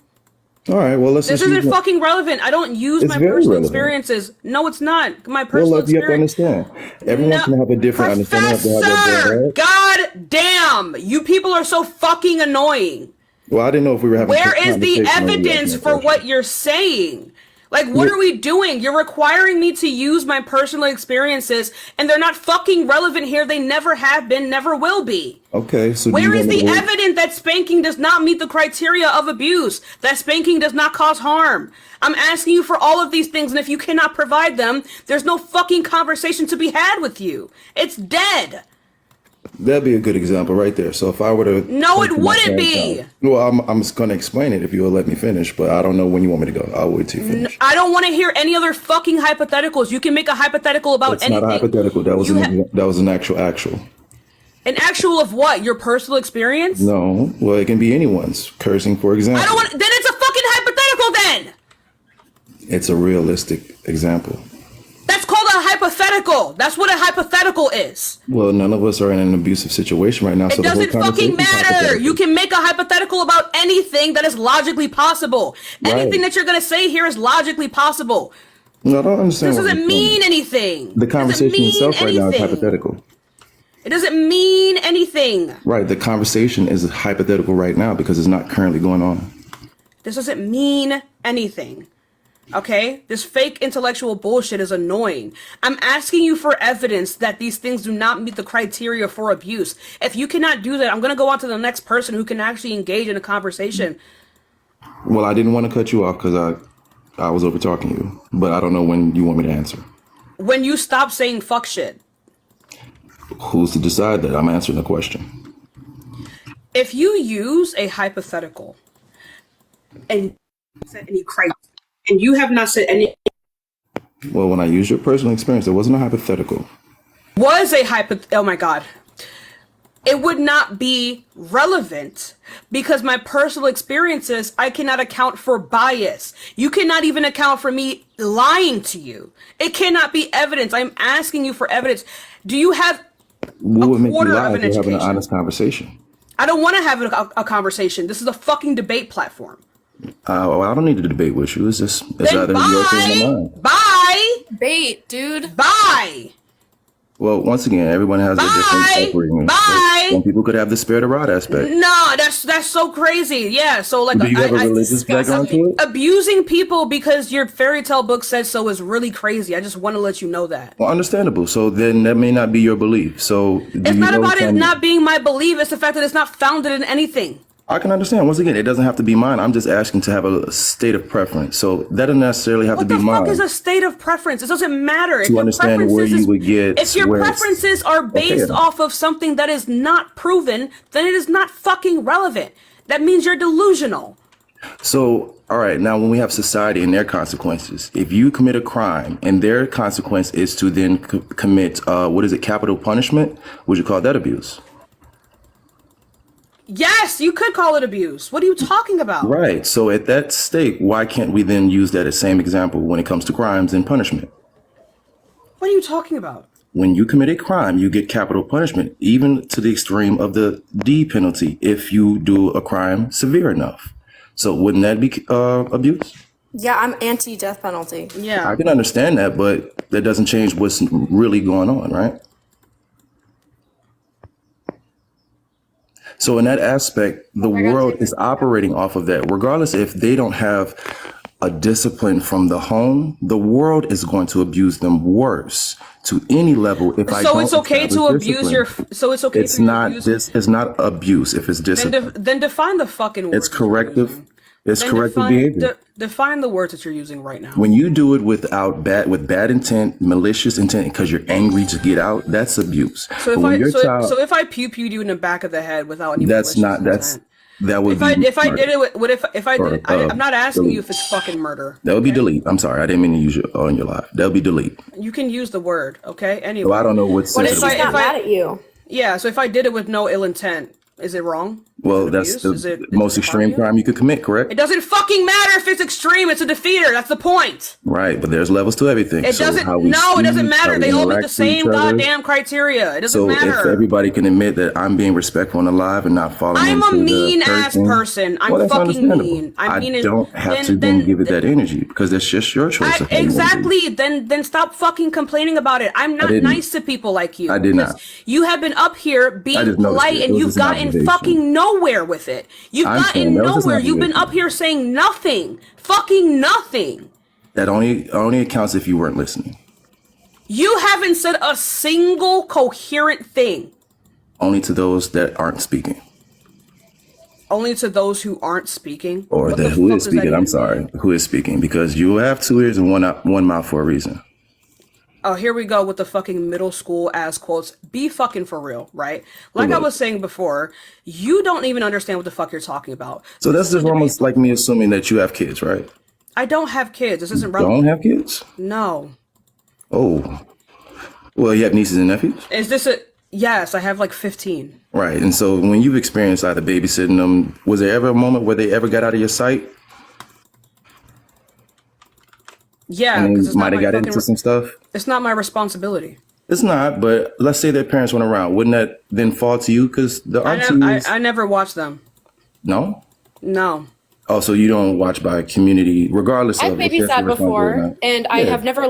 All right. Well, let's. This just isn't use fucking relevant. I don't use It's my very personal relevant. experiences. No, it's not. My Well, personal look, you have to experience. understand. Everyone's gonna have a different understanding of that. Professor! God damn! You people are so fucking annoying. Well, I didn't know if we were having. Where a is the conversation or you asking evidence a for question. what you're saying? Like, what Well- are we doing? You're requiring me to use my personal experiences, and they're not fucking relevant here. They never have been, never will be. Okay, so do Where you is want me the to- evidence that spanking does not meet the criteria of abuse? That spanking does not cause harm? I'm asking you for all of these things, and if you cannot provide them, there's no fucking conversation to be had with you. It's dead. That'd be a good example right there. So if I were to. No, it take my wouldn't parents be. out- Well, I'm just gonna explain it if you'll let me finish, but I don't know when you want me to go. I'll wait till you finish. I don't want to hear any other fucking hypotheticals. You can make a hypothetical about It's anything. not a hypothetical. That was You that was an actual. An actual of what? Your personal experience? No, well, it can be anyone's. Cursing, for example. I don't want. Then it's a fucking hypothetical. Then It's a realistic example. that's called a hypothetical. That's what a hypothetical is. Well, none of us are in an abusive situation right now, It so the whole doesn't fucking conversation is matter. hypothetical. You can make a hypothetical about anything that is logically possible. Anything Right. that you're gonna say here is logically possible. No, I don't understand. This what doesn't you're mean saying. anything. The It doesn't conversation mean itself right now is anything. hypothetical. It doesn't mean anything. Right, the conversation is hypothetical right now because it's not currently going on. This doesn't mean anything. Okay? This fake intellectual bullshit is annoying. I'm asking you for evidence that these things do not meet the criteria for abuse. If you cannot do that, I'm going to go on to the next person who can actually engage in a conversation. Well, I didn't want to cut you off because I was over talking you, but I don't know when you want me to answer. When you stop saying fuck shit. Who's to decide that? I'm answering the question. If you use a hypothetical and set any criteria, and you have not said any Well, when I use your personal experience, it wasn't a hypothetical. was a oh my god, it would not be relevant because my personal experiences, I cannot account for bias. You cannot even account for me lying to you. It cannot be evidence. I'm asking you for evidence. Do you have What would make you quarter lie of if an you're having an education? honest conversation? I don't want to have a conversation. This is a fucking debate platform. Well, I don't need to debate with you. It's just it's Then either you're okay or mine. Bye. Bait, dude. Bye. Well, once again, everyone has their different upbringing. Bye. Some people could have the spirit of rod aspect. No, that's so crazy. Yeah, so like Do you have a religious background to it? abusing people because your fairy tale book says so is really crazy. I just want to let you know that. Well, understandable. So then that may not be your belief. So do It's you not know about it some- not being my belief. It's the fact that it's not founded in anything. I can understand. Once again, it doesn't have to be mine. I'm just asking to have a state of preference. So that doesn't necessarily have What to the be fuck mine. is a state of preference? It doesn't matter. To understand where you would get If your where preferences are based off of something that is not proven, then it is not fucking relevant. That means you're delusional. So, all right, now when we have society and their consequences, if you commit a crime and their consequence is to then commit, capital punishment, would you call that abuse? Yes, you could call it abuse. What are you talking about? Right. So at that stake, why can't we then use that as same example when it comes to crimes and punishment? What are you talking about? When you commit a crime, you get capital punishment, even to the extreme of the D penalty if you do a crime severe enough. So wouldn't that be abuse? Yeah, I'm anti-death penalty. Yeah. I can understand that, but that doesn't change what's really going on, right? So in that aspect, the world is operating off of that. Regardless if they don't have a discipline from the home, the world is going to abuse them worse to any level. If I So don't it's okay to establish abuse your. discipline. So it's okay. It's for you to not abuse- this. It's not abuse if it's discipline. Then define the fucking word. It's corrective. It's Then corrective define, behavior. define the words that you're using right now. When you do it with bad intent, malicious intent, because you're angry to get out, that's abuse. So But when your so if I pew-pewed you in the back of the head without any that's malicious not that's intent, that would if I murder. did it with if I did it, I'm not asking delete. you if it's fucking murder. That would be delete. I'm sorry, I didn't mean to use it on your live. That would be delete. You can use the word, okay? Anyway. So I don't know what's What if sensitive. I Mad at you. Yeah, so if I did it with no ill intent, is it wrong? Well, Is it that's abuse? the Is it most extreme crime you could commit, correct? It doesn't fucking matter if it's extreme. It's a defeater. That's the point. Right, but there's levels to everything. It So doesn't. how we No, it doesn't speak, matter. how we They all meet interact the with same each other. goddamn criteria. It doesn't So if matter. everybody can admit that I'm being respectful and alive and not falling I'm into a mean the ass person. I'm well, that's fucking understandable. mean. I mean, I don't have to then give it that energy because that's just your choice. of how you want to be. Exactly. Then stop fucking complaining about it. I'm not didn't. nice to people like you. I did not. Because you have been up here I being just noticed polite it. It and was you've just an gotten observation. fucking nowhere with it. You've I'm gotten saying that was just an nowhere. You've been observation. up here saying nothing. Fucking nothing. That only accounts if you weren't listening. You haven't said a single coherent thing. Only to those that aren't speaking. Only to those who aren't speaking. Or What that the who fuck is does that speaking. I'm even sorry. mean? Who is speaking? Because you have 2 ears and one mouth for a reason. Oh, here we go with the fucking middle school ass quotes. Be fucking for real, right? Like I was saying before, you don't even understand what the fuck you're talking about. So that's just almost like me assuming that you have kids, right? I don't have kids. This isn't relevant. Don't have kids? No. Oh. Well, you have nieces and nephews? Is this a... Yes, I have like 15. Right. And so when you've experienced either babysitting them, was there ever a moment where they ever got out of your sight? Yeah, And because they it's not might have my got fucking... into some stuff? It's not my responsibility. It's not, but let's say their parents went around. Wouldn't that then fall to you? Because the aunties... I never watched them. No? No. Oh, so you don't watch by community, regardless I've of if they're babysat responsible or before, not. and I Yeah. have never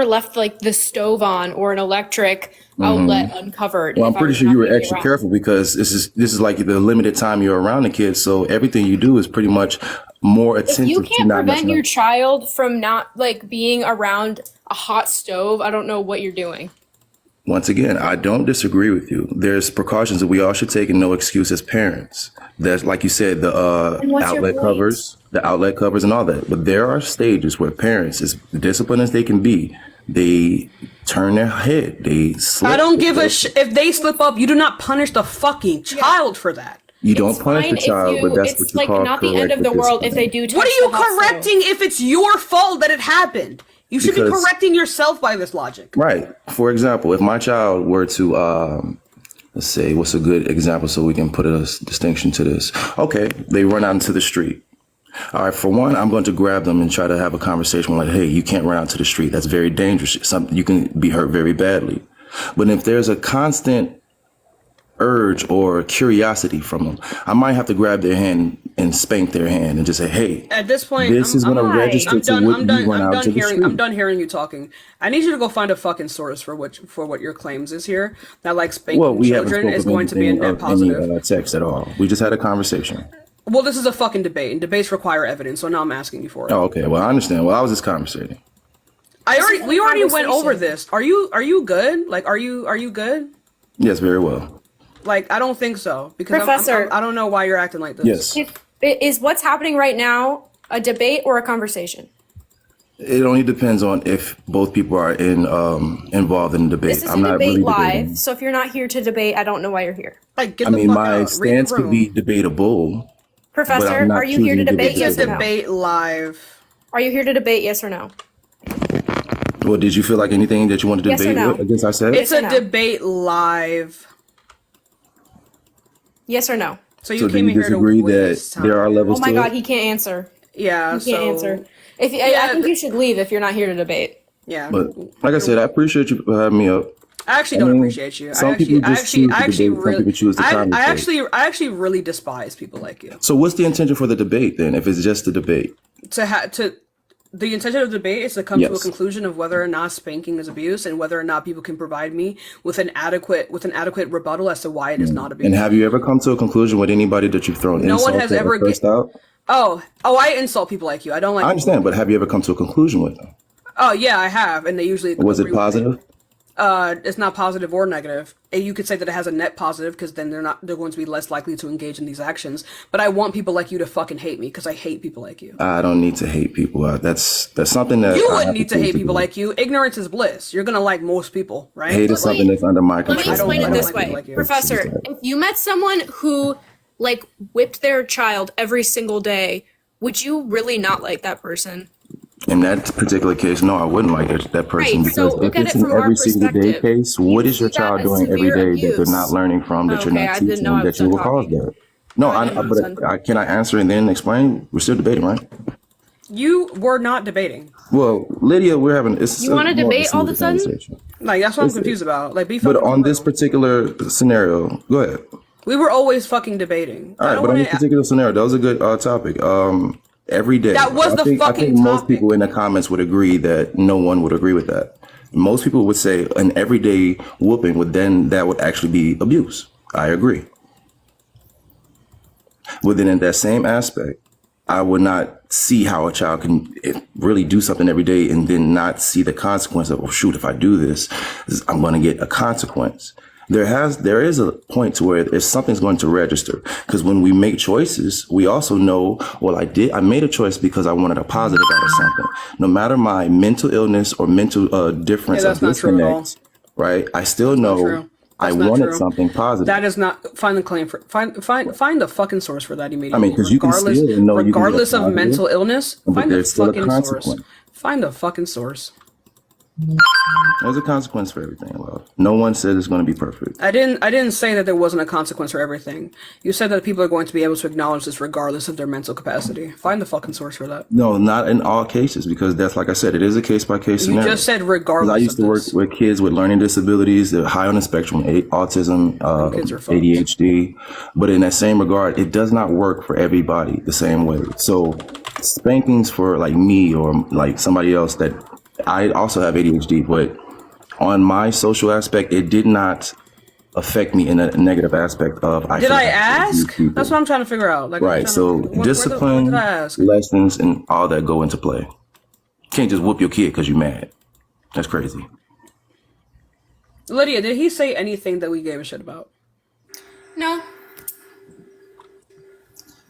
left like the stove on or an electric outlet uncovered. Well, I'm if I pretty was sure not you were gonna be extra around. careful because this is like the limited time you're around the kids. So everything you do is pretty much more If attentive you to can't not prevent messing your up. child from not like being around a hot stove, I don't know what you're doing. Once again, I don't disagree with you. There's precautions that we all should take and no excuse as parents. That's like you said, the And what's your outlet covers and all that. But there are stages where parents, as disciplined as they can be, they turn their head. They slip. I don't give a shit. If they slip up, you do not punish the fucking child for that. You don't punish Fine the if child, but that's it's what you like call not the end of the corrective world if they discipline. do touch What are you the hot stove. correcting if it's your fault that it happened? You should be Because- correcting yourself by this logic. Right. For example, if my child were to, let's say, what's a good example so we can put a distinction to this? Okay, they run out into the street. All right, for one, I'm going to grab them and try to have a conversation like, hey, you can't run out to the street. That's very dangerous. You can be hurt very badly. But if there's a constant urge or curiosity from them, I might have to grab their hand and spank their hand and just say, hey, At this point, this is going to register to what you run out to the street. I'm done hearing you talking. I need you to go find a fucking source for what your claims is here. That like spanking Well, we haven't children is spoken going to be a net of positive. any text at all. We just had a conversation. Well, this is a fucking debate, and debates require evidence. So now I'm asking you for it. Oh, okay. Well, I understand. Well, I was just conversating. We already went conversation. over this. Are you good? Like, are you good? Yes, very well. Like, I don't think so. Because Professor. I don't know why you're acting like this. Yes. Is what's happening right now a debate or a conversation? It only depends on if both people are involved in the debate. This is I'm a not debate really live, debating. so if you're not here to debate, I don't know why you're here. Like, get I the mean, fuck my out. Read stance the could room. be debatable. Professor, I'm not are you here to choosing to debate? debate Yes It's or a no? debate live. Are you here to debate? Yes or no? Well, did you feel like anything that you wanted to Yes or debate no? with against I said? It's Yes or a no? debate live. Yes or no? So you So do came you in here to disagree waste that there are time. levels Oh my to God, it? he can't answer. Yeah, He so can't answer. I Yeah, think you should leave if you're not here to debate. yeah. But like I said, I appreciate you for having me up. I actually I don't mean, appreciate you. some people just choose to debate, some people choose to conversate. I actually really despise people like you. So what's the intention for the debate then, if it's just a debate? The intention of the debate is to come to a Yes. conclusion of whether or not spanking is abuse and whether or not people can provide me with an adequate rebuttal as to why it is not abuse. And have you ever come to a conclusion with anybody that you've thrown No one insults has at ever or cursed out? Oh, I insult people like you. I don't like I understand, but have you ever come to a conclusion with them? Oh yeah, I have, and they usually Was it agree with me. positive? It's not positive or negative. And you could say that it has a net positive because then they're going to be less likely to engage in these actions. But I want people like you to fucking hate me because I hate people like you. I don't need to hate people. That's something that You I wouldn't have need to choose hate people do. like you. Ignorance is bliss. You're gonna like most people, right? Hate is something that's under my Let me control. explain it don't this like way. people like you. Professor, if you met someone who like whipped their child every single day, would you really not like that person? In that particular case, no, I wouldn't like that person Right, so because look if at it's it an from our every single day perspective. case, what is your see that child as doing every severe day that they're abuse. not learning from, that you're Okay, not I didn't teaching know I them, was that you done will cause talking. that? No, I didn't know I was done. can I answer and then explain? We're still debating, right? You were not debating. Well, Lydia, we're having it's You wanna more of a debate all of a smoother sudden? conversation. Like that's what I'm It's- confused about. Like, be But fucking on for this real. particular scenario, go ahead. We were always fucking debating. All I right, don't but on want this particular scenario, that was a good topic. Every day. That was the I think fucking most topic. people in the comments would agree that no one would agree with that. Most people would say an everyday whooping that would actually be abuse. I agree. But then in that same aspect, I would not see how a child can really do something every day and then not see the consequence of, oh shoot, if I do this, I'm going to get a consequence. There is a point to where if something's going to register, because when we make choices, we also know, well, I made a choice because I wanted a positive out of something. No matter my mental illness or mental difference Yeah, or that's not true at all. disconnect, right? I still know true. I That's not wanted true. something positive. That is not find the claim for find the fucking source for that immediately. I mean, 'cause you can regardless, steal and know you can get a regardless of positive, mental illness, but find the there's still a fucking source. consequence. Find the fucking source. There's a consequence for everything, love. No one said it's going to be perfect. I didn't say that there wasn't a consequence for everything. You said that people are going to be able to acknowledge this regardless of their mental capacity. Find the fucking source for that. No, not in all cases, because that's, like I said, it is a case by case You scenario. just said 'Cause regardless. I used to of work this. with kids with learning disabilities, they're high on the spectrum, autism, kids are fucked. ADHD. But in that same regard, it does not work for everybody the same way. So spankings for like me or like somebody else that I also have ADHD, but on my social aspect, it did not affect me in a negative aspect of. Did I ask? That's what I'm trying to figure out. Like, I'm Right. trying So to- what discipline, did I ask? lessons, and all that go into play. You can't just whoop your kid because you're mad. That's crazy. Lydia, did he say anything that we gave a shit about? No.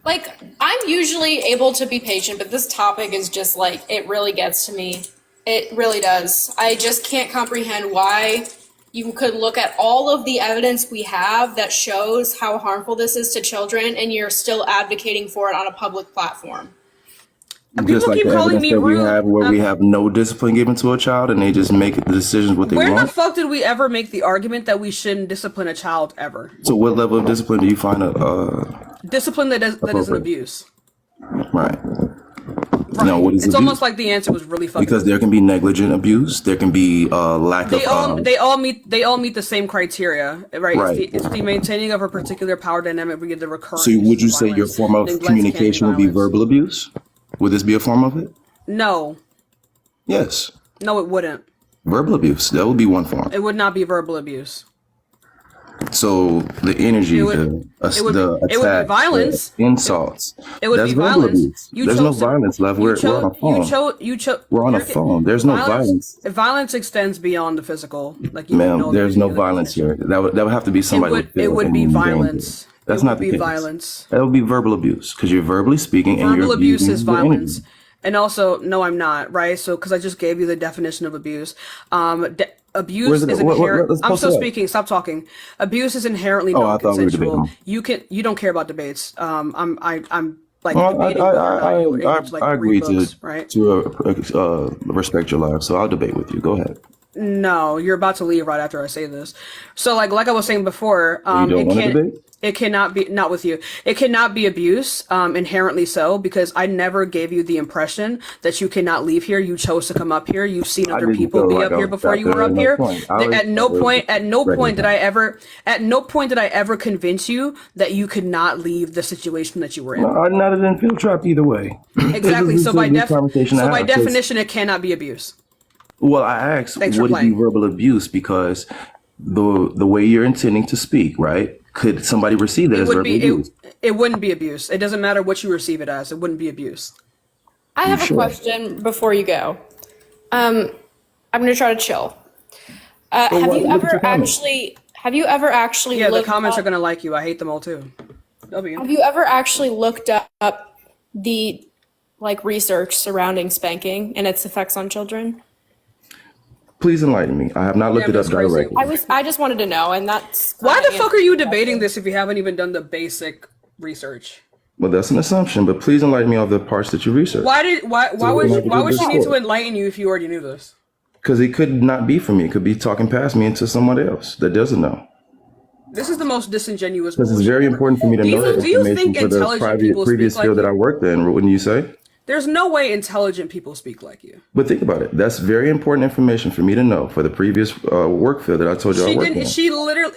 Like, I'm usually able to be patient, but this topic is just like, it really gets to me. It really does. I just can't comprehend why you could look at all of the evidence we have that shows how harmful this is to children, and you're still advocating for it on a public platform. Just like keep the calling evidence me that we rude. have where we have no discipline given to a child and they just make the decisions what they Where the want. fuck did we ever make the argument that we shouldn't discipline a child ever? So what level of discipline do you find Discipline that isn't Appropriate. abuse. right? No, what is It's abuse? almost like the answer was really fucking. Because there can be negligent abuse, there can be lack they all of they all meet the same criteria, right? Right. It's the maintaining of a particular power dynamic. We get the recurrence. So would you of say your violence, form of neglect, communication would be violence. verbal abuse? Would this be a form of it? No, Yes. no, it wouldn't. Verbal abuse, that would be one form. It would not be verbal abuse. So the energy, It would- the it would be attack, violence. the insults. It would That's be verbal violence. abuse. You There's no chose to- violence left. We're on a phone. You chose. We're on a phone. There's no violence. Violence extends beyond the physical. Like you know Ma'am, there's no violence here. That would have to be somebody. It would be violence. That's It not would the be case. violence. That would be verbal abuse because you're verbally speaking and Verbal you're abuse abusing is your energy. violence. And also, no, I'm not, right? So, because I just gave you the definition of abuse. Abuse Where's it- is what- inherent. let's I'm post still it up. speaking. Stop talking. Abuse is inherently Oh, I thought we were non-consensual. debating. You don't care about debates. I'm like Well, debating whether or not you were able to, like, I agree read books, right? to respect your life, so I'll debate with you. Go ahead. No, you're about to leave right after I say this. So, like I was saying before, You don't want to debate? it cannot be, not with you. It cannot be abuse, inherently so, because I never gave you the impression that you cannot leave here. You chose to come up here. You've seen I other didn't people feel be like up I here was before trapped you were there. up No here. point. At no point did I ever convince you that you could not leave the situation that you were in. No, I didn't feel trapped either way. Exactly. This So is by a good conversation to have, 'cause- definition, it cannot be abuse. Well, I asked, Thanks for would it be playing. verbal abuse because the way you're intending to speak, right? Could somebody receive that It as would verbal be. abuse? It wouldn't be abuse. It doesn't matter what you receive it as. It wouldn't be abuse. I have sure? a question before you go. I'm gonna try to chill. Have what- you what's ever your comment? actually Yeah, the looked comments up, are gonna like you. I hate them all too. W. have you ever actually looked up the research surrounding spanking and its effects on children? Please enlighten me. I have not looked Yeah, it up that's crazy. directly. I just wanted to know, and that's Why the fuck are you debating this if you haven't even done the basic research? Well, that's an assumption, but please enlighten me of the parts that you researched. Why would we she can need to discuss. enlighten you if you already knew this? Because it could not be for me. It could be talking past me into someone else that doesn't know. This is the most disingenuous. Because it's bullshit very ever. important for me to Do you- know that do you information think for the intelligent people previous speak like field that you? I worked in, wouldn't you say? There's no way intelligent people speak like you. But think about it. That's very important information for me to know for the previous work field that I told you I She worked in. didn't. She literally.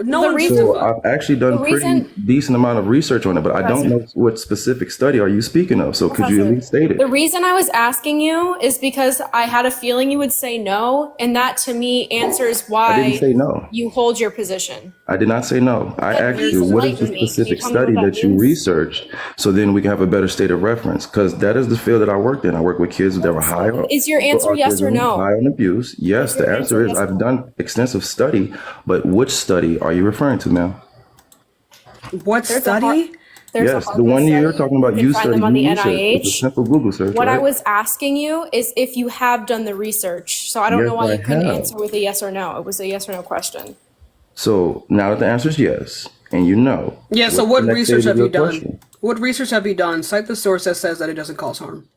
No The one. reason- So I've actually done The pretty reason- decent amount of research on it, but I don't know what specific study are you speaking of. So could you at least state it? The reason I was asking you is because I had a feeling you would say no, and that to me answers I why didn't say no. you hold your position. I did not say no. I Then asked please you what is the enlighten me. Can specific you tell me study what that that you means? researched, so then we can have a better state of reference. Because that is the field that I worked in. I work with kids that were high on. Is your answer yes or autism, no? High on abuse. Yes, the answer is I've done extensive study, but which study are you referring to, ma'am? What There's a study? There's a Yes, the Harvard one you're study. talking about. You You can find studied. them on the You researched. It's a NIH. simple Google search. What I right? was asking you is if you have done the research. So I don't know Yes, why I you couldn't have. answer with a yes or no. It was a yes or no question. So now that the answer is yes, and you know. Yeah. So what's what the next research stage of have you your done? question? What research have you done? Cite the source that says that it doesn't cause harm.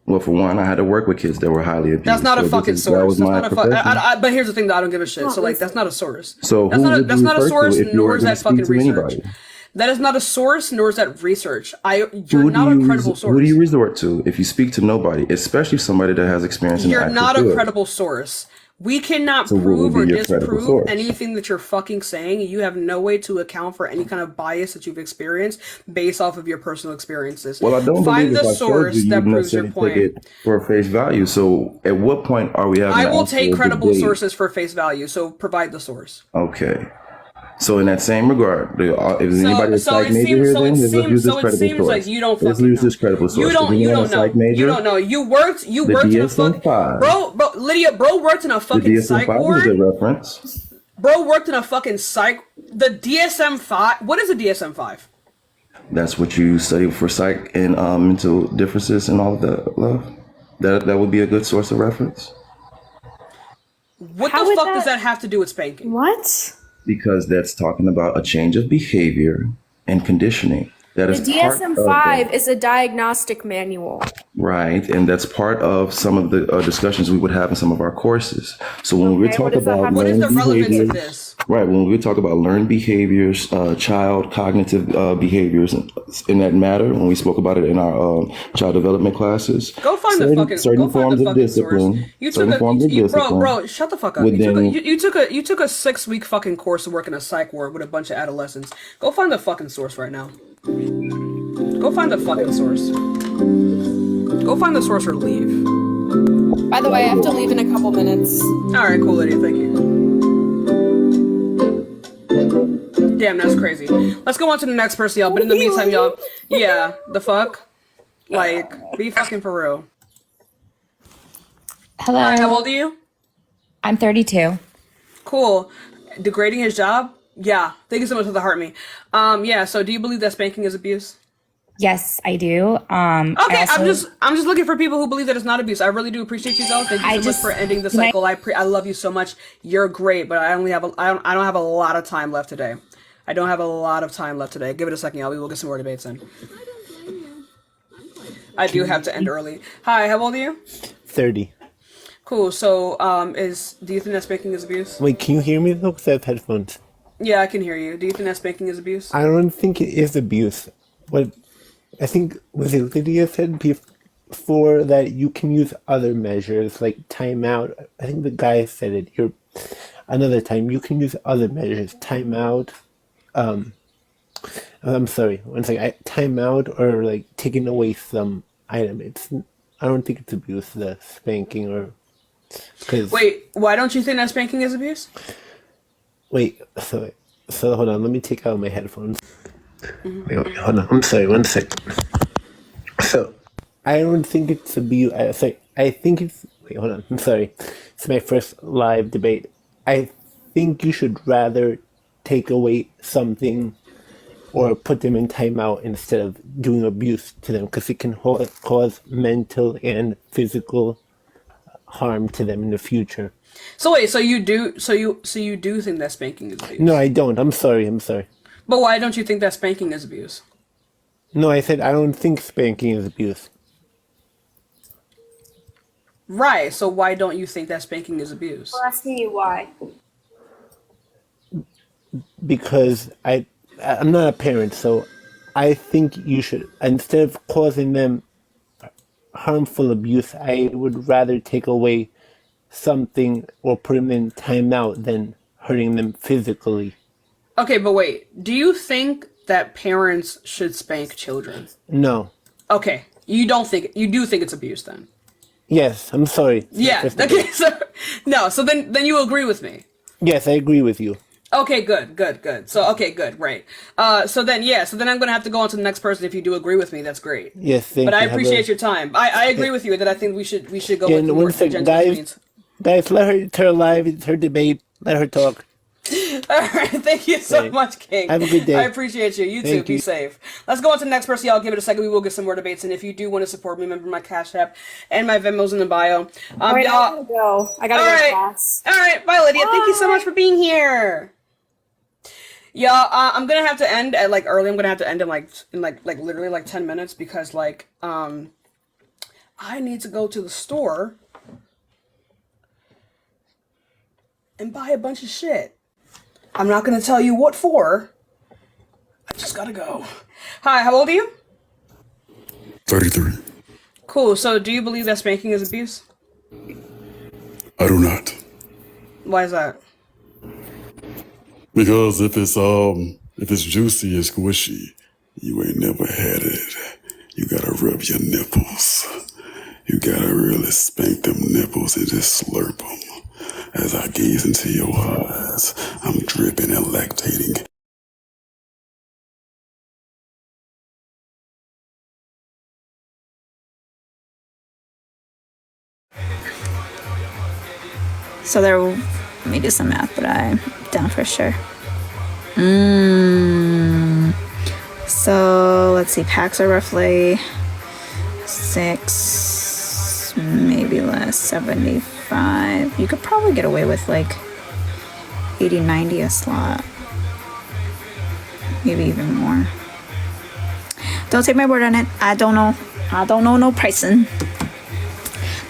Well, for one, I had to work with kids that were highly abused. That's not a so fucking that source. was That's my not a profession. but here's the thing that I don't give a shit. So like, that's not a source. So that's who not a, would that's you not a refer source, to if you nor were is going that to fucking speak to research. anybody? That is not a source, nor is that research. You're Who do not a you credible source. Who do you resort to if you speak to nobody, especially somebody that has experience in the You're actual not a field? credible source. We cannot So what prove would or be your credible disprove source? anything that you're fucking saying. You have no way to account for any kind of bias that you've experienced based off of your personal experiences. Well, I don't Find believe the if I showed source you, that you'd proves your necessarily point. take it for face value. So at what point are we having I an will take actual credible debate? sources for face value, so provide the source. Okay. So in that same regard, if anybody is psych major here, then let's use this credible source. like you don't Let's fucking use this credible source. You don't. If You you're don't not a know. psych major, You don't know. You worked in a DSM-5. fucking bro. Lydia, bro worked in a The fucking psych DSM-5 is ward. a reference. Bro worked in a fucking psych. The DSM-5. What is a DSM-5? That's what you study for psych and mental differences and all of that, love. That would be a good source of reference. What the fuck does that have to do with spanking? What? Because that's talking about a change of behavior and conditioning. That The is part of that. DSM-5 is a diagnostic manual. Right, and that's part of some of the discussions we would have in some of our courses. So when we talk about What is learned the relevance of behaviors, this? right? When we talk about learned behaviors, child cognitive behaviors, in that matter, when we spoke about it in our child development classes, Go find the certain, fucking. certain Go find forms the of fucking discipline, source. You took certain a. forms of discipline. Bro, shut the fuck up. would You then- took a 6-week fucking course to work in a psych ward with a bunch of adolescents. Go find the fucking source right now. Go find the fucking source. Go find the source or leave. By the way, I have to leave in a couple minutes. All right, cool, Lydia. Thank you. Damn, that's crazy. Let's go on to the next person, y'all. But in the meantime, y'all, yeah, the fuck? Like, be fucking for real. Hello. Hi, how old are you? I'm 32. Cool. Degrading his job? Yeah. Thank you so much for the heart me. Yeah, so do you believe that spanking is abuse? Yes, I do. Okay, I'm just looking for people who believe that it's not abuse. I really do appreciate you though. Thank you so much for ending the cycle. I love you so much. You're great, but I don't have a lot of time left today. I don't have a lot of time left today. Give it a second, y'all. We will get some more debates in. I do have to end early. Hi, how old are you? 30. Cool. So, do you think that spanking is abuse? Wait, can you hear me though? Because I have headphones. Yeah, I can hear you. Do you think that spanking is abuse? I don't think it is abuse. What I think, was it Lydia said before that you can use other measures like timeout. I think the guy said it here another time. You can use other measures. Timeout. I'm sorry. One second. Timeout or like taking away some item. I don't think it's abuse, the spanking or. Wait, why don't you think that spanking is abuse? Wait, so hold on, let me take out my headphones. Wait, hold on, I'm sorry, one second. So, I don't think it's abuse. I think it's. Wait, hold on, I'm sorry. It's my first live debate. I think you should rather take away something or put them in timeout instead of doing abuse to them, because it can cause mental and physical harm to them in the future. So wait, so you do think that spanking is abuse? No, I don't. I'm sorry. But why don't you think that spanking is abuse? No, I said I don't think spanking is abuse. Right. So why don't you think that spanking is abuse? We're asking you why. Because I'm not a parent, so I think you should, instead of causing them harmful abuse, I would rather take away something or put them in timeout than hurting them physically. Okay, but wait. Do you think that parents should spank children? No. Okay. You do think it's abuse then? Yes, I'm sorry. Yeah. Okay. So then you agree with me. Yes, I agree with you. Okay, good. So okay, good, right. So then I'm gonna have to go on to the next person if you do agree with me. That's great. Yes, thank you. But I appreciate your time. I agree with you that I think we should go with the more gentle means. Guys, let her live. It's her debate. Let her talk. All right, thank you so much, King. Have a good day. I appreciate you. You too. Be safe. Let's go on to the next person. Y'all give it a second. We will get some more debates. And if you do want to support me, remember my Cash App and my Venmo's in the bio. All right, I gotta go. I gotta go to class. All right, bye, Lydia. Thank you so much for being here. Yeah, I'm gonna have to end at early. I'm gonna have to end in literally 10 minutes because I need to go to the store and buy a bunch of shit. I'm not gonna tell you what for. I just gotta go. Hi, how old are you? 33. Cool. So, do you believe that spanking is abuse? I do not. Why is that? Because if it's juicy and squishy, you ain't never had it. You gotta rub your nipples. You gotta really spank them nipples and just slurp them. As I gaze into your eyes, I'm dripping and lactating. So let me do some math, but I'm down for sure. So let's see, packs are roughly 6, maybe less, 75. You could probably get away with 80, 90 a slot. Maybe even more. Don't take my word on it. I don't know. I don't know no pricing.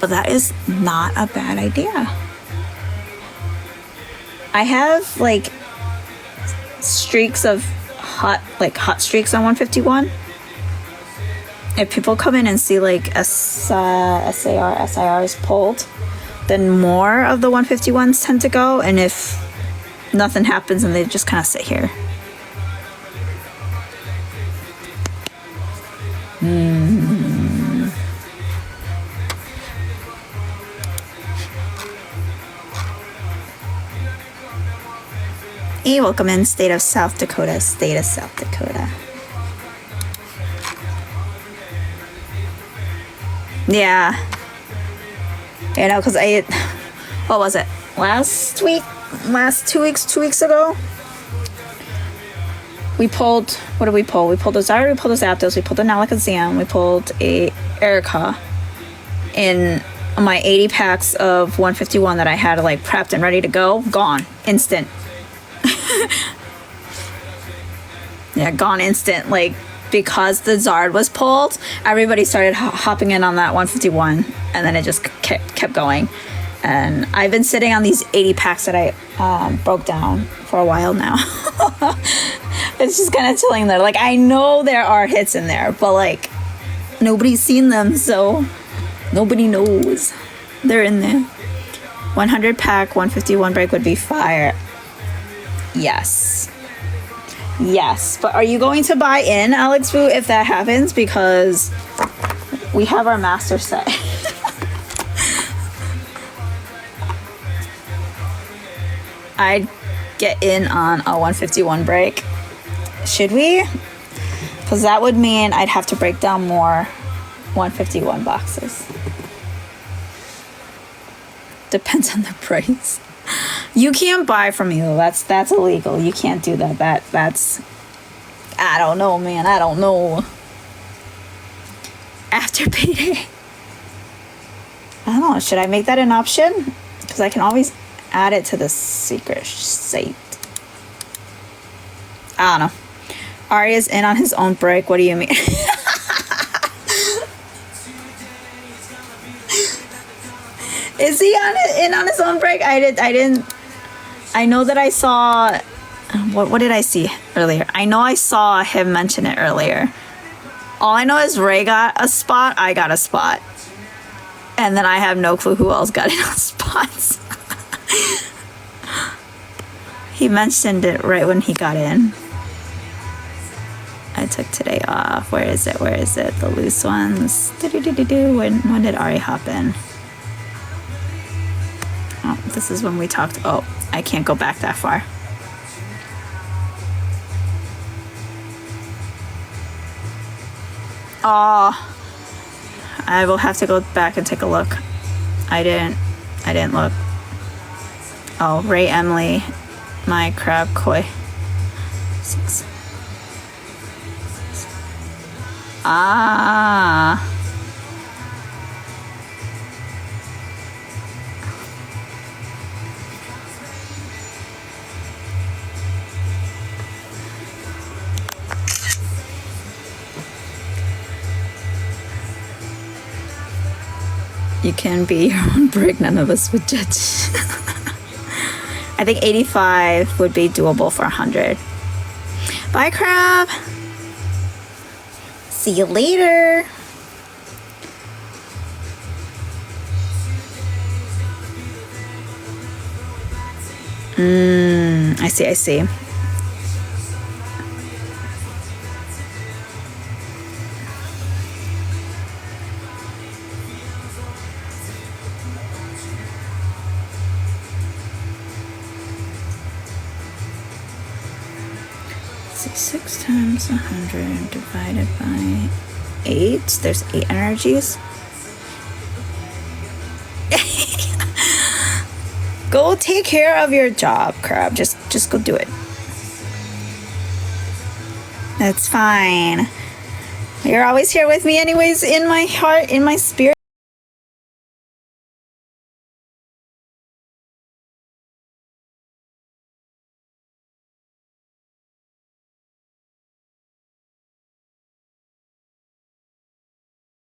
But that is not a bad idea. I have streaks of hot streaks on 151. If people come in and see SAR is pulled, then more of the 151s tend to go, and if nothing happens, then they just kind of sit here. Hey, welcome in, State of South Dakota. State of South Dakota. Yeah. You know, because what was it? Last 2 weeks ago? We pulled, what did we pull? We pulled a Zyra, we pulled a Zapdos, we pulled a Alakazam, we pulled a Erica in my 80 packs of 151 that I had like prepped and ready to go. Gone. Instant. Yeah, gone instant. Like, because the Zard was pulled, everybody started hopping in on that 151, and then it just kept going. And I've been sitting on these 80 packs that I broke down for a while now. It's just kind of chilling there. Like, I know there are hits in there, but like, nobody's seen them, so nobody knows they're in there. 100 pack, 151 break would be fire. Yes. Yes, but are you going to buy in, Alex Boo, if that happens? Because we have our master set. I'd get in on a 151 break. Should we? Because that would mean I'd have to break down more 151 boxes. Depends on the price. You can't buy from me though. That's illegal. You can't do that. That's I don't know, man. I don't know. After payday. I don't know. Should I make that an option? Because I can always add it to the secret site. I don't know. Arya's in on his own break. What do you mean? Is he in on his own break? I didn't. I know that I saw. What did I see earlier? I know I saw him mention it earlier. All I know is Ray got a spot. I got a spot, and then I have no clue who else got in on spots. He mentioned it right when he got in. I took today off. Where is it? The loose ones. When did Ari hop in? Oh, this is when we talked. Oh, I can't go back that far. Oh, I will have to go back and take a look. I didn't look. Oh, Ray, Emily, my crab koi. 6. Ah. You can be your own brick, none of us would judge. I think 85 would be doable for 100. Bye, crab. See you later. I see. See, 6 times 100 divided by 8. There's 8 energies. Go take care of your job, crab. Just go do it. That's fine. You're always here with me anyways, in my heart, in my spirit.